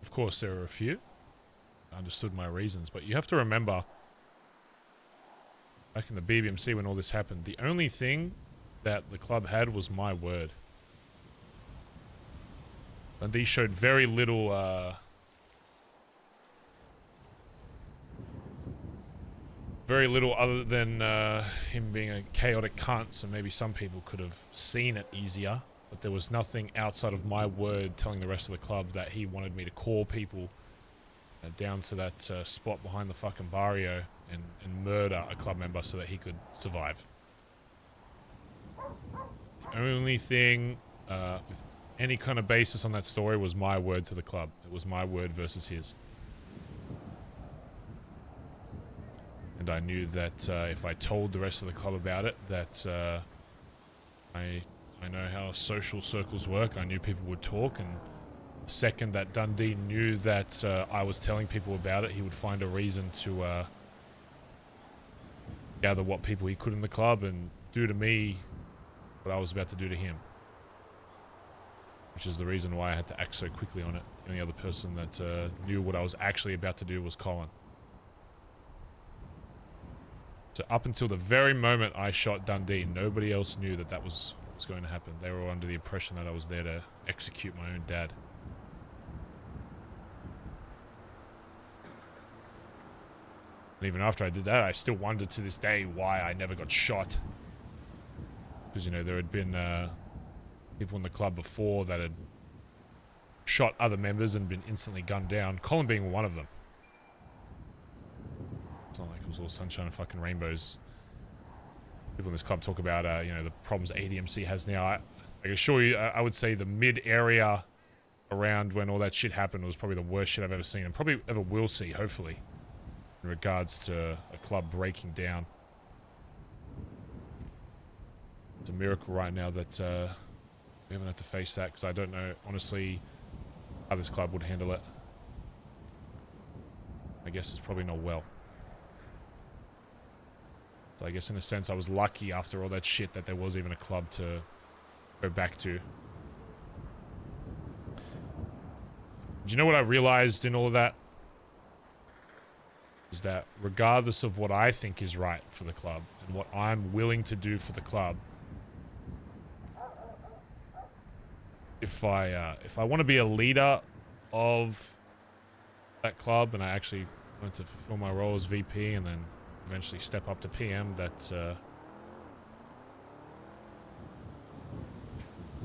S1: Of course, there are a few. I understood my reasons, but you have to remember, back in the BBMC when all this happened, the only thing that the club had was my word. And these showed very little, other than him being a chaotic cunt, so maybe some people could have seen it easier, but there was nothing outside of my word telling the rest of the club that he wanted me to call people down to that spot behind the fucking barrio and murder a club member so that he could survive. The only thing with any kind of basis on that story was my word to the club. It was my word versus his. And I knew that if I told the rest of the club about it, that I know how social circles work. I knew people would talk, and the second that Dundee knew that I was telling people about it, he would find a reason to gather what people he could in the club and do to me what I was about to do to him. Which is the reason why I had to act so quickly on it. The only other person that knew what I was actually about to do was Colin. So up until the very moment I shot Dundee, nobody else knew that that was going to happen. They were all under the impression that I was there to execute my own dad. And even after I did that, I still wondered to this day why I never got shot. Because, you know, there had been people in the club before that had shot other members and been instantly gunned down, Colin being one of them. It's not like it was all sunshine and fucking rainbows. People in this club talk about, you know, the problems ADMC has now. I can assure you, I would say the mid area around when all that shit happened was probably the worst shit I've ever seen, and probably ever will see, hopefully, in regards to a club breaking down. It's a miracle right now that we haven't had to face that, because I don't know, honestly, how this club would handle it. I guess it's probably not well. So I guess in a sense I was lucky after all that shit that there was even a club to go back to. Do you know what I realized in all of that? Is that regardless of what I think is right for the club and what I'm willing to do for the club, if I want to be a leader of that club and I actually want to fulfill my role as VP and then eventually step up to PM, that I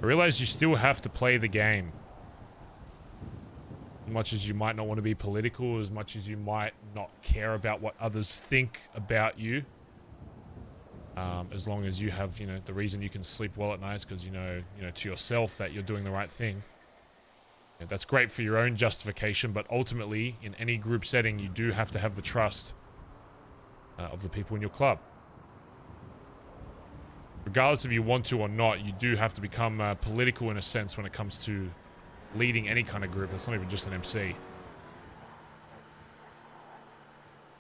S1: realize you still have to play the game. As much as you might not want to be political, as much as you might not care about what others think about you, as long as you have, you know, the reason you can sleep well at night is because you know to yourself that you're doing the right thing. Yeah, that's great for your own justification, but ultimately, in any group setting, you do have to have the trust of the people in your club. Regardless if you want to or not, you do have to become political in a sense when it comes to leading any kind of group. It's not even just an MC.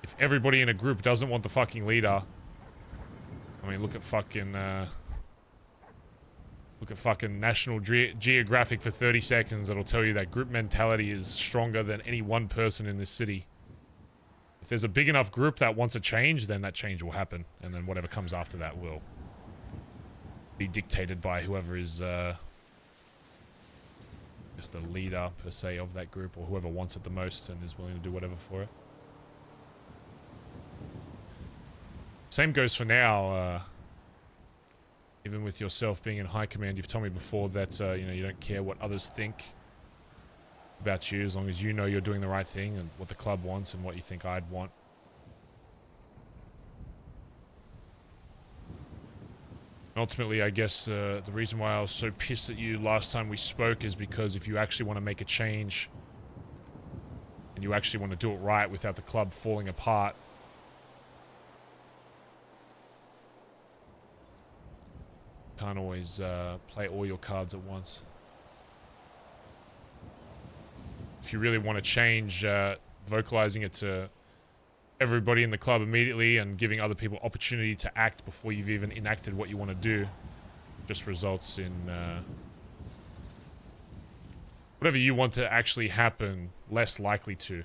S1: If everybody in a group doesn't want the fucking leader, I mean, look at fucking National Geographic for 30 seconds. That'll tell you that group mentality is stronger than any one person in this city. If there's a big enough group that wants a change, then that change will happen. And then whatever comes after that will be dictated by whoever is, I guess, the leader, per se, of that group, or whoever wants it the most and is willing to do whatever for it. Same goes for now. Even with yourself being in high command, you've told me before that, you know, you don't care what others think about you as long as you know you're doing the right thing and what the club wants and what you think I'd want. Ultimately, I guess the reason why I was so pissed at you last time we spoke is because if you actually want to make a change and you actually want to do it right without the club falling apart, you can't always play all your cards at once. If you really want to change, vocalizing it to everybody in the club immediately and giving other people opportunity to act before you've even enacted what you want to do just results in whatever you want to actually happen, less likely to.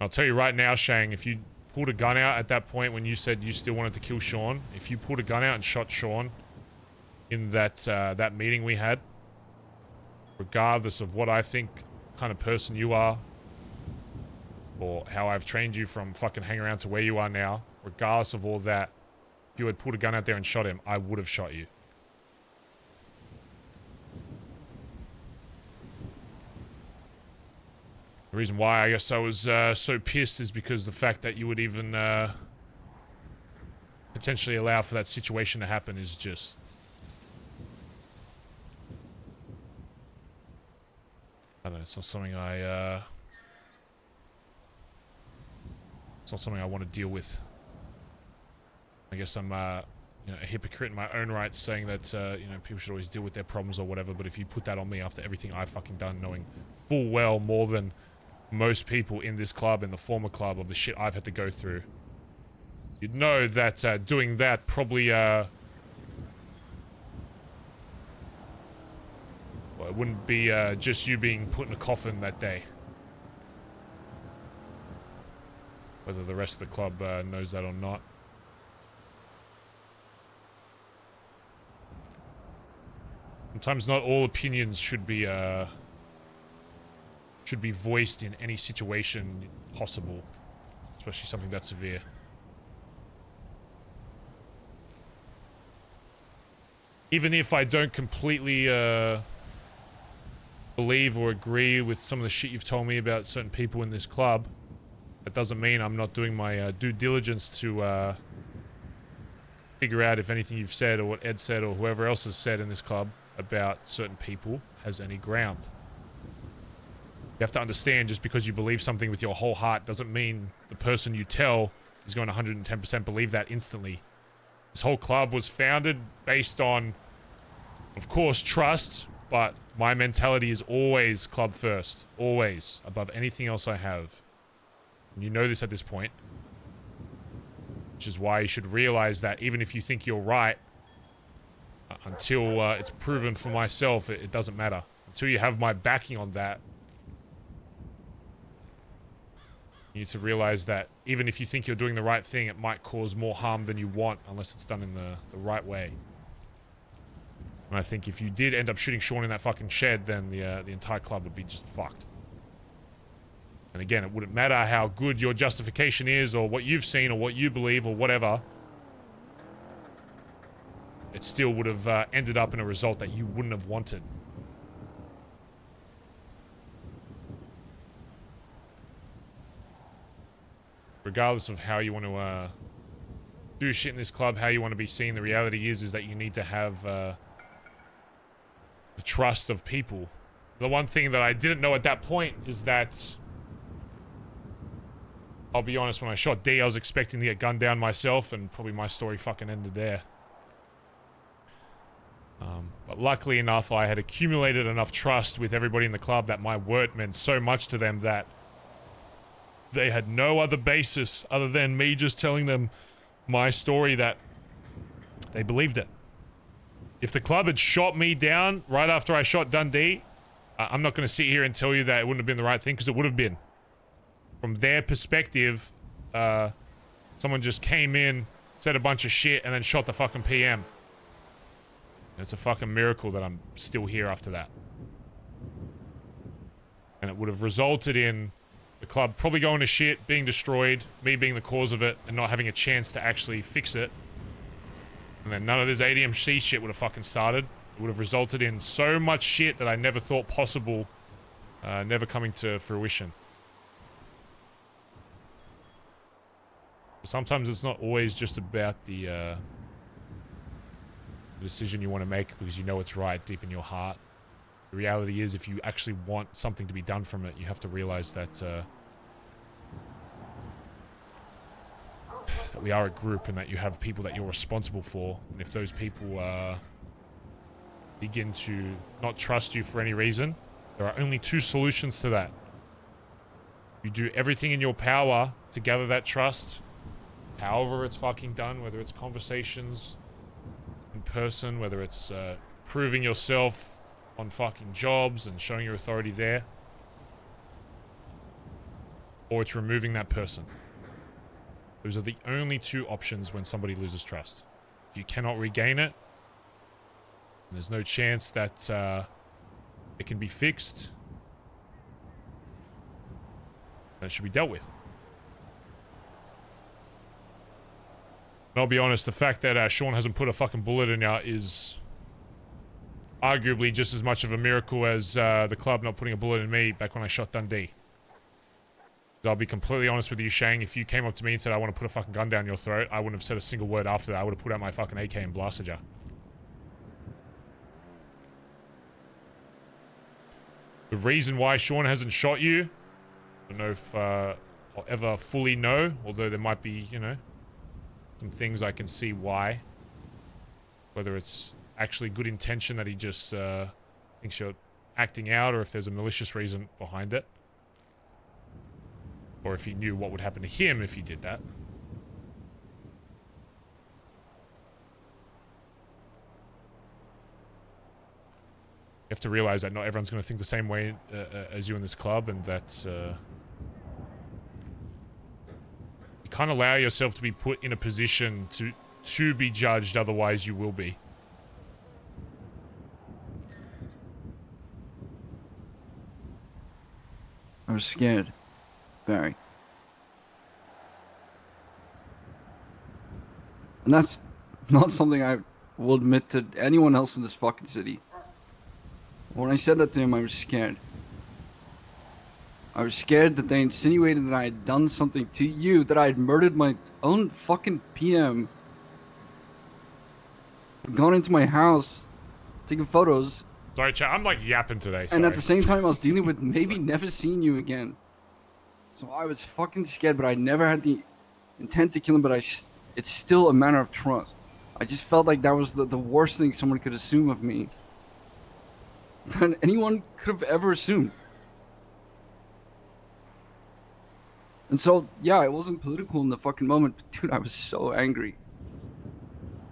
S1: I'll tell you right now, Shang, if you pulled a gun out at that point when you said you still wanted to kill Sean, if you pulled a gun out and shot Sean in that that meeting we had, regardless of what I think kind of person you are, or how I've trained you from fucking hang around to where you are now, regardless of all that, if you had pulled a gun out there and shot him, I would have shot you. The reason why I guess I was so pissed is because the fact that you would even potentially allow for that situation to happen is just... I don't know, it's not something I it's not something I want to deal with. I guess I'm you know, a hypocrite in my own right, saying that you know, people should always deal with their problems or whatever, but if you put that on me after everything I've fucking done, knowing full well more than most people in this club and the former club of the shit I've had to go through, you'd know that doing that probably well, it wouldn't be just you being put in a coffin that day. Whether the rest of the club knows that or not. Sometimes not all opinions should be voiced in any situation possible, especially something that severe. Even if I don't completely believe or agree with some of the shit you've told me about certain people in this club, that doesn't mean I'm not doing my due diligence to figure out if anything you've said or what Ed said or whoever else has said in this club about certain people has any ground. You have to understand, just because you believe something with your whole heart doesn't mean the person you tell is going to 110% believe that instantly. This whole club was founded based on, of course, trust, but my mentality is always club first. Always. Above anything else I have. And you know this at this point. Which is why you should realize that even if you think you're right, until it's proven for myself, it doesn't matter. Until you have my backing on that, you need to realize that even if you think you're doing the right thing, it might cause more harm than you want unless it's done in the right way. And I think if you did end up shooting Sean in that fucking shed, then the entire club would be just fucked. And again, it wouldn't matter how good your justification is or what you've seen or what you believe or whatever. It still would have ended up in a result that you wouldn't have wanted. Regardless of how you want to do shit in this club, how you want to be seen, the reality is that you need to have the trust of people. The one thing that I didn't know at that point is that, I'll be honest, when I shot D, I was expecting to get gunned down myself, and probably my story fucking ended there. But luckily enough, I had accumulated enough trust with everybody in the club that my word meant so much to them that they had no other basis other than me just telling them my story that they believed it. If the club had shot me down right after I shot Dundee, I'm not going to sit here and tell you that it wouldn't have been the right thing, because it would have been. From their perspective, someone just came in, said a bunch of shit, and then shot the fucking PM. It's a fucking miracle that I'm still here after that. And it would have resulted in the club probably going to shit, being destroyed, me being the cause of it, and not having a chance to actually fix it. And then none of this ADMC shit would have fucking started. It would have resulted in so much shit that I never thought possible, never coming to fruition. Sometimes it's not always just about the decision you want to make because you know it's right deep in your heart. The reality is, if you actually want something to be done from it, you have to realize that that we are a group and that you have people that you're responsible for. And if those people begin to not trust you for any reason, there are only two solutions to that. You do everything in your power to gather that trust, however it's fucking done, whether it's conversations in person, whether it's proving yourself on fucking jobs and showing your authority there, or it's removing that person. Those are the only two options when somebody loses trust. If you cannot regain it, and there's no chance that it can be fixed, then it should be dealt with. And I'll be honest, the fact that Sean hasn't put a fucking bullet in you is arguably just as much of a miracle as the club not putting a bullet in me back when I shot Dundee. I'll be completely honest with you, Shang. If you came up to me and said, I want to put a fucking gun down your throat, I wouldn't have said a single word after that. I would have put out my fucking AK and blasted you. The reason why Sean hasn't shot you, I don't know if I'll ever fully know, although there might be, you know, some things I can see why. Whether it's actually good intention that he just thinks you're acting out, or if there's a malicious reason behind it. Or if he knew what would happen to him if he did that. You have to realize that not everyone's going to think the same way as you in this club, and that you can't allow yourself to be put in a position to be judged, otherwise you will be.
S7: I was scared, Barry. And that's not something I will admit to anyone else in this fucking city. When I said that to him, I was scared. I was scared that they insinuated that I had done something to you, that I had murdered my own fucking PM, gone into my house, taken photos.
S1: Sorry, chat, I'm like yapping today, sorry.
S7: And at the same time, I was dealing with maybe never seeing you again. So I was fucking scared, but I never had the intent to kill him, but it's still a matter of trust. I just felt like that was the worst thing someone could assume of me that anyone could have ever assumed. And so, yeah, it wasn't political in the fucking moment, but dude, I was so angry.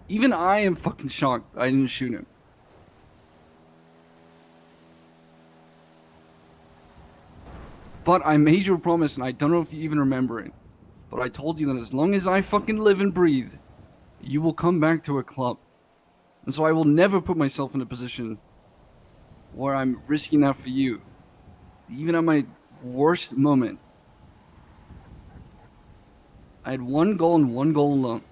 S7: Even I am fucking shocked I didn't shoot him. But I made you a promise, and I don't know if you even remember it, but I told you that as long as I fucking live and breathe, you will come back to a club. And so I will never put myself in a position where I'm risking that for you. Even at my worst moment, I had one goal and one goal alone.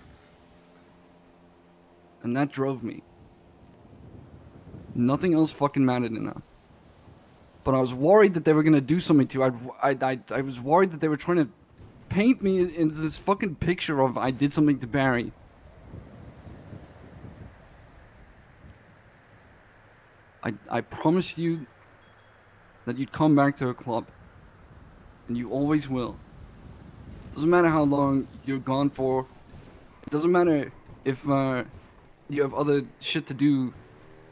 S7: And that drove me. Nothing else fucking mattered enough. But I was worried that they were gonna do something to you. I was worried that they were trying to paint me into this fucking picture of I did something to Barry. I promised you that you'd come back to a club. And you always will. Doesn't matter how long you're gone for. It doesn't matter if you have other shit to do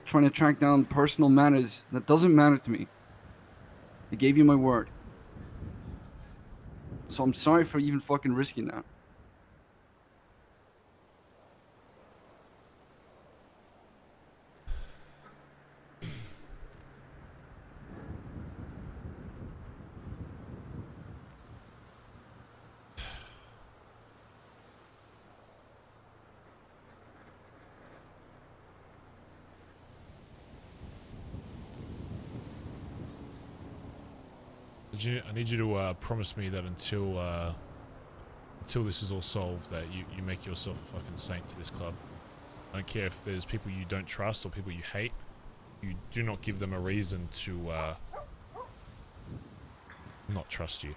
S7: trying to track down personal matters. That doesn't matter to me. I gave you my word. So I'm sorry for even fucking risking that.
S1: I need you to promise me that until this is all solved, that you make yourself a fucking saint to this club. I don't care if there's people you don't trust or people you hate. You do not give them a reason to not trust you.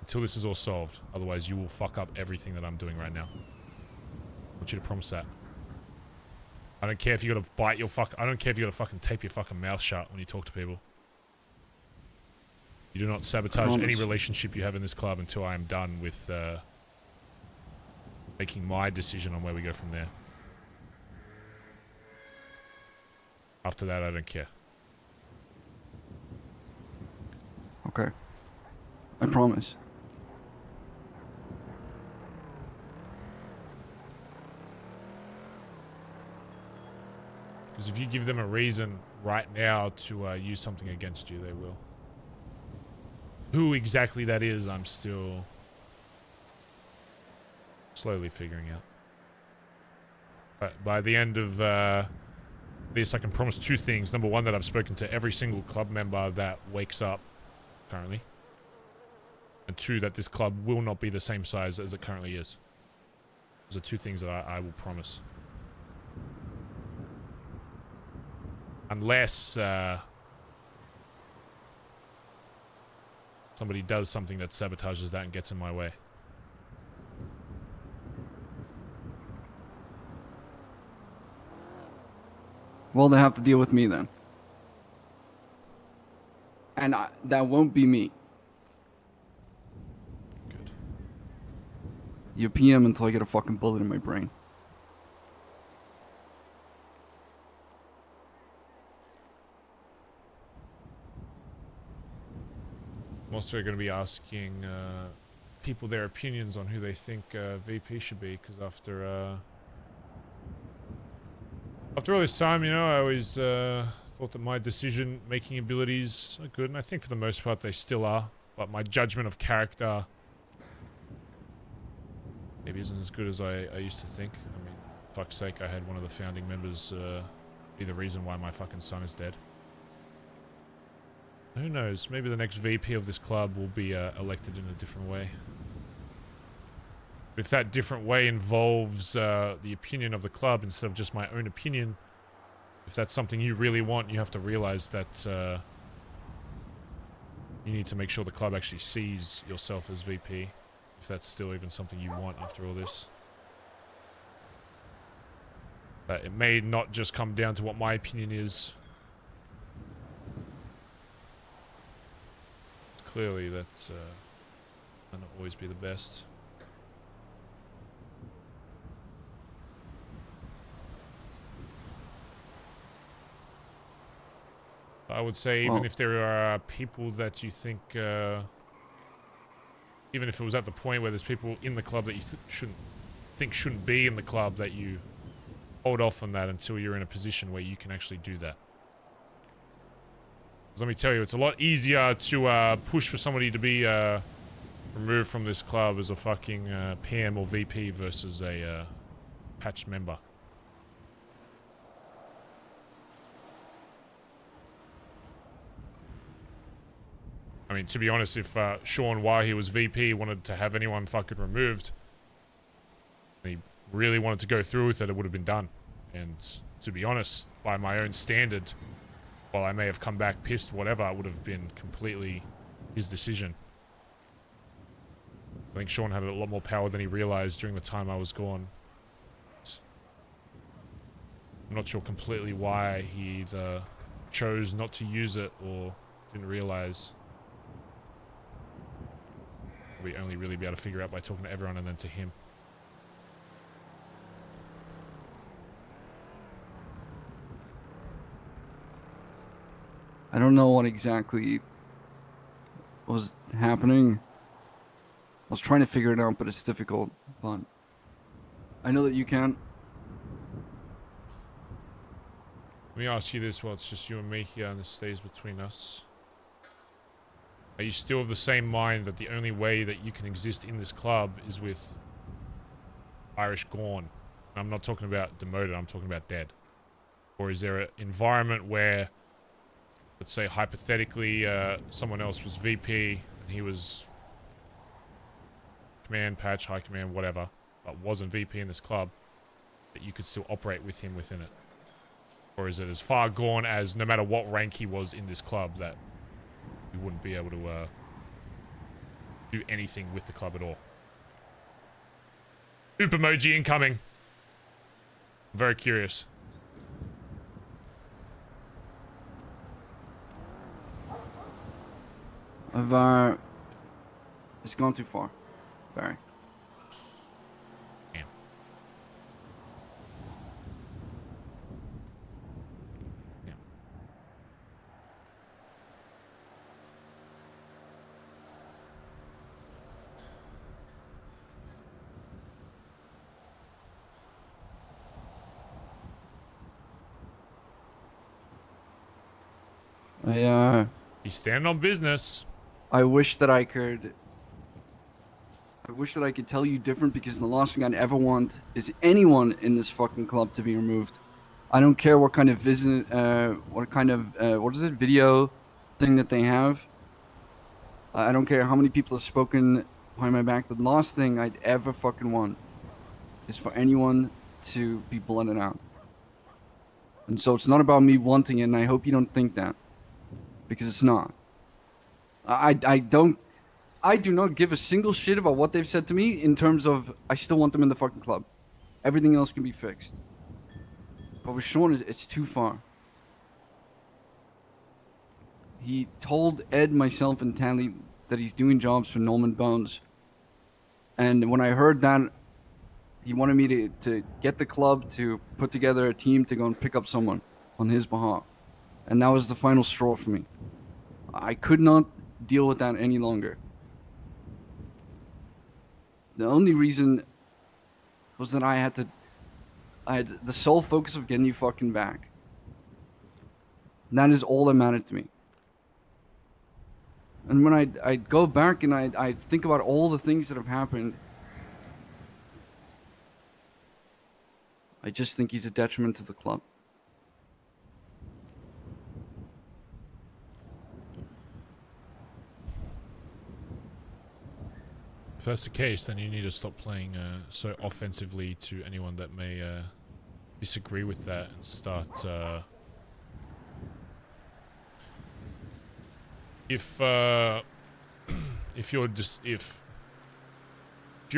S1: Until this is all solved. Otherwise, you will fuck up everything that I'm doing right now. I want you to promise that. I don't care if you gotta bite your I don't care if you gotta fucking tape your fucking mouth shut when you talk to people. You do not sabotage any relationship you have in this club until I am done with making my decision on where we go from there. After that, I don't care.
S7: Okay. I promise.
S1: Because Because if you give them a reason right now to use something against you, they will. Who exactly that is, I'm still slowly figuring out. But by the end of this, I can promise 2 things. Number 1, that I've spoken to every single club member that wakes up currently. And 2, that this club will not be the same size as it currently is. Those are 2 things that I will promise. Unless somebody does something that sabotages that and gets in my way.
S7: Well, they have to deal with me then. And that won't be me.
S1: Good.
S7: You PM until I get a fucking bullet in my brain.
S1: I'm also going to be asking people their opinions on who they think VP should be, because after all this time, you know, I always thought that my decision-making abilities are good, and I think for the most part they still are, but my judgment of character maybe isn't as good as I used to think. I mean, fuck's sake, I had one of the founding members be the reason why my fucking son is dead. Who knows? Maybe the next VP of this club will be elected in a different way. If that different way involves the opinion of the club instead of just my own opinion, if that's something you really want, you have to realize that you need to make sure the club actually sees yourself as VP, if that's still even something you want after all this. But it may not just come down to what my opinion is. Clearly, that's might not always be the best. I would say even if there are people that you think, even if it was at the point where there's people in the club that you shouldn't be in the club, that you hold off on that until you're in a position where you can actually do that. Let me tell you, it's a lot easier to push for somebody to be removed from this club as a fucking PM or VP versus a patch member. I mean, to be honest, if Sean, while he was VP, wanted to have anyone fucking removed, and he really wanted to go through with it, it would have been done. And to be honest, by my own standard, while I may have come back pissed, whatever, it would have been completely his decision. I think Sean had a lot more power than he realized during the time I was gone. I'm not sure completely why he either chose not to use it or didn't realize. We only really be able to figure out by talking to everyone and then to him.
S7: I don't know what exactly was happening. I was trying to figure it out, but it's difficult. But I know that you can.
S1: Let me ask you this while it's just you and me here and this stays between us. Are you still of the same mind that the only way that you can exist in this club is with Irish gone? I'm not talking about demoted, I'm talking about dead. Or is there an environment where, let's say hypothetically, someone else was VP and he was command, patch, high command, whatever, but wasn't VP in this club, that you could still operate with him within it? Or is it as far gone as no matter what rank he was in this club that you wouldn't be able to do anything with the club at all? Oop emoji incoming. I'm very curious.
S7: It's gone too far, Barry.
S1: Damn. Damn. He's standing on business.
S7: I wish that I could tell you different, because the last thing I'd ever want is anyone in this fucking club to be removed. I don't care what kind of video thing that they have. I don't care how many people have spoken behind my back. The last thing I'd ever fucking want is for anyone to be blotted out. And so it's not about me wanting it, and I hope you don't think that, because it's not. I do not give a single shit about what they've said to me in terms of I still want them in the fucking club. Everything else can be fixed. But with Sean, it's too far. He told Ed, myself, and Tally that he's doing jobs for Norman Bones. And when I heard that, he wanted me to get the club to put together a team to go and pick up someone on his behalf. And that was the final straw for me. I could not deal with that any longer. The only reason was that I had the sole focus of getting you fucking back. And that is all that mattered to me. And when I go back and I think about all the things that have happened, I just think he's a detriment to the club.
S1: If that's the case, then you need to stop playing so offensively to anyone that may disagree with that, and start if your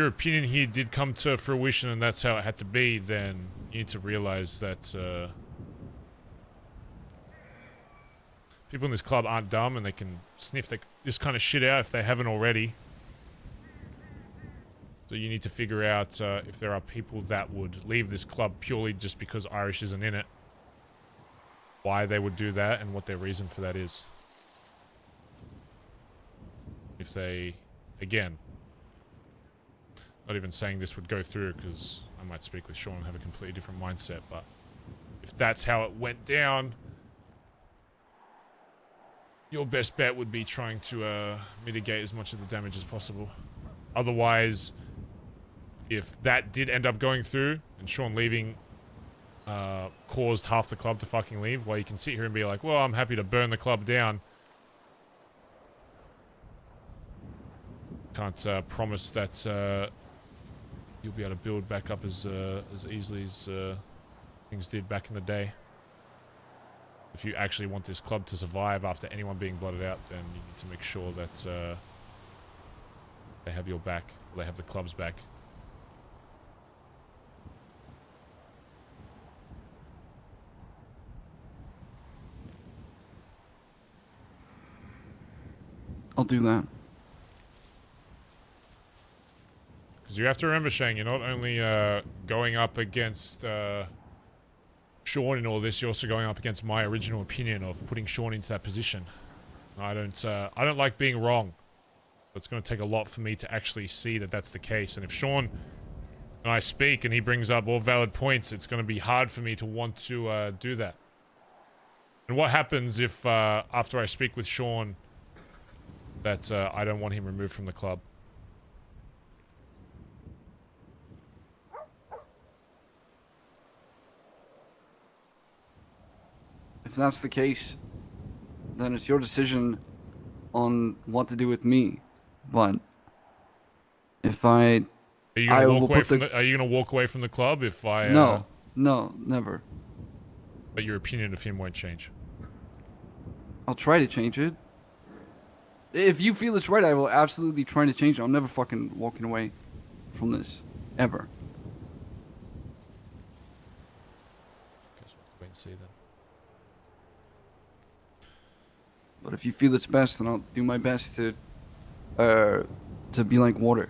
S1: opinion here did come to fruition and that's how it had to be, then you need to realize that people in this club aren't dumb, and they can sniff this kind of shit out if they haven't already. So you need to figure out if there are people that would leave this club purely just because Irish isn't in it, why they would do that, and what their reason for that is. If they, again, not even saying this would go through, because I might speak with Sean and have a completely different mindset, but if that's how it went down, your best bet would be trying to mitigate as much of the damage as possible. Otherwise, if that did end up going through and Sean leaving caused half the club to fucking leave, well, you can sit here and be like, well, I'm happy to burn the club down. Can't promise that you'll be able to build back up as easily as things did back in the day. If you actually want this club to survive after anyone being blotted out, then you need to make sure that they have your back, or they have the club's back.
S7: I'll do that.
S1: Because you have to remember, Shang, you're not only going up against Sean in all this, you're also going up against my original opinion of putting Sean into that position. I don't like being wrong. It's going to take a lot for me to actually see that that's the case. And if Sean and I speak and he brings up all valid points, it's going to be hard for me to want to do that. And what happens if after I speak with Sean that I don't want him removed from the club?
S7: If that's the case, then it's your decision on what to do with me. But if are you
S1: gonna walk away from the club if I?
S7: No, never.
S1: But your opinion of him won't change.
S7: I'll try to change it. If you feel it's right, I will absolutely try to change it. I'm never fucking walking away from this, ever.
S1: Guess we'll have to wait and see then.
S7: But if you feel it's best, then I'll do my best to be like water.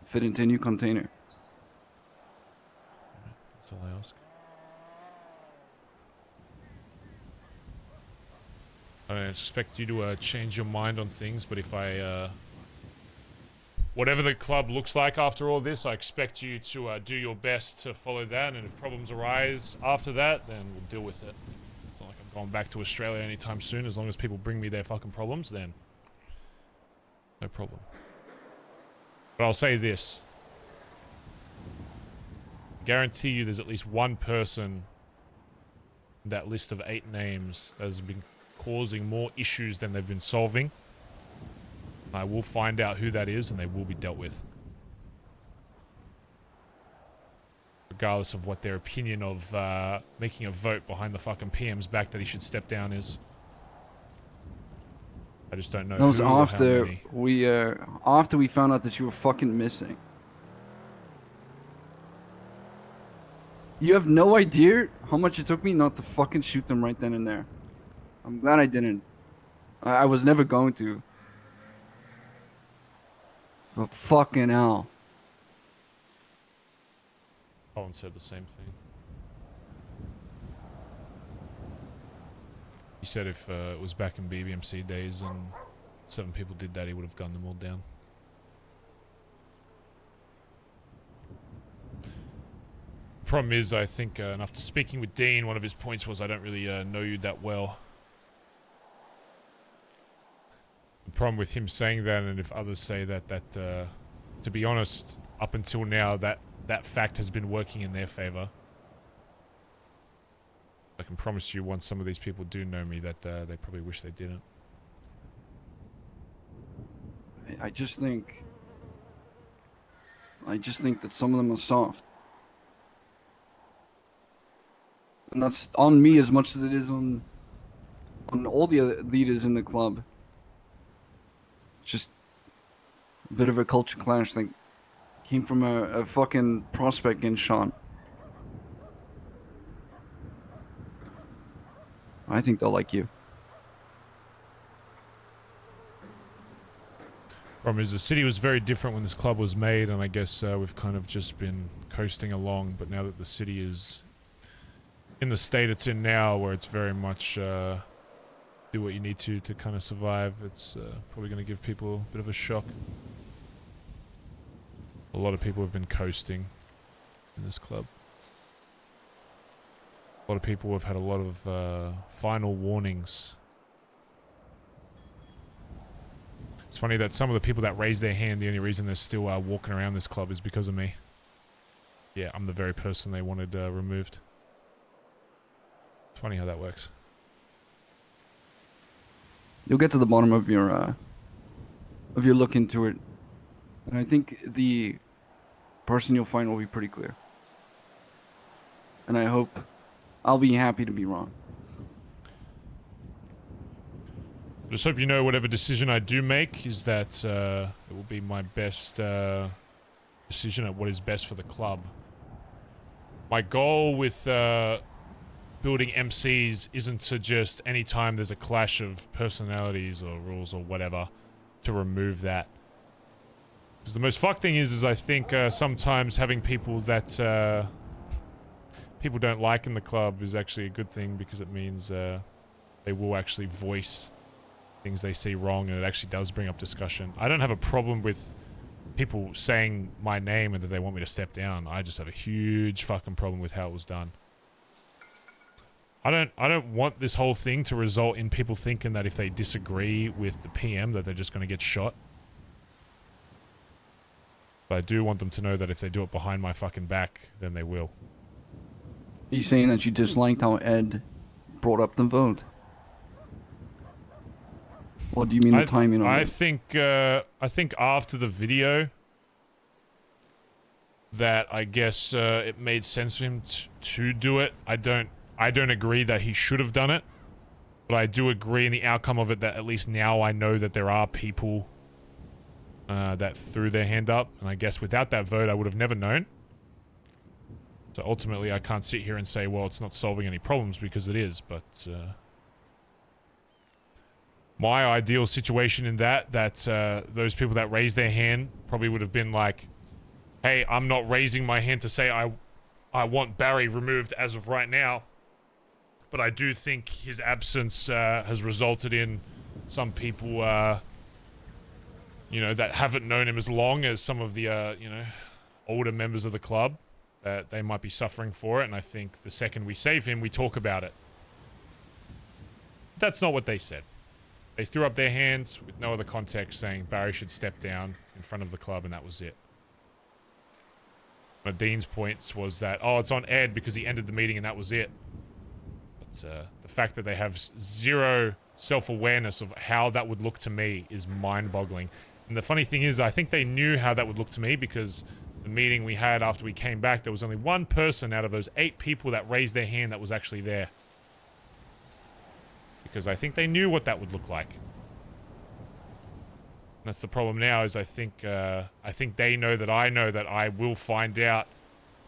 S7: Fit into a new container.
S1: That's all I ask. I don't expect you to change your mind on things, but if I... whatever the club looks like after all this, I expect you to do your best to follow that, and if problems arise after that, then we'll deal with it. It's not like I've going back to Australia anytime soon. As long as people bring me their fucking problems, then no problem. But I'll say this. Guarantee you there's at least one person in that list of 8 names that has been causing more issues than they've been solving. I will find out who that is and they will be dealt with. Regardless of what their opinion of making a vote behind the fucking PM's back that he should step down is. I just don't know.
S7: That was
S1: who or how
S7: after
S1: many.
S7: we found out that you were fucking missing. You have no idea how much it took me not to fucking shoot them right then and there. I'm glad I didn't. I was never going to. But fucking hell.
S1: Colin said the same thing. He said if it was back in BBMC days and 7 people did that, he would have gunned them all down. Problem is, I think, and after speaking with Dean, one of his points was I don't really know you that well. The problem with him saying that, and if others say that, to be honest, up until now, that fact has been working in their favor. I can promise you, once some of these people do know me, that they probably wish they didn't.
S7: I just think that some of them are soft. And that's on me as much as it is on all the other leaders in the club. Just a bit of a culture clash that came from a fucking prospect in Sean. I think they'll like you.
S1: Problem is, the city was very different when this club was made, and I guess we've kind of just been coasting along, but now that the city is in the state it's in now, where it's very much do what you need to kind of survive, it's probably going to give people a bit of a shock. A lot of people have been coasting in this club. A lot of people have had a lot of final warnings. It's funny that some of the people that raised their hand, the only reason they're still walking around this club is because of me. Yeah, I'm the very person they wanted removed. It's funny how that works.
S7: You'll get to the bottom of your look into it, and I think the person you'll find will be pretty clear. And I hope I'll be happy to be wrong.
S1: Just hope you know whatever decision I do make is that it will be my best decision at what is best for the club. My goal with building MCs isn't to just, anytime there's a clash of personalities or rules or whatever, to remove that. Because the most fucked thing is I think sometimes having people that people don't like in the club is actually a good thing, because it means they will actually voice things they see wrong, and it actually does bring up discussion. I don't have a problem with people saying my name and that they want me to step down. I just have a huge fucking problem with how it was done. I don't want this whole thing to result in people thinking that if they disagree with the PM that they're just going to get shot. But I do want them to know that if they do it behind my fucking back, then they will.
S7: Are you saying that you disliked how Ed brought up the vote? What do you mean the timing on it?
S1: I think after the video that I guess it made sense for him to do it. I don't agree that he should have done it, but I do agree in the outcome of it that at least now I know that there are people that threw their hand up, and I guess without that vote I would have never known. So ultimately I can't sit here and say, well, it's not solving any problems, because it is, but my ideal situation in that those people that raised their hand probably would have been like, hey, I'm not raising my hand to say I want Barry removed as of right now, but I do think his absence has resulted in some people, you know, that haven't known him as long as some of the, you know, older members of the club, that they might be suffering for it, and I think the second we save him, we talk about it. That's not what they said. They threw up their hands with no other context, saying Barry should step down in front of the club, and that was it. One of Dean's points was that, oh, it's on Ed because he ended the meeting and that was it. But the fact that they have zero self-awareness of how that would look to me is mind-boggling. And the funny thing is, I think they knew how that would look to me because the meeting we had after we came back, there was only one person out of those 8 people that raised their hand that was actually there. Because I think they knew what that would look like. And that's the problem now, is I think they know that I will find out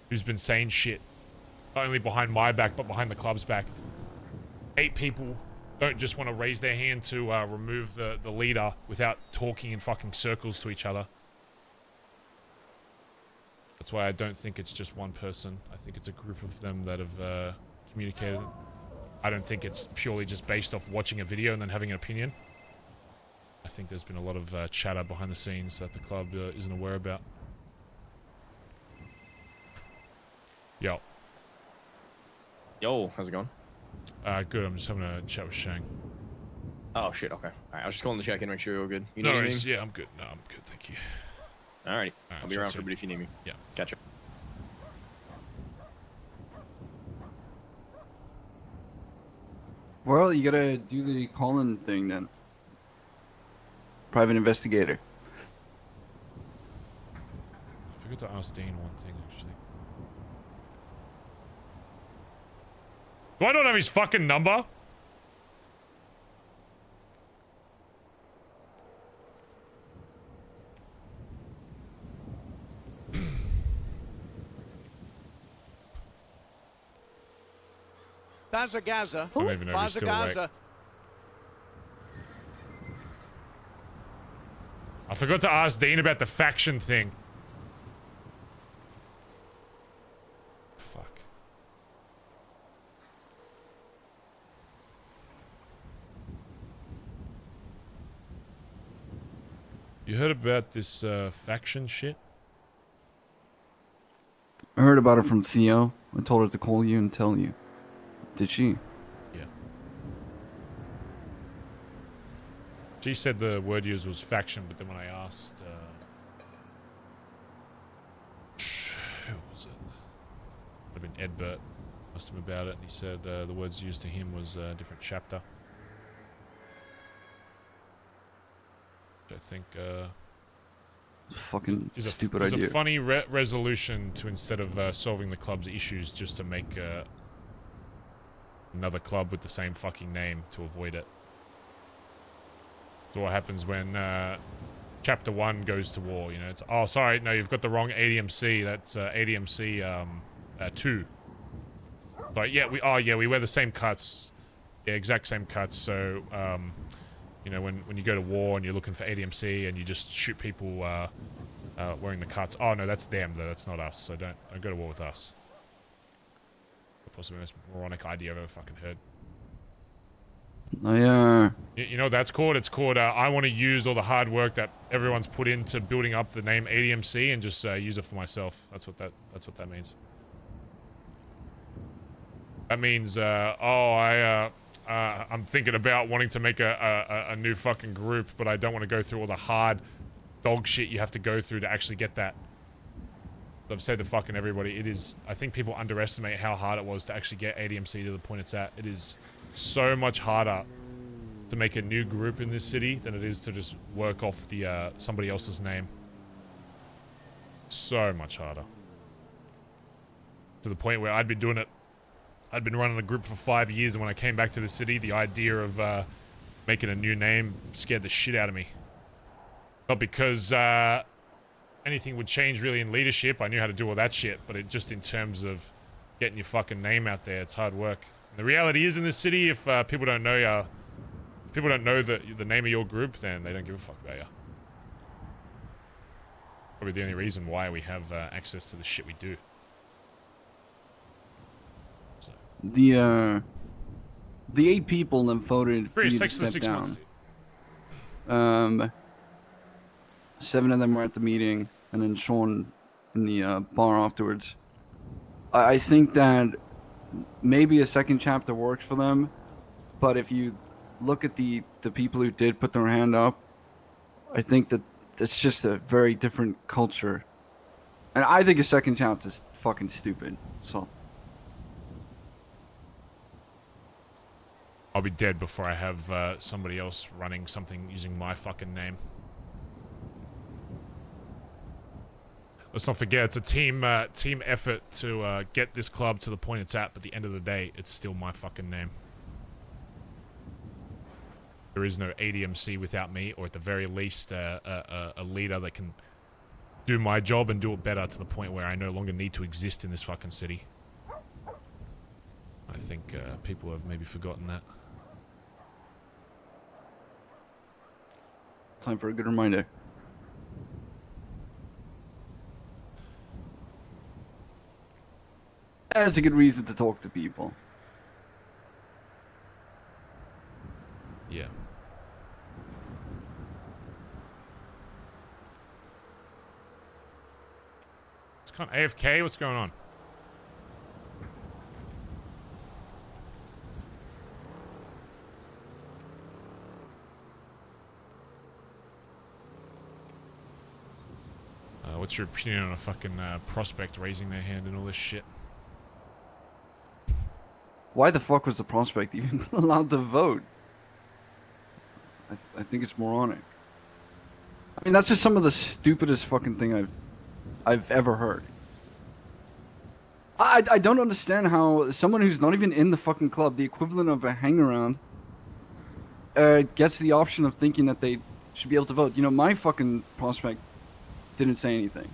S1: who's been saying shit. Not only behind my back, but behind the club's back. 8 people don't just want to raise their hand to remove the leader without talking in fucking circles to each other. That's why I don't think it's just one person. I think it's a group of them that have communicated. I don't think it's purely just based off watching a video and then having an opinion. I think there's been a lot of chatter behind the scenes that the club isn't aware about. Yo.
S11: Yo, how's it going?
S1: Good. I'm just having a chat with Shang.
S11: Oh shit. Okay. All right. I was just calling to check in, make sure you're all good. You
S1: No
S11: need
S1: worries.
S11: anything?
S1: Yeah, I'm good. No, I'm good. Thank you.
S11: Alrighty.
S1: Alright,
S11: I'll be
S1: chat
S11: around
S1: soon.
S11: for a bit if you need me.
S1: Yeah.
S11: Gotcha.
S7: Well, you gotta do the call-in thing then. Private investigator.
S1: I forgot to ask Dean one thing, actually. Do I not have his fucking number?
S12: Bazza Gaza.
S1: I don't even know if he's still awake. I forgot to ask Dean about the faction thing. Fuck. You heard about this faction shit?
S7: I heard about it from Theo. I told her to call you and tell you. Did she?
S1: Yeah. She said the word used was faction, but then when I asked, who was it? Would have been Edbert. Asked him about it, and he said the words used to him was a different chapter. Which I think
S7: Fucking
S1: is
S7: stupid
S1: is
S7: idea.
S1: a funny resolution to, instead of solving the club's issues, just to make another club with the same fucking name to avoid it. So what happens when Chapter 1 goes to war, you know? It's, oh, sorry, no, you've got the wrong ADMC. That's ADMC 2. But yeah, we wear the same cuts. Yeah, exact same cuts. So, you know, when you go to war and you're looking for ADMC and you just shoot people wearing the cuts. Oh, no, that's them, though. That's not us. So don't go to war with us. Possibly the most moronic idea I've ever fucking heard. You know what that's called? It's called I want to use all the hard work that everyone's put into building up the name ADMC and just use it for myself. That's what that means. That means I'm thinking about wanting to make a new fucking group, but I don't want to go through all the hard dog shit you have to go through to actually get that. I've said to fucking everybody, it is, I think people underestimate how hard it was to actually get ADMC to the point it's at. It is so much harder to make a new group in this city than it is to just work off the somebody else's name. So much harder. To the point where I'd been doing it, I'd been running a group for 5 years, and when I came back to the city, the idea of making a new name scared the shit out of me. Not because anything would change really in leadership. I knew how to do all that shit, but it just in terms of getting your fucking name out there, it's hard work. And the reality is in this city, if people don't know you, if people don't know the name of your group, then they don't give a fuck about you. Probably the only reason why we have access to the shit we do. So.
S7: The 8 people that voted for you to step down.
S1: Months,
S7: 7 of them were at the meeting, and then Sean in the bar afterwards. I think that maybe a second chapter works for them, but if you look at the people who did put their hand up, I think that it's just a very different culture. And I think a second chance is fucking stupid. So
S1: I'll be dead before I have somebody else running something using my fucking name. Let's not forget, it's a team effort to get this club to the point it's at, but at the end of the day, it's still my fucking name. There is no ADMC without me, or at the very least, a leader that can do my job and do it better to the point where I no longer need to exist in this fucking city. I think people have maybe forgotten that.
S7: Time for a good reminder. That's a good reason to talk to people.
S1: Yeah. It's kind of AFK. What's going on? What's your opinion on a fucking prospect raising their hand and all this shit?
S7: Why the fuck was the prospect even allowed to vote? I think it's moronic. I mean, that's just some of the stupidest fucking thing I've ever heard. I don't understand how someone who's not even in the fucking club, the equivalent of a hangaround, gets the option of thinking that they should be able to vote. You know, my fucking prospect didn't say anything.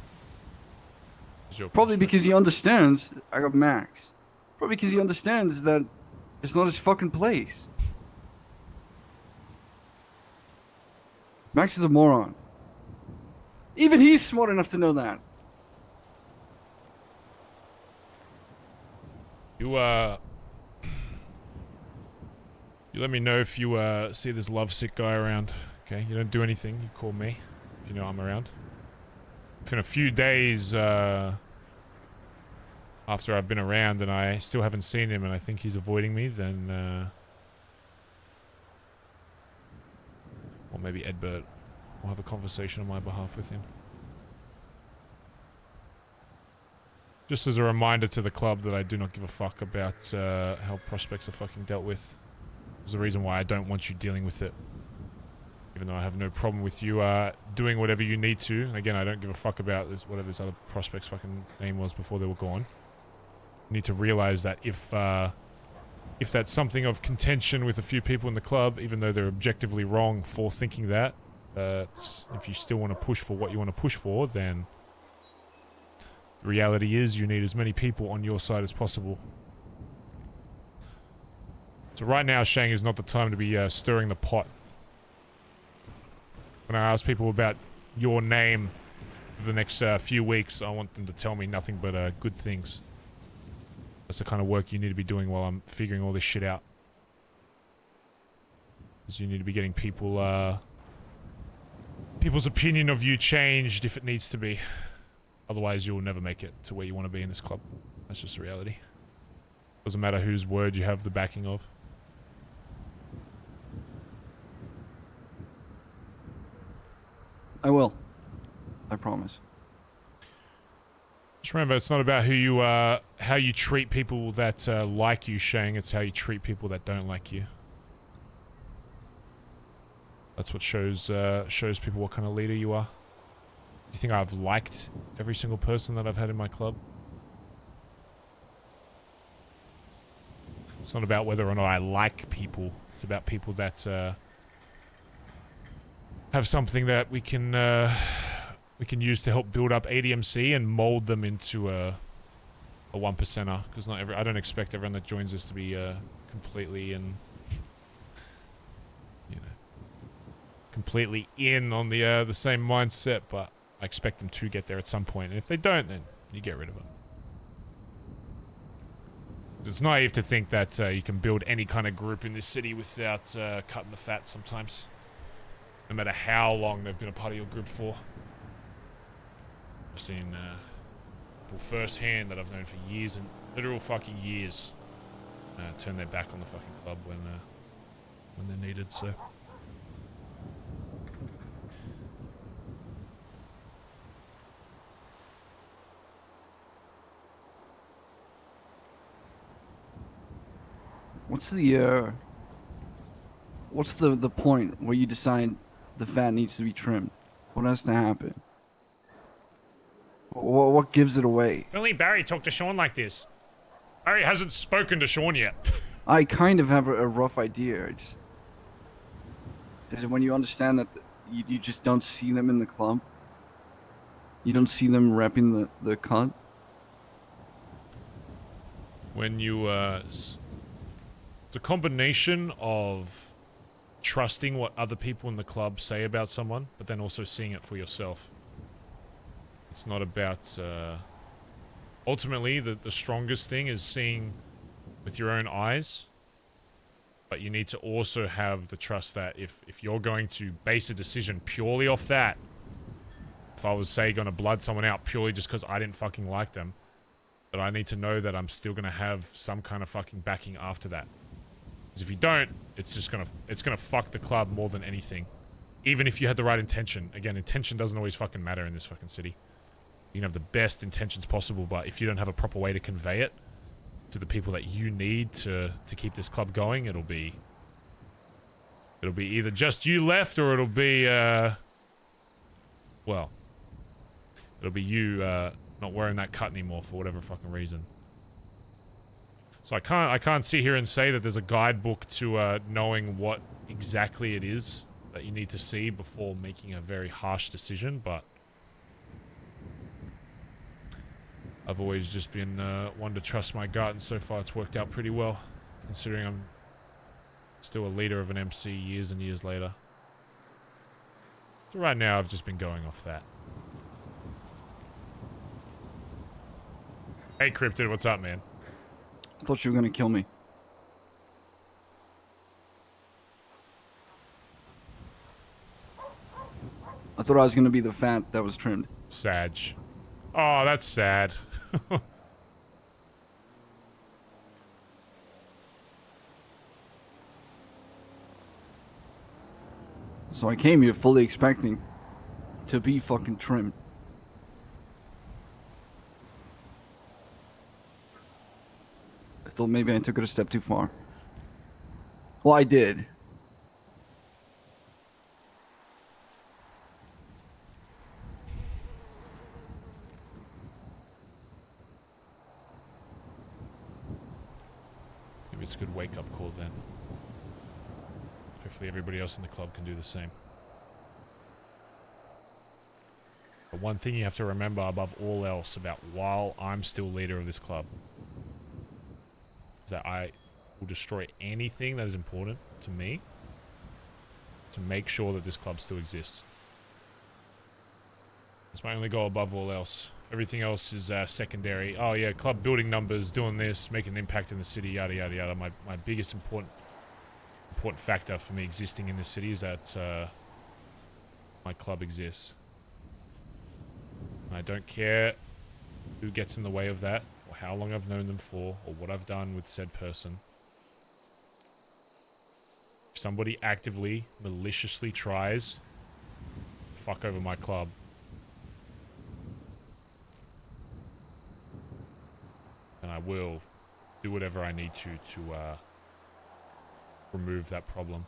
S7: Probably because he understands. I got Max. Probably because he understands that it's not his fucking place. Max is a moron. Even he's smart enough to know that.
S1: You let me know if you see this lovesick guy around. Okay, you don't do anything. You call me if you know I'm around. If in a few days after I've been around and I still haven't seen him and I think he's avoiding me, then or maybe Edbert will have a conversation on my behalf with him. Just as a reminder to the club that I do not give a fuck about how prospects are fucking dealt with. There's a reason why I don't want you dealing with it. Even though I have no problem with you doing whatever you need to. And again, I don't give a fuck about this, whatever this other prospect's fucking name was before they were gone. You need to realize that if that's something of contention with a few people in the club, even though they're objectively wrong for thinking that, if you still want to push for what you want to push for, then the reality is you need as many people on your side as possible. So right now, Shang is not the time to be stirring the pot. When I ask people about your name for the next few weeks, I want them to tell me nothing but good things. That's the kind of work you need to be doing while I'm figuring all this shit out. Because you need to be getting people, people's opinion of you changed if it needs to be. Otherwise, you'll never make it to where you want to be in this club. That's just the reality. Doesn't matter whose word you have the backing of.
S7: I will. I promise.
S1: Just remember, it's not about who you how you treat people that like you, Shang. It's how you treat people that don't like you. That's what shows people what kind of leader you are. Do you think I've liked every single person that I've had in my club? It's not about whether or not I like people. It's about people that have something that we can use to help build up ADMC and mold them into a 1%er. Because I don't expect everyone that joins us to be completely completely in on the same mindset, but I expect them to get there at some point. And if they don't, then you get rid of them. It's naive to think that you can build any kind of group in this city without cutting the fat sometimes. No matter how long they've been a part of your group for. I've seen people firsthand that I've known for years and literal fucking years turn their back on the fucking club when when they're needed, so.
S7: What's the point where you decide the fat needs to be trimmed? What has to happen? What gives it away?
S1: If only Barry talked to Sean like this. Barry hasn't spoken to Sean yet.
S7: I kind of have a rough idea. Is it when you understand that you just don't see them in the club? You don't see them repping the cut?
S1: When you, it's a combination of trusting what other people in the club say about someone, but then also seeing it for yourself. It's not about, ultimately, the strongest thing is seeing with your own eyes, but you need to also have the trust that if you're going to base a decision purely off that, if I was, say, going to blood someone out purely just because I didn't fucking like them, but I need to know that I'm still going to have some kind of fucking backing after that. Because if you don't, it's gonna fuck the club more than anything. Even if you had the right intention. Again, intention doesn't always fucking matter in this fucking city. You can have the best intentions possible, but if you don't have a proper way to convey it to the people that you need to keep this club going, it'll be either just you left, or it'll be well, it'll be you not wearing that cut anymore for whatever fucking reason. So I can't sit here and say that there's a guidebook to knowing what exactly it is that you need to see before making a very harsh decision, but I've always just been one to trust my gut, and so far it's worked out pretty well, considering I'm still a leader of an MC years and years later. So right now I've just been going off that. Hey Cryptid, what's up, man?
S7: I thought you were gonna kill me. I thought I was gonna be the fat that was trimmed.
S1: Sag. Oh, that's sad.
S7: So I came here fully expecting to be fucking trimmed. I thought maybe I took it a step too far. Well, I did.
S1: Maybe it's a good wake-up call then. Hopefully everybody else in the club can do the same. But one thing you have to remember above all else about while I'm still leader of this club is that I will destroy anything that is important to me to make sure that this club still exists. That's my only goal above all else. Everything else is secondary. Oh yeah, club building numbers, doing this, making an impact in the city, yada yada yada. My biggest important factor for me existing in this city is that my club exists. And I don't care who gets in the way of that, or how long I've known them for, or what I've done with said person. If somebody actively, maliciously tries to fuck over my club, then I will do whatever I need to remove that problem.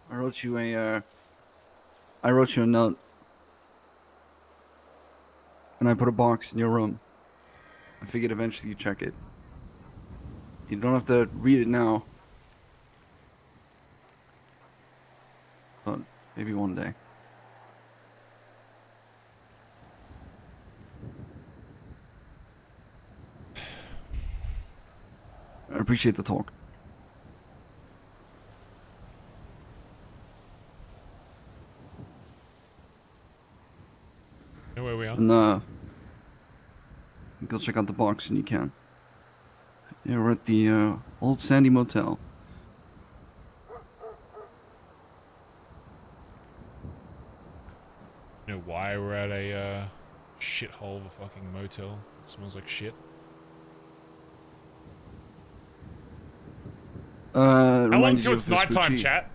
S7: I wrote you a note. And I put a box in your room. I figured eventually you'd check it. You don't have to read it now. But maybe one day. I appreciate the talk.
S1: Know where we are?
S7: And go check out the box when you can. Yeah, we're at the Old Sandy Motel.
S1: You know why we're at a shithole of a fucking motel? It smells like shit. How long till it's nighttime, chat?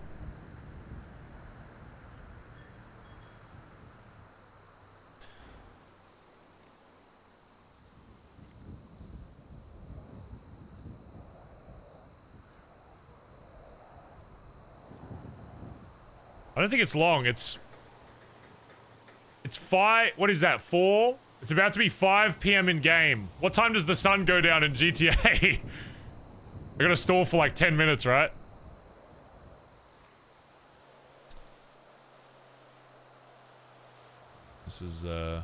S1: I don't think it's long. It's 5. What is that? 4? It's about to be 5 p.m. in game. What time does the sun go down in GTA? I gotta stall for like 10 minutes, right? This was the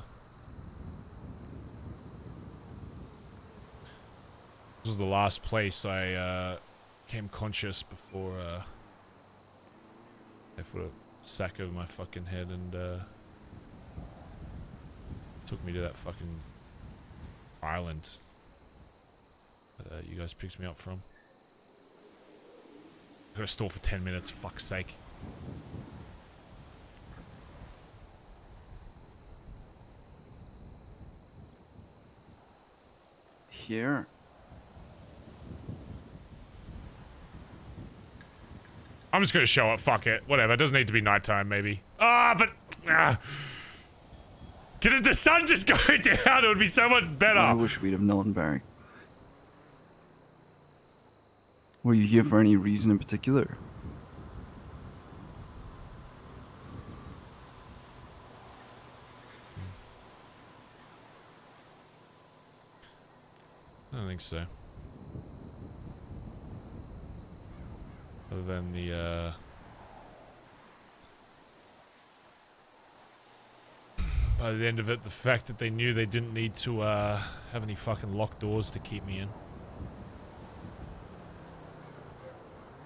S1: last place I came conscious before they put a sack over my fucking head and took me to that fucking island that you guys picked me up from. I gotta stall for 10 minutes, fuck's sake.
S7: Here.
S1: I'm just gonna show up, fuck it. Whatever, it doesn't need to be nighttime, maybe. Can the sun just go down? It would be so much better.
S7: I wish we'd have known, Barry. Were you here for any reason in particular?
S1: I don't think so. Other than the, by the end of it, the fact that they knew they didn't need to, have any fucking locked doors to keep me in.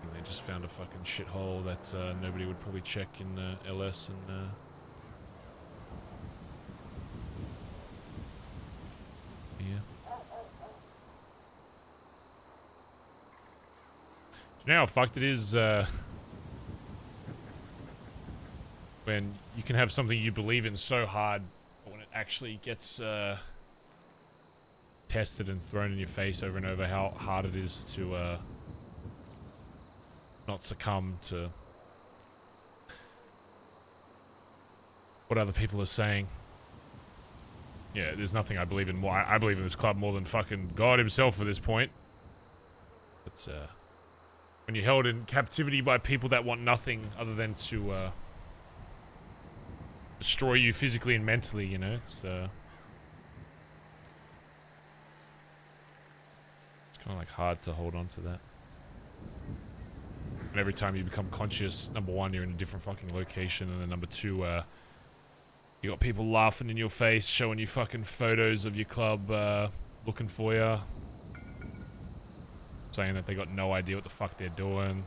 S1: And they just found a fucking shithole that, nobody would probably check in, LS and, yeah. Do you know how fucked it is, when you can have something you believe in so hard, but when it actually gets, tested and thrown in your face over and over, how hard it is to, not succumb to what other people are saying. Yeah, there's nothing I believe in more. I believe in this club more than fucking God himself at this point. But, when you're held in captivity by people that want nothing other than to, destroy you physically and mentally, you know, it's kind of like hard to hold on to that. And every time you become conscious, number one, you're in a different fucking location, and then number two, you got people laughing in your face, showing you fucking photos of your club, looking for you. Saying that they got no idea what the fuck they're doing.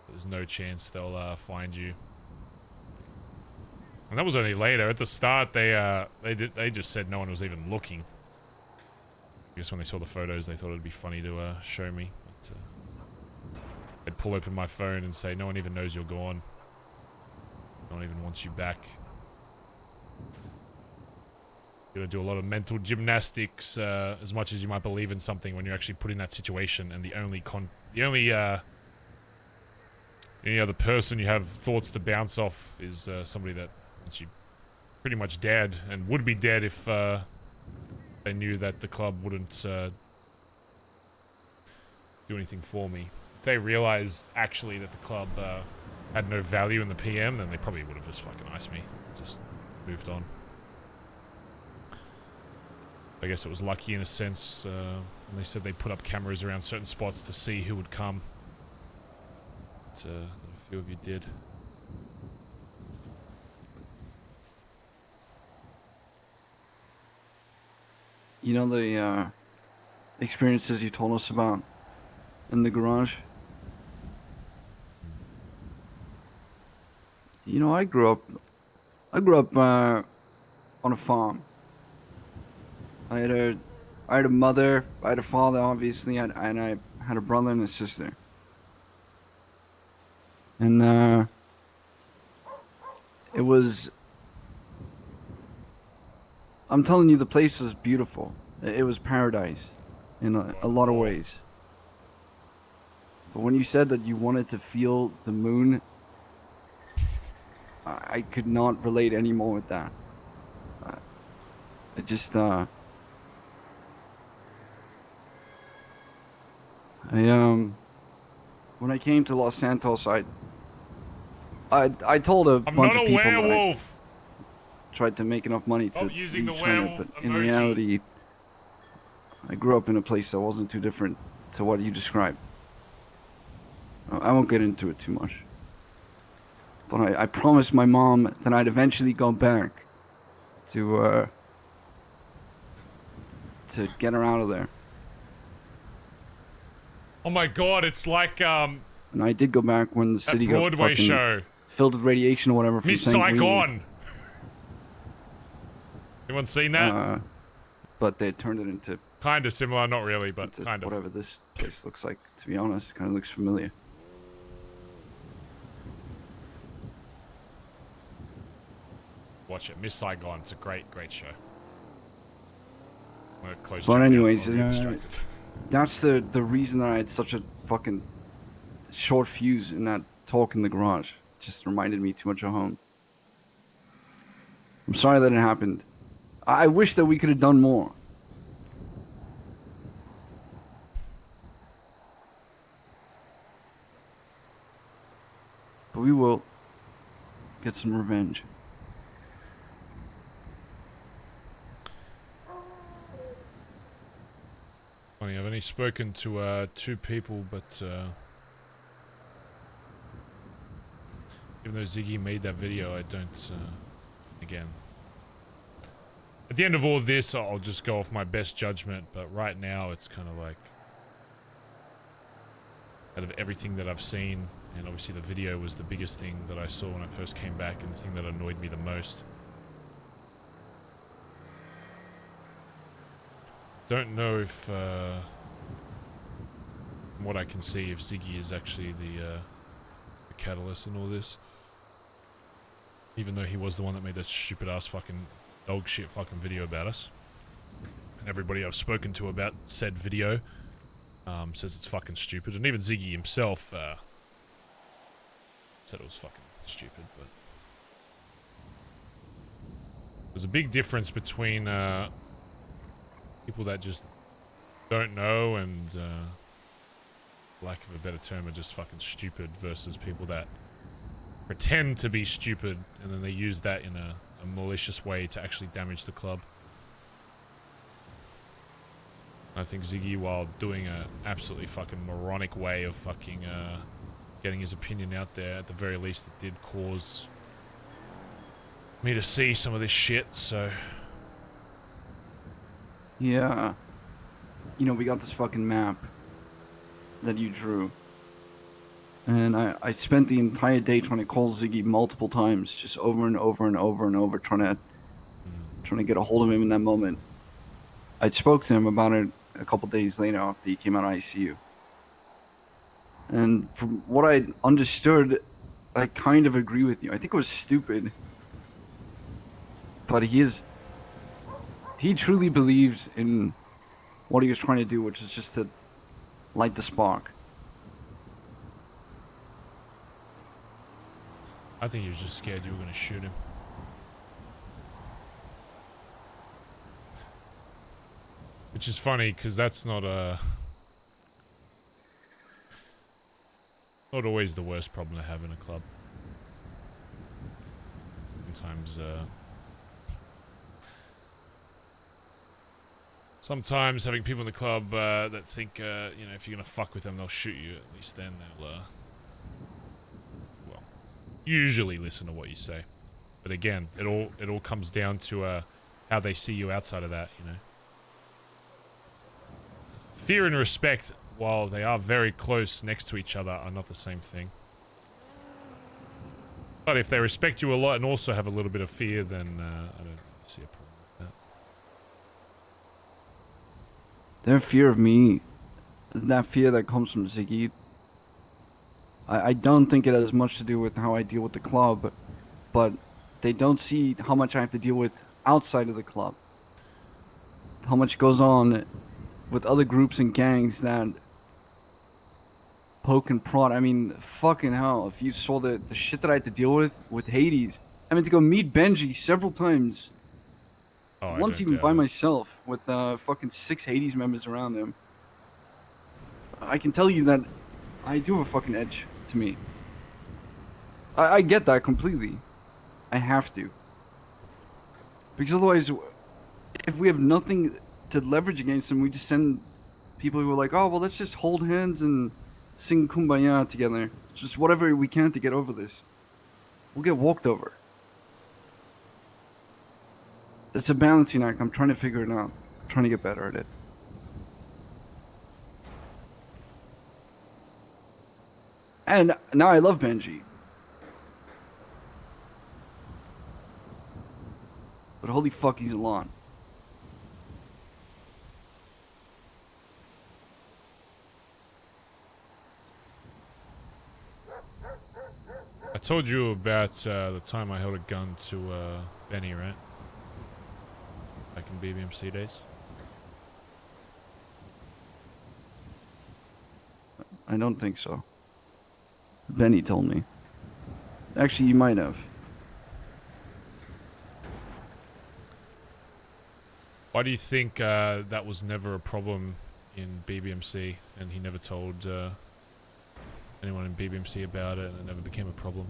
S1: There's no chance they'll find you. And that was only later. At the start, they just said no one was even looking. I guess when they saw the photos, they thought it'd be funny to show me. But, they'd pull open my phone and say, "No one even knows you're gone. No one even wants you back." You gotta do a lot of mental gymnastics, as much as you might believe in something when you're actually put in that situation, and the only other person you have thoughts to bounce off is somebody that wants you pretty much dead, and would be dead if they knew that the club wouldn't do anything for me. If they realized actually that the club had no value in the PM, then they probably would have just fucking iced me, just moved on. I guess it was lucky in a sense, when they said they put up cameras around certain spots to see who would come. But, a few of you did.
S7: You know the experiences you told us about in the garage? You know, I grew up on a farm. I had a mother, I had a father, obviously, and I had a brother and a sister. And it was, I'm telling you, the place was beautiful. It was paradise in a lot of ways. But when you said that you wanted to feel the moon, I could not relate anymore with that. I just, when I came to Los Santos, I told a bunch of people that I tried to make enough money to leave China, but in reality, I grew up in a place that wasn't too different to what you described. I won't get into it too much. But I promised my mom that I'd eventually go back to get her out of there.
S1: Oh my god, it's like
S7: And I did go back when the city got
S1: Broadway
S7: fucking
S1: show.
S7: filled with radiation or whatever.
S1: Miss Saigon. Anyone seen that?
S7: But they turned it into
S1: kind of similar, not really, but kind of.
S7: Whatever this place looks like, to be honest, kind of looks familiar.
S1: Watch it, Miss Saigon. It's a great show.
S7: But anyways, that's the reason that I had such a fucking short fuse in that talk in the garage. Just reminded me too much of home. I'm sorry that it happened. I wish that we could have done more. But we will get some revenge.
S1: Funny, I've only spoken to 2 people, but even though Ziggy made that video, I don't. Again, at the end of all this, I'll just go off my best judgment. But right now, it's kind of like, out of everything that I've seen, and obviously the video was the biggest thing that I saw when I first came back, and the thing that annoyed me the most. Don't know if, from what I can see, if Ziggy is actually the catalyst in all this. Even though he was the one that made that stupid ass fucking dog shit fucking video about us. And everybody I've spoken to about said video says it's fucking stupid. And even Ziggy himself said it was fucking stupid, but there's a big difference between people that just don't know and, lack of a better term, are just fucking stupid versus people that pretend to be stupid and then they use that in a malicious way to actually damage the club. I think Ziggy, while doing a absolutely fucking moronic way of fucking getting his opinion out there, at the very least it did cause me to see some of this shit, so...
S7: Yeah. You know, we got this fucking map that you drew. And I spent the entire day trying to call Ziggy multiple times, just over and over and over and over, trying to get a hold of him in that moment. I spoke to him about it a couple days later after he came out of ICU. And from what I understood, I kind of agree with you. I think it was stupid. But he truly believes in what he was trying to do, which is just to light the spark.
S1: I think he was just scared you were going to shoot him. Which is funny, because that's not always the worst problem to have in a club. Sometimes having people in the club that think, you know, if you're going to fuck with them, they'll shoot you. At least then they'll, well, usually listen to what you say. But again, it all comes down to how they see you outside of that, you know. Fear and respect, while they are very close next to each other, are not the same thing. But if they respect you a lot and also have a little bit of fear, then I don't see a problem with that.
S7: Their fear of me, that fear that comes from Ziggy, I don't think it has much to do with how I deal with the club, but they don't see how much I have to deal with outside of the club. How much goes on with other groups and gangs that poke and prod. I mean, fucking hell. If you saw the shit that I had to deal with Hades, I mean, to go meet Benji several times.
S1: Oh,
S7: Once even by myself with fucking 6 Hades members around him. I can tell you that I do have a fucking edge to me. I get that completely. I have to. Because otherwise, if we have nothing to leverage against them, we just send people who are like, oh, well, let's just hold hands and sing Kumbaya together. Just whatever we can to get over this. We'll get walked over. It's a balancing act. I'm trying to figure it out. I'm trying to get better at it. And now I love Benji. But holy fuck, he's a lawn.
S1: I told you about the time I held a gun to Benny, right? Back in BBMC days.
S7: I don't think so. Benny told me. Actually, you might have.
S1: Why do you think that was never a problem in BBMC, and he never told anyone in BBMC about it, and it never became a problem?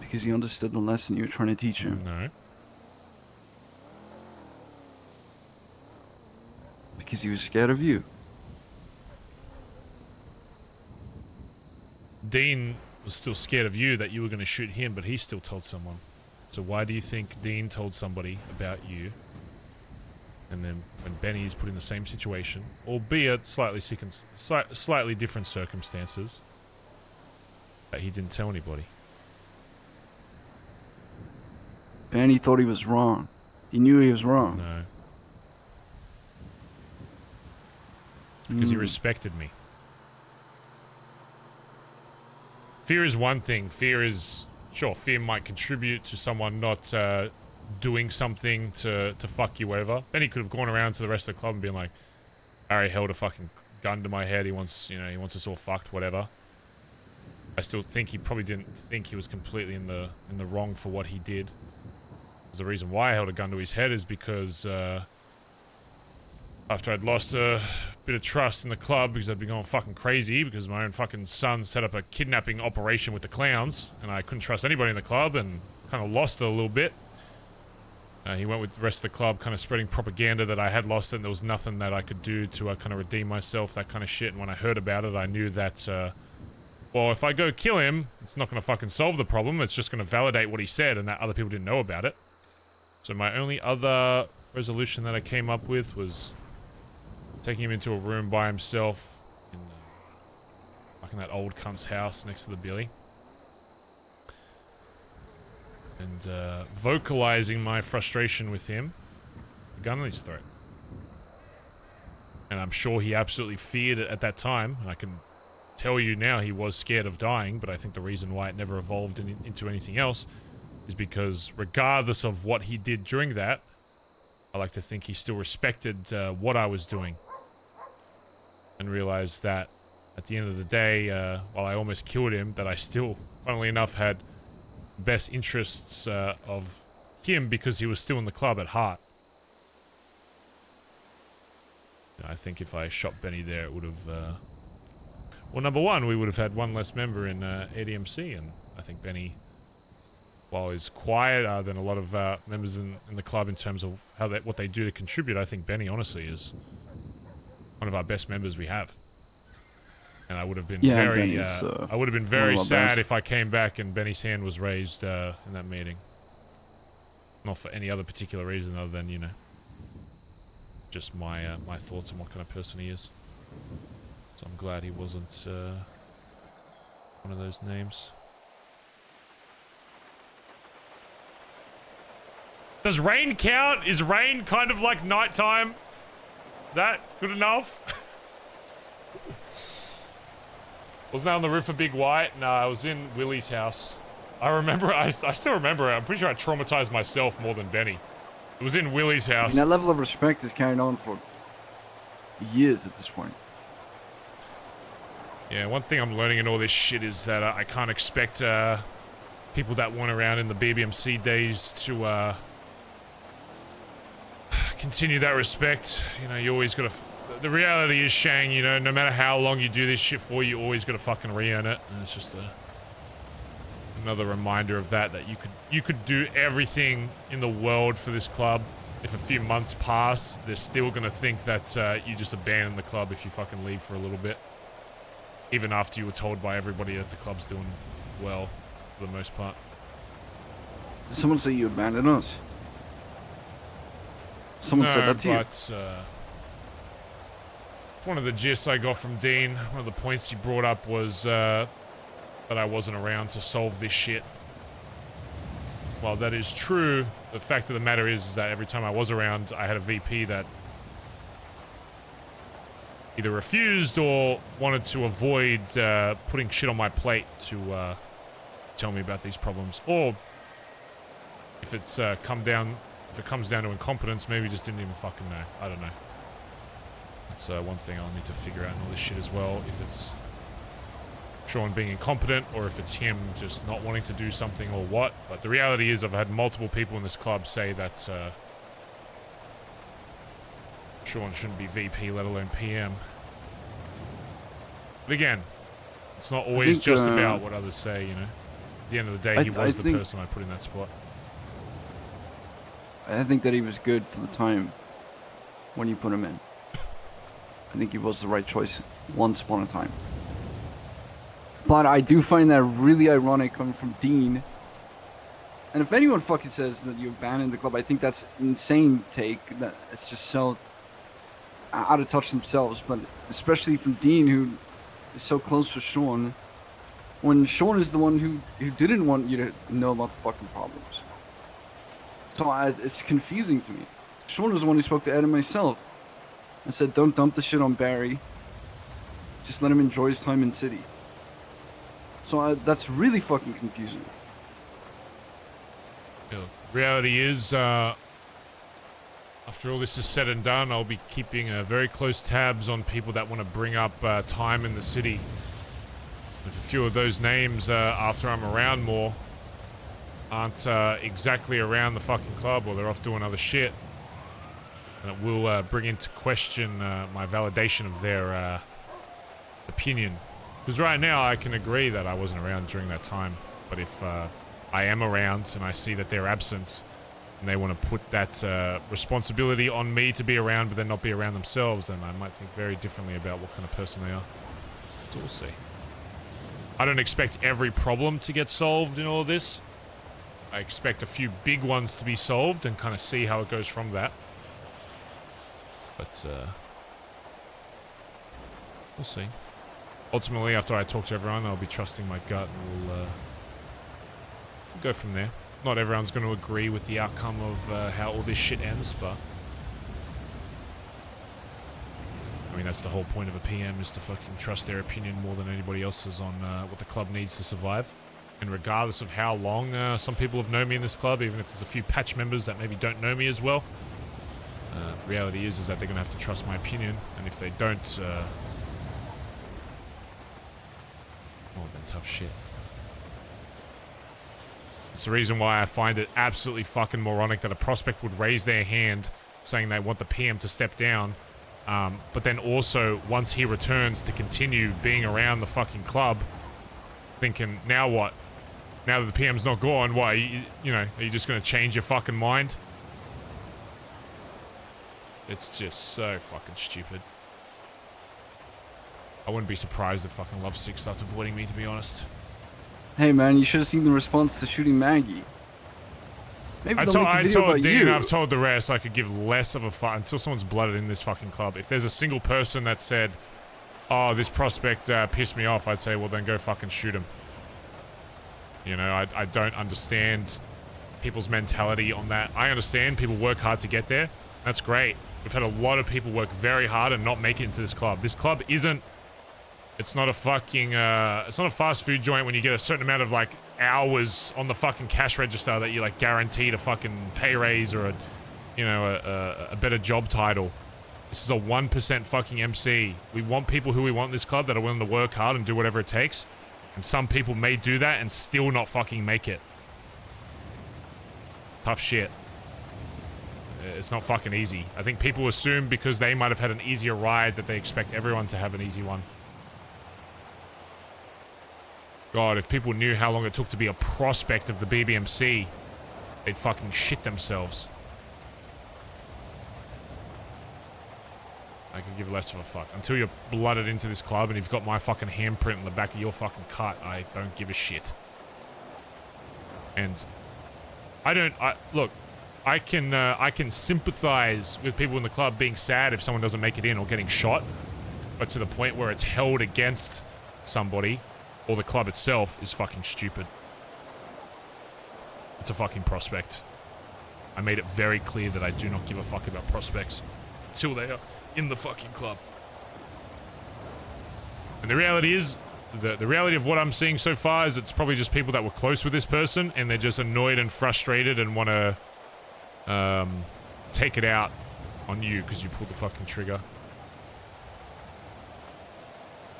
S7: Because he understood the lesson you were trying to teach him.
S1: No.
S7: Because he was scared of you.
S1: Dean was still scared of you, that you were going to shoot him, but he still told someone. So why do you think Dean told somebody about you? And then when Benny is put in the same situation, albeit slightly different circumstances, that he didn't tell anybody?
S7: Benny thought he was wrong. He knew he was wrong.
S1: No. Because he respected me. Fear is one thing. Fear is... Sure, fear might contribute to someone not doing something to fuck you over. Then he could have gone around to the rest of the club and been like, Harry held a fucking gun to my head. He wants, you know, he wants us all fucked, whatever. I still think he probably didn't think he was completely in the wrong for what he did. The reason why I held a gun to his head is because after I'd lost a bit of trust in the club because I'd been going fucking crazy because my own fucking son set up a kidnapping operation with the clowns and I couldn't trust anybody in the club and kind of lost it a little bit. He went with the rest of the club kind of spreading propaganda that I had lost it and there was nothing that I could do to kind of redeem myself, that kind of shit. And when I heard about it, I knew that, well, if I go kill him, it's not going to fucking solve the problem. It's just going to validate what he said and that other people didn't know about it. So my only other resolution that I came up with was taking him into a room by himself in fucking that old cunt's house next to the billy. And vocalizing my frustration with him, a gun on his throat. And I'm sure he absolutely feared it at that time, and I can tell you now he was scared of dying, but I think the reason why it never evolved into anything else is because regardless of what he did during that, I like to think he still respected what I was doing. And realized that at the end of the day, while I almost killed him, that I still, funnily enough, had best interests of him because he was still in the club at heart. You know, I think if I shot Benny there, it would have... well, number one, we would have had one less member in ADMC, and I think Benny, while he's quieter than a lot of members in the club in terms of how what they do to contribute, I think Benny, honestly, is one of our best members we have. And I would have been I would have been very sad if I came back and Benny's hand was raised in that meeting. Not for any other particular reason other than, you know, just my my thoughts on what kind of person he is. So I'm glad he wasn't one of those names. Does rain count? Is rain kind of like nighttime? Is that good enough? Wasn't I on the roof of Big White? No, I was in Willie's house. I remember, I still remember it. I'm pretty sure I traumatized myself more than Benny. It was in Willie's house.
S7: And that level of respect is carried on for years at this point.
S1: Yeah, one thing I'm learning in all this shit is that I can't expect people that weren't around in the BBMC days to continue that respect. You know, you always gotta... The reality is, Shang, you know, no matter how long you do this shit for, you always gotta fucking re-earn it. And it's just another reminder of that you could do everything in the world for this club. If a few months pass, they're still gonna think that you just abandoned the club if you fucking leave for a little bit. Even after you were told by everybody that the club's doing well, for the most part.
S7: Did someone say you abandoned us? Someone said that to you?
S1: But, one of the gists I got from Dean, one of the points he brought up was that I wasn't around to solve this shit. While that is true, the fact of the matter is that every time I was around, I had a VP that either refused or wanted to avoid putting shit on my plate to tell me about these problems. Or if it's comes down to incompetence, maybe just didn't even fucking know. I don't know. That's one thing I'll need to figure out in all this shit as well. If it's Sean being incompetent or if it's him just not wanting to do something or what. But the reality is I've had multiple people in this club say that Sean shouldn't be VP, let alone PM. But again, it's not always just about what others say, you know. At the end of the day, he was the person I put in that spot.
S7: I think that he was good for the time when you put him in. I think he was the right choice once upon a time. But I do find that really ironic coming from Dean. And if anyone fucking says that you abandoned the club, I think that's an insane take. That it's just so out of touch themselves. But especially from Dean, who is so close to Sean, when Sean is the one who didn't want you to know about the fucking problems. So it's confusing to me. Sean was the one who spoke to Ed and myself and said, don't dump the shit on Barry. Just let him enjoy his time in City. So that's really fucking confusing.
S1: Yeah, reality is, after all this is said and done, I'll be keeping very close tabs on people that want to bring up time in the city. If a few of those names, after I'm around more, aren't exactly around the fucking club or they're off doing other shit, and it will bring into question my validation of their opinion. Because right now I can agree that I wasn't around during that time, but if I am around and I see that they're absent and they want to put that responsibility on me to be around but then not be around themselves, then I might think very differently about what kind of person they are. So we'll see. I don't expect every problem to get solved in all of this. I expect a few big ones to be solved and kind of see how it goes from that. But we'll see. Ultimately, after I talk to everyone, I'll be trusting my gut and we'll go from there. Not everyone's going to agree with the outcome of how all this shit ends, but I mean, that's the whole point of a PM, is to fucking trust their opinion more than anybody else's on what the club needs to survive. And regardless of how long some people have known me in this club, even if there's a few patch members that maybe don't know me as well, the reality is that they're going to have to trust my opinion. And if they don't, well then, tough shit. It's the reason why I find it absolutely fucking moronic that a prospect would raise their hand saying they want the PM to step down, but then also, once he returns, to continue being around the fucking club, thinking, now what? Now that the PM's not gone, why? You know, are you just going to change your fucking mind? It's just so fucking stupid. I wouldn't be surprised if fucking Lovesick starts avoiding me, to be honest.
S7: Hey man, you should have seen the response to shooting Maggie. Maybe
S1: I told Dean, I've told the rest, I could give less of a fuck until someone's blooded in this fucking club. If there's a single person that said, oh, this prospect pissed me off, I'd say, well then go fucking shoot him. You know, I don't understand people's mentality on that. I understand people work hard to get there. That's great. We've had a lot of people work very hard and not make it into this club. This club isn't... It's not a fucking... it's not a fast food joint when you get a certain amount of, like, hours on the fucking cash register that you, like, guaranteed a fucking pay raise or a, you know, a better job title. This is a 1% fucking MC. We want people who we want in this club that are willing to work hard and do whatever it takes. And some people may do that and still not fucking make it. Tough shit. It's not fucking easy. I think people assume because they might have had an easier ride that they expect everyone to have an easy one. God, if people knew how long it took to be a prospect of the BBMC, they'd fucking shit themselves. I could give less of a fuck. Until you're blooded into this club and you've got my fucking handprint on the back of your fucking cut, I don't give a shit. And look, I can sympathize with people in the club being sad if someone doesn't make it in or getting shot, but to the point where it's held against somebody or the club itself is fucking stupid. It's a fucking prospect. I made it very clear that I do not give a fuck about prospects until they are in the fucking club. And the reality is, the reality of what I'm seeing so far is it's probably just people that were close with this person and they're just annoyed and frustrated and want to take it out on you because you pulled the fucking trigger.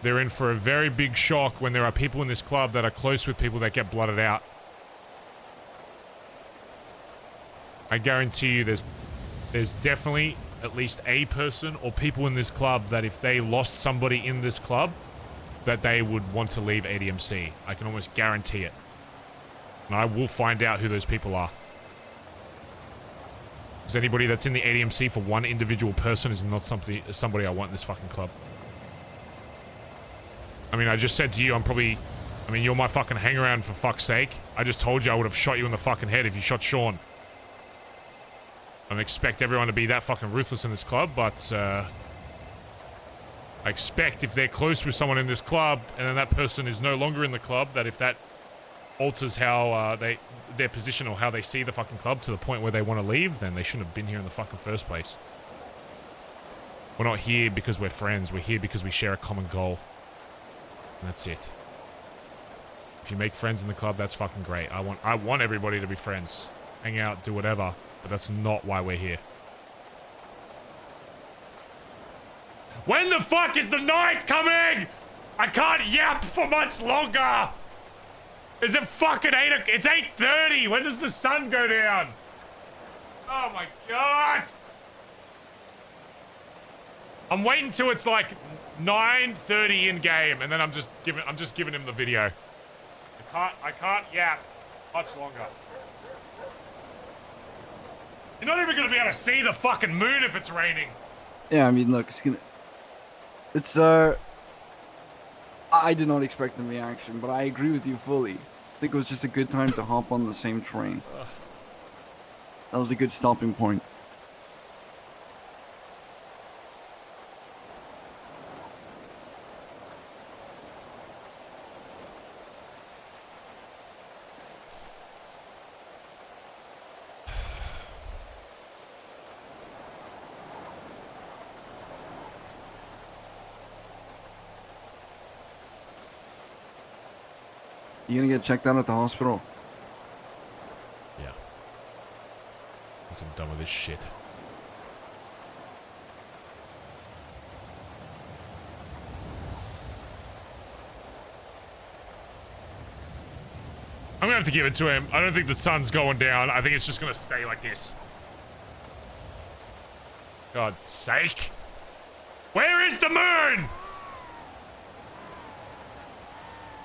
S1: They're in for a very big shock when there are people in this club that are close with people that get blooded out. I guarantee you there's definitely at least a person or people in this club that if they lost somebody in this club, that they would want to leave ADMC. I can almost guarantee it. And I will find out who those people are. Because anybody that's in the ADMC for one individual person is not somebody I want in this fucking club. I mean, I just said to you, you're my fucking hangaround for fuck's sake. I just told you I would have shot you in the fucking head if you shot Sean. I don't expect everyone to be that fucking ruthless in this club, but I expect if they're close with someone in this club and then that person is no longer in the club, that if that alters how their position or how they see the fucking club to the point where they want to leave, then they shouldn't have been here in the fucking first place. We're not here because we're friends. We're here because we share a common goal. And that's it. If you make friends in the club, that's fucking great. I want everybody to be friends. Hang out, do whatever. But that's not why we're here. When the fuck is the night coming? I can't yap for much longer. Is it fucking it's 8:30. When does the sun go down? Oh my god. I'm waiting till it's like 9:30 in game and then I'm just giving him the video. I can't yap much longer. You're not even gonna be able to see the fucking moon if it's raining.
S7: Yeah, I mean, look, I did not expect the reaction, but I agree with you fully. I think it was just a good time to hop on the same train. That was a good stopping point. You gonna get checked out at the hospital?
S1: Yeah. Once I'm done with this shit. I'm gonna have to give it to him. I don't think the sun's going down. I think it's just gonna stay like this. God's sake. Where is the moon?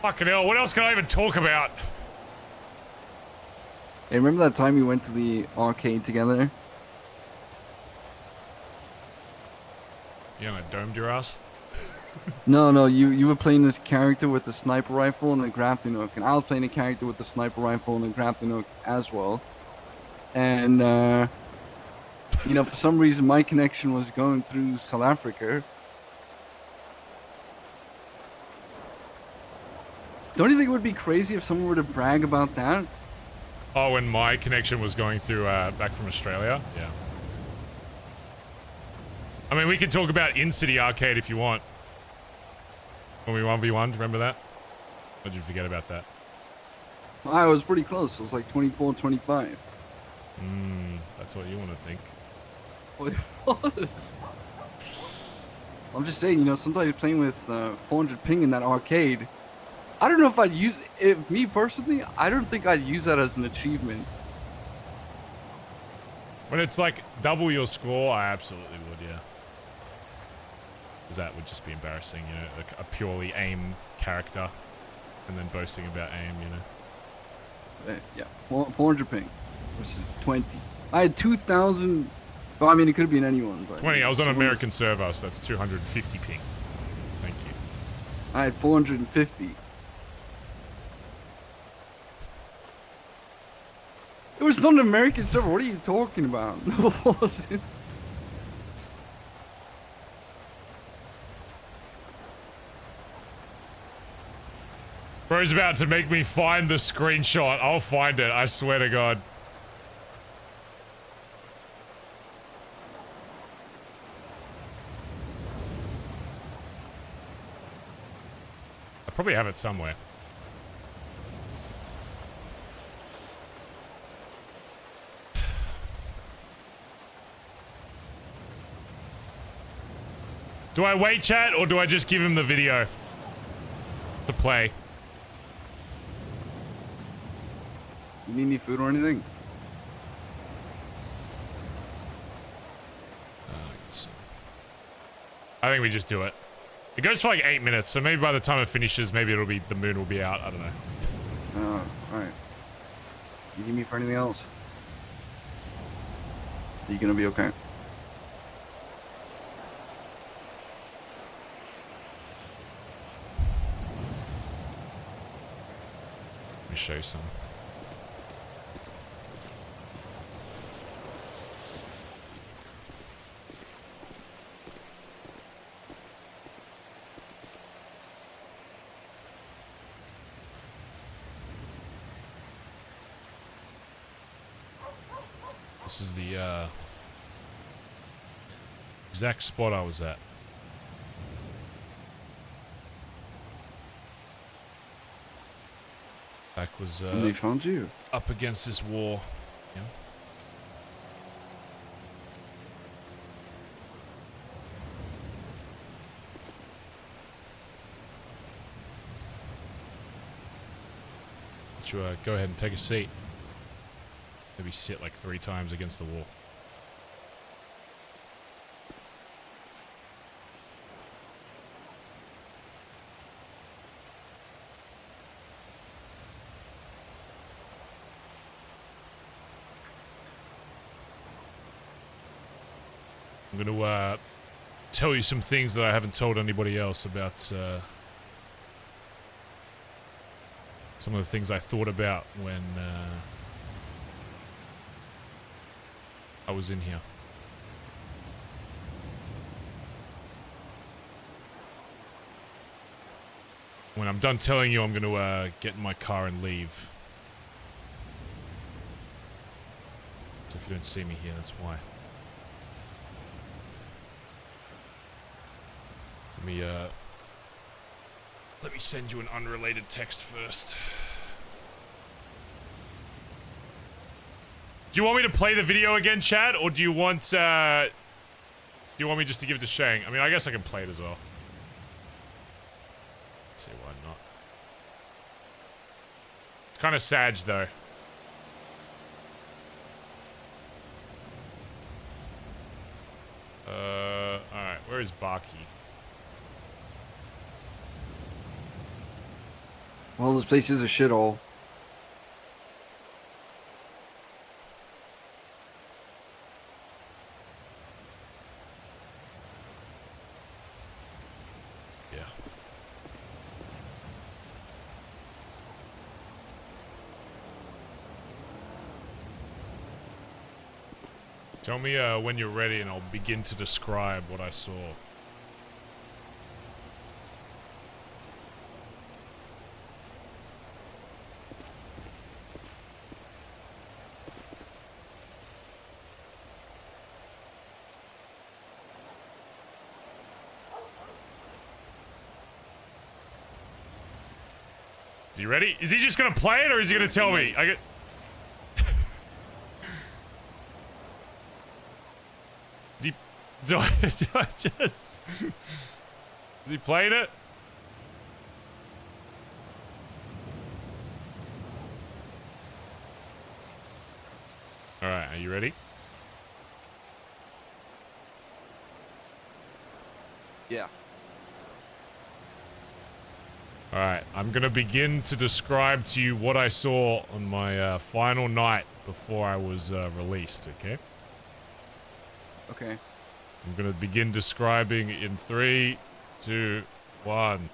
S1: Fucking hell, what else can I even talk about?
S7: Hey, remember that time we went to the arcade together?
S1: You know, domed your ass?
S7: No, you were playing this character with the sniper rifle and a grappling hook, and I was playing a character with the sniper rifle and a grappling hook as well. And, you know, for some reason my connection was going through South Africa. Don't you think it would be crazy if someone were to brag about that?
S1: Oh, when my connection was going through back from Australia? Yeah. I mean, we can talk about in-city arcade if you want. When we 1v1'd, remember that? Or did you forget about that?
S7: I was pretty close. It was like 24-25.
S1: That's what you want to think.
S7: What it was? I'm just saying, you know, sometimes playing with 400 ping in that arcade, I don't know if I'd use it. Me personally, I don't think I'd use that as an achievement.
S1: When it's like double your score, I absolutely would, yeah. Because that would just be embarrassing, you know, like a purely aim character, and then boasting about aim, you know.
S7: Yeah, 400 ping versus 20. I had 2,000. Well, I mean, it could have been anyone, but
S1: 20. I was on American server, so that's 250 ping. Thank you.
S7: I had 450. It was not an American server. What are you talking about? No, it wasn't.
S1: Bro's about to make me find the screenshot. I'll find it, I swear to God. I probably have it somewhere. Do I wait, chat, or do I just give him the video to play?
S7: You need any food or anything?
S1: I think we just do it. It goes for like 8 minutes, so maybe by the time it finishes, maybe it'll be, the moon will be out. I don't know.
S7: Oh, alright. You need me for anything else? Are you gonna be okay?
S1: Let me show you some. This is the exact spot I was at. Back was
S7: And they found you.
S1: Up against this wall. Yeah. Let you go ahead and take a seat. Maybe sit like 3 times against the wall. I'm going to tell you some things that I haven't told anybody else about some of the things I thought about when I was in here. When I'm done telling you, I'm going to get in my car and leave. So if you don't see me here, that's why. Let me send you an unrelated text first. Do you want me to play the video again, chat, or do you want me just to give it to Shang? I mean, I guess I can play it as well. Let's see, why not? It's kind of sad, though. Alright, where is Baki?
S7: Well, this place is a shithole.
S1: Yeah. Tell me when you're ready and I'll begin to describe what I saw. Is he ready? Is he just gonna play it, or is he gonna tell me? I get. Is he? Do I just? Has he played it? All right, are you ready?
S7: Yeah.
S1: All right, I'm going to begin to describe to you what I saw on my final night before I was released, okay?
S7: Okay.
S1: I'm going to begin describing in 3, 2, 1.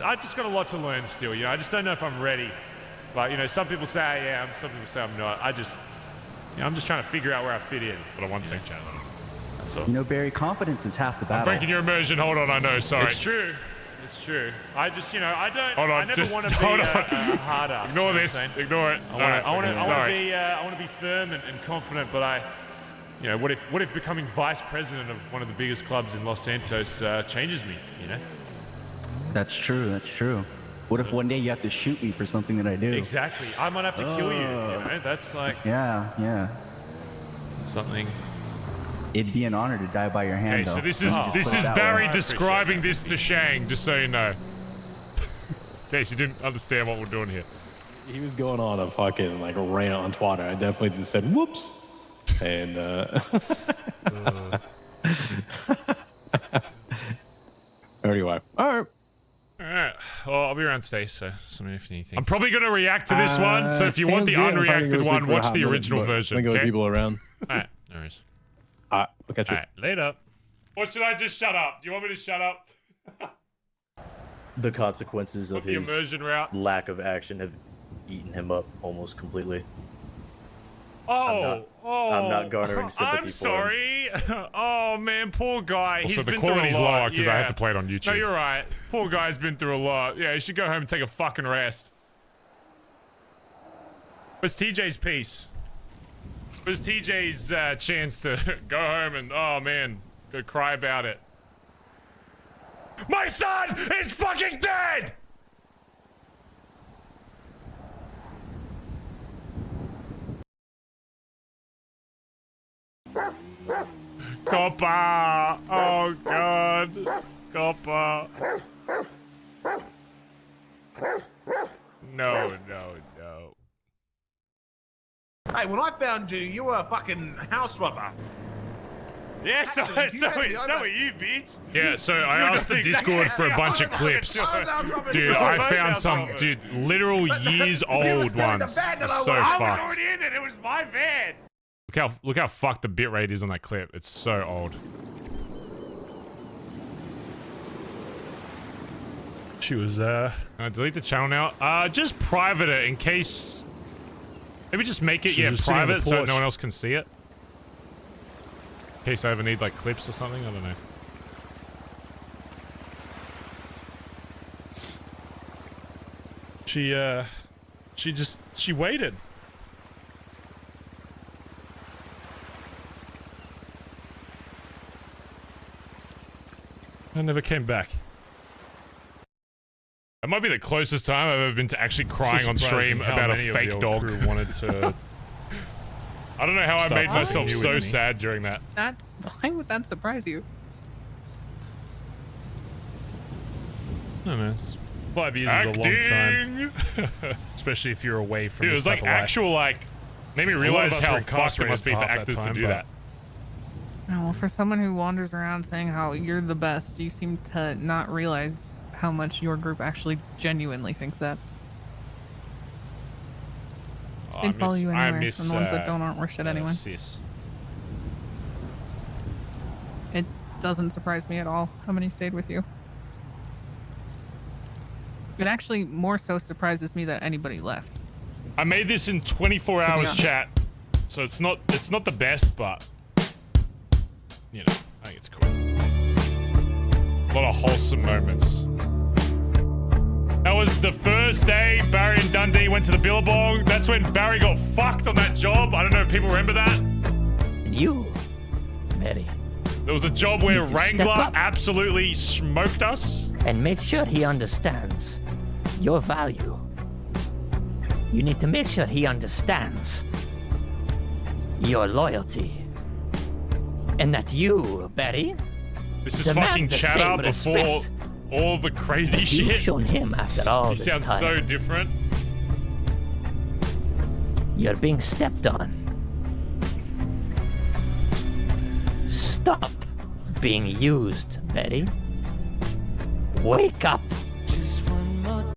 S1: I just got a lot to learn still, you know. I just don't know if I'm ready. But, you know, some people say I am, some people say I'm not. I'm just trying to figure out where I fit in. But I want to say chat. That's all.
S12: You know, Barry, confidence is half the battle.
S1: I'm breaking your immersion. Hold on, I know. Sorry.
S12: It's
S1: true. It's true. I just, you know, I don't. Hold on,
S7: I never
S1: just
S7: want to be
S1: hold on.
S7: a hard ass.
S1: Ignore this. Ignore it.
S7: I want to be firm and confident, but
S1: You know, what if becoming vice president of one of the biggest clubs in Los Santos changes me? You know.
S12: That's true. That's true. What if one day you have to shoot me for something that I do?
S1: Exactly. I might have to kill you. You know, that's like.
S12: Yeah.
S1: Something.
S12: It'd be an honor to die by your hand.
S1: Okay, so
S12: though.
S1: this is Barry describing this to Shang, just so you know. In case you didn't understand what we're doing here.
S13: He was going on a fucking like a rant on Twitter. I definitely just said whoops, and anyway, all right.
S1: Alright, well, I'll be around today, so something if you need anything. I'm probably going to react to this one, so if you want the unreacted one, watch the original version,
S13: I think
S1: okay?
S13: people around.
S1: Alright, no worries.
S13: We'll catch you.
S1: Alright, later. Or should I just shut up? Do you want me to shut up?
S14: The consequences of
S1: the
S14: his
S1: immersion route?
S14: lack of action have eaten him up almost completely.
S1: I'm
S14: not garnering sympathy
S1: I'm
S14: for
S1: sorry. Oh man, poor guy.
S14: Also,
S1: He's
S14: the
S1: been through a
S14: quality's
S1: lot.
S14: lower 'cause I had to play it on YouTube.
S1: No, you're right. Poor guy's been through a lot. Yeah, he should go home and take a fucking rest. Where's TJ's piece? Where's TJ's chance to go home and, oh man, go cry about it? My son is fucking dead! Copper! Oh god! Copper! No.
S15: Hey, when I found you, you were a fucking house robber.
S1: Yeah, so are you, bitch. Yeah, so I asked the
S15: Exactly.
S1: Discord for a bunch of clips. Dude, I found some, literal years old ones. It's so
S15: I was
S1: fucked.
S15: already in it. It was my van.
S1: Look how fucked the bitrate is on that clip. It's so old. She was can I delete the channel now? Just private it in case. Maybe just make it
S13: She's just sitting on the
S1: private so
S13: porch.
S1: no one else can see it. In case I ever need like clips or something. I don't know. She waited. I never came back. That might be the closest time I've ever been to actually crying on stream about a fake dog. Wanted to. I don't know how I made myself so sad during that.
S16: Why would that surprise you?
S1: I don't know. 5 years is a long time. Especially if you're away from. Dude, it was like actual made me realize how fucked it must be for actors to do that.
S16: Oh, well, for someone who wanders around saying how you're the best, you seem to not realize how much your group actually genuinely thinks that. They follow you anywhere, and the ones that don't aren't worth shit anyway.
S1: Sis.
S16: It doesn't surprise me at all how many stayed with you. It actually more so surprises me that anybody left.
S1: I made this in 24 hours, chat. So it's not the best, but you know, I think it's cool. A lot of wholesome moments. That was the first day Barry and Dundee went to the Billabong. That's when Barry got fucked on that job. I don't know if people remember that.
S14: You, Maddie.
S1: There was a job where
S17: You need to step
S1: Wrangler
S17: up.
S1: absolutely smoked us.
S17: And make sure he understands your value. You need to make sure he understands your loyalty. And that you, Betty,
S1: This is
S17: demand
S1: fucking
S17: the
S1: chatter
S17: same
S1: before
S17: respect
S1: all the crazy
S17: that you've
S1: shit.
S17: shown him after all
S1: He
S17: this
S1: sounds
S17: time.
S1: so different.
S17: You're being stepped on. Stop being used, Betty. Wake up.
S5: Just one more.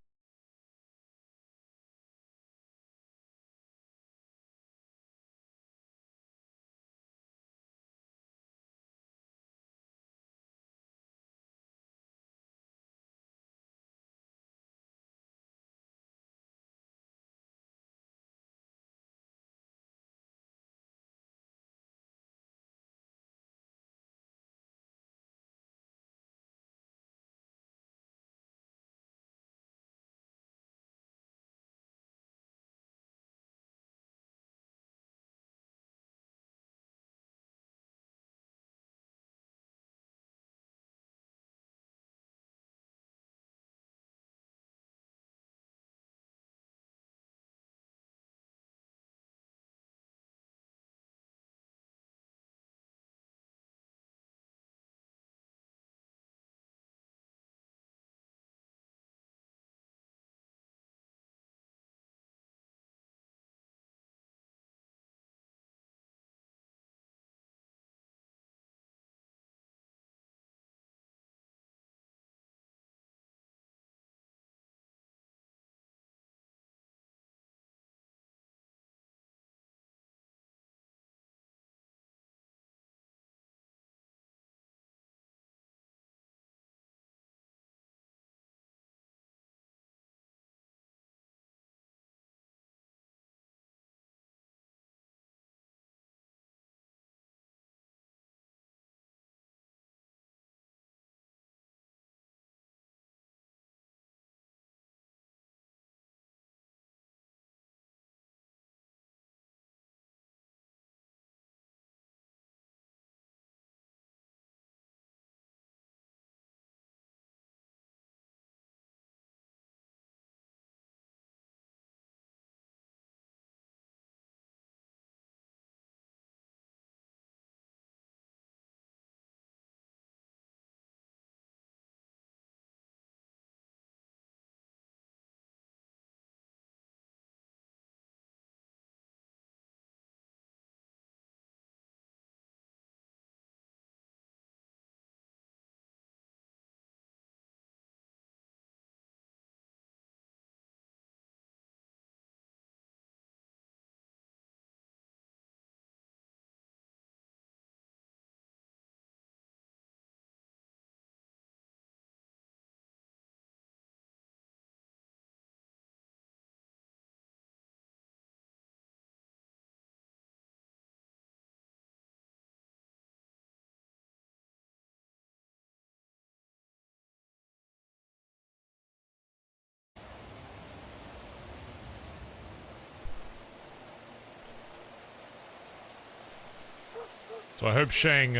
S1: So I hope Shang,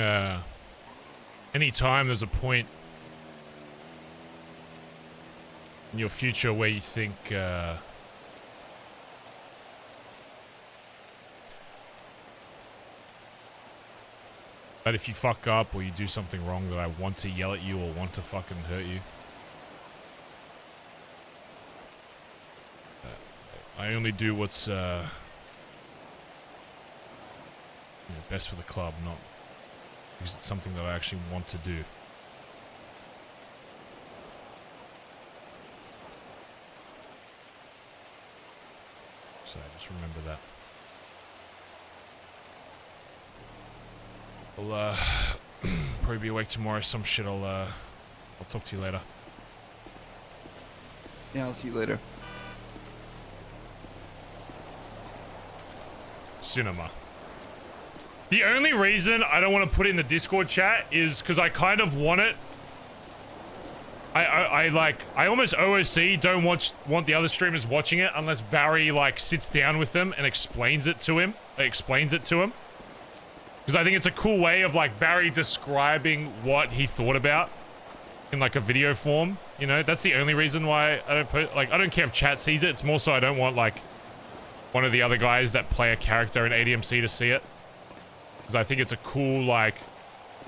S1: anytime there's a point in your future where you think, that if you fuck up or you do something wrong that I want to yell at you or want to fucking hurt you. I only do what's, best for the club, not because it's something that I actually want to do. So just remember that. I'll probably be awake tomorrow. Some shit. I'll talk to you later.
S7: Yeah, I'll see you later.
S1: Cinema. The only reason I don't want to put it in the Discord chat is because I kind of want it. I almost OOC don't want the other streamers watching it unless Barry like sits down with them and explains it to him. Because I think it's a cool way of like Barry describing what he thought about in like a video form. You know, that's the only reason why I don't put, like, I don't care if chat sees it. It's more so I don't want like one of the other guys that play a character in ADMC to see it. Because I think it's a cool like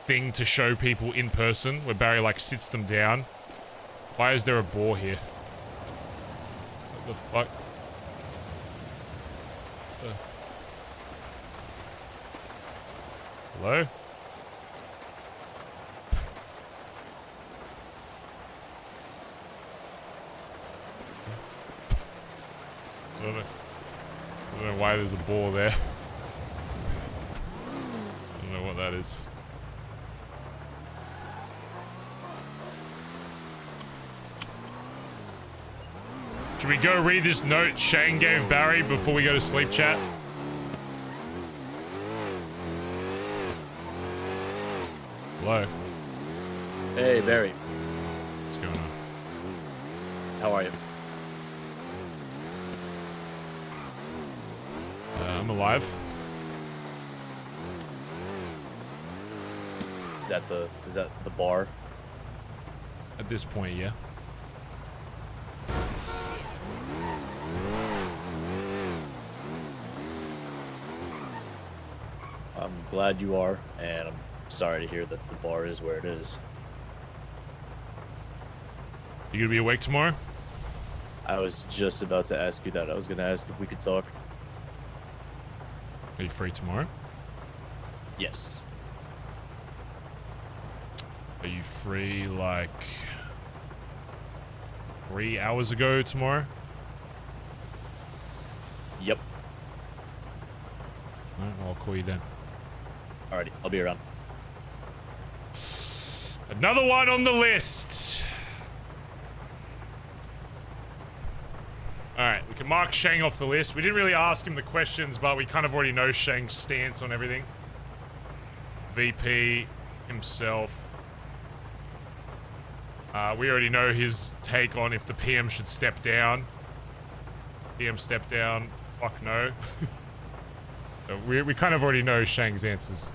S1: thing to show people in person where Barry like sits them down. Why is there a boar here? What the fuck? Hello? I don't know why there's a ball there. I don't know what that is. Should we go read this note Shang gave Barry before we go to sleep, chat? Hello.
S14: Hey, Barry.
S1: What's going on?
S14: How are you?
S1: I'm alive.
S14: Is that the bar?
S1: At this point, yeah.
S14: I'm glad you are, and I'm sorry to hear that the bar is where it is.
S1: You gonna be awake tomorrow?
S14: I was just about to ask you that. I was gonna ask if we could talk.
S1: Are you free tomorrow?
S14: Yes.
S1: Are you free like 3 hours ago tomorrow?
S14: Yep.
S1: Alright, well, I'll call you then.
S14: Alrighty, I'll be around.
S1: Another one on the list. Alright, we can mark Shang off the list. We didn't really ask him the questions, but we kind of already know Shang's stance on everything. VP himself. We already know his take on if the PM should step down. PM step down. Fuck no. So we kind of already know Shang's answers.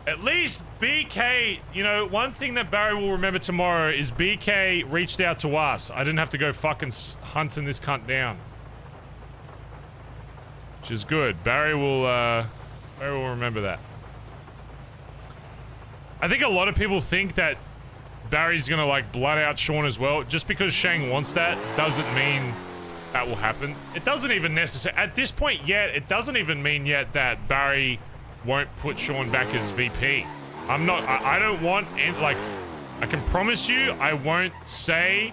S1: At least BK, you know, one thing that Barry will remember tomorrow is BK reached out to us. I didn't have to go fucking hunting this cunt down. Which is good. Barry will remember that. I think a lot of people think that Barry's gonna like blood out Sean as well. Just because Shang wants that doesn't mean that will happen. It doesn't even necessarily, at this point yet, it doesn't even mean yet that Barry won't put Sean back as VP. I don't want, like, I can promise you I won't say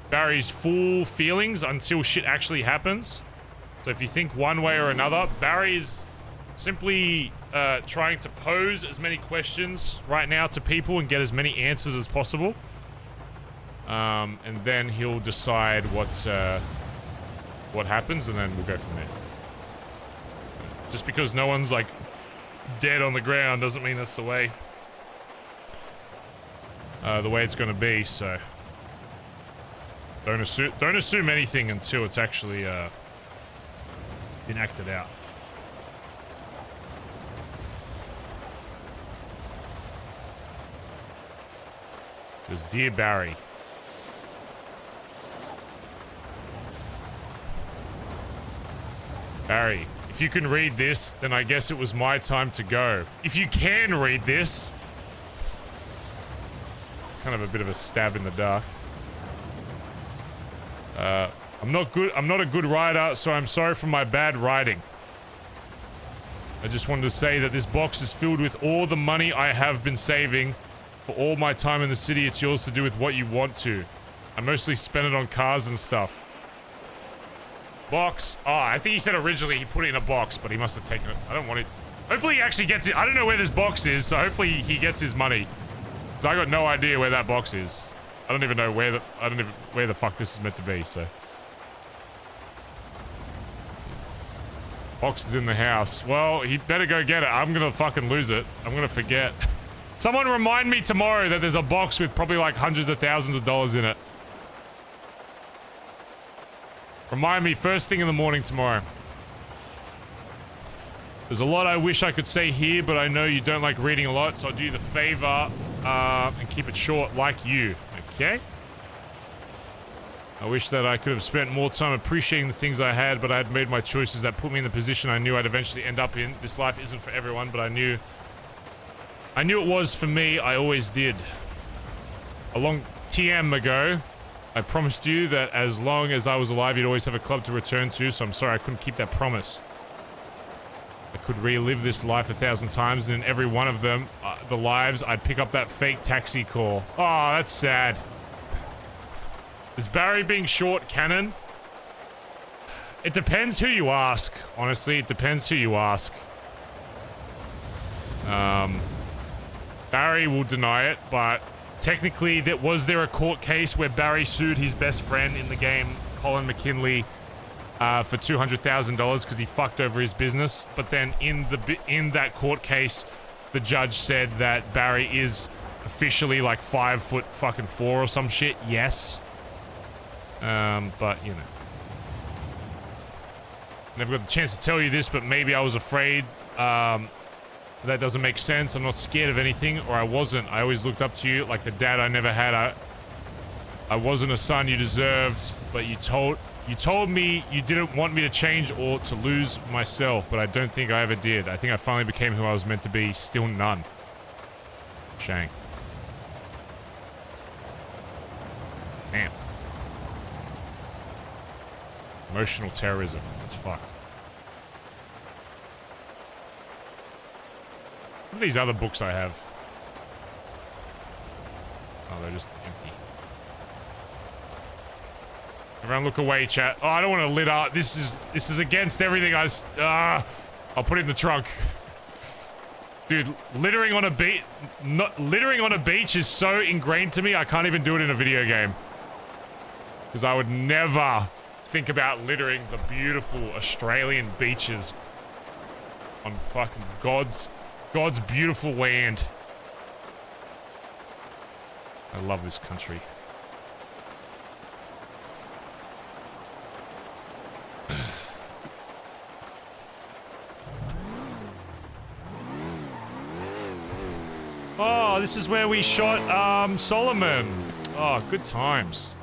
S1: Barry's full feelings until shit actually happens. So if you think one way or another, Barry's simply trying to pose as many questions right now to people and get as many answers as possible. And then he'll decide what happens, and then we'll go from there. Just because no one's like dead on the ground doesn't mean that's the way it's going to be. So don't assume anything until it's actually been acted out. It says, "Dear Barry, Barry, if you can read this, then I guess it was my time to go. If you can read this." It's kind of a bit of a stab in the dark. I'm not a good writer, so I'm sorry for my bad writing. I just wanted to say that this box is filled with all the money I have been saving for all my time in the city. It's yours to do with what you want to. I mostly spend it on cars and stuff. Box. Oh, I think he said originally he put it in a box, but he must have taken it. I don't want it. Hopefully he actually gets it. I don't know where this box is, so hopefully he gets his money. So I got no idea where that box is. I don't even know where the fuck this is meant to be, so. Box is in the house. Well, he better go get it. I'm gonna fucking lose it. I'm gonna forget. Someone remind me tomorrow that there's a box with probably like hundreds of thousands of dollars in it. Remind me first thing in the morning tomorrow. There's a lot I wish I could say here, but I know you don't like reading a lot, so I'll do you the favor and keep it short like you, okay? I wish that I could have spent more time appreciating the things I had, but I had made my choices that put me in the position I knew I'd eventually end up in. This life isn't for everyone, but I knew it was for me. I always did. A long TM ago, I promised you that as long as I was alive, you'd always have a club to return to, so I'm sorry I couldn't keep that promise. I could relive this life 1,000 times, and in every one of them, the lives, I'd pick up that fake taxi call. Oh, that's sad. Is Barry being short canon? It depends who you ask. Honestly, it depends who you ask. Barry will deny it, but technically, was there a court case where Barry sued his best friend in the game, Colin McKinley, for $200,000 because he fucked over his business? But then in that court case, the judge said that Barry is officially like 5'4" or some shit. Yes. But you know, never got the chance to tell you this, but maybe I was afraid. That doesn't make sense. I'm not scared of anything, or I wasn't. I always looked up to you like the dad I never had. I wasn't a son you deserved, but you told me you didn't want me to change or to lose myself, but I don't think I ever did. I think I finally became who I was meant to be. Still none. Shang. Damn. Emotional terrorism. That's fucked. What are these other books I have? Oh, they're just empty. Everyone look away, chat. Oh, I don't want to lit up. This is against everything I'll put it in the trunk. Dude, littering on a beach is so ingrained to me, I can't even do it in a video game. Because I would never think about littering the beautiful Australian beaches on fucking God's beautiful land. I love this country. Oh, this is where we shot Solomon. Oh, good times.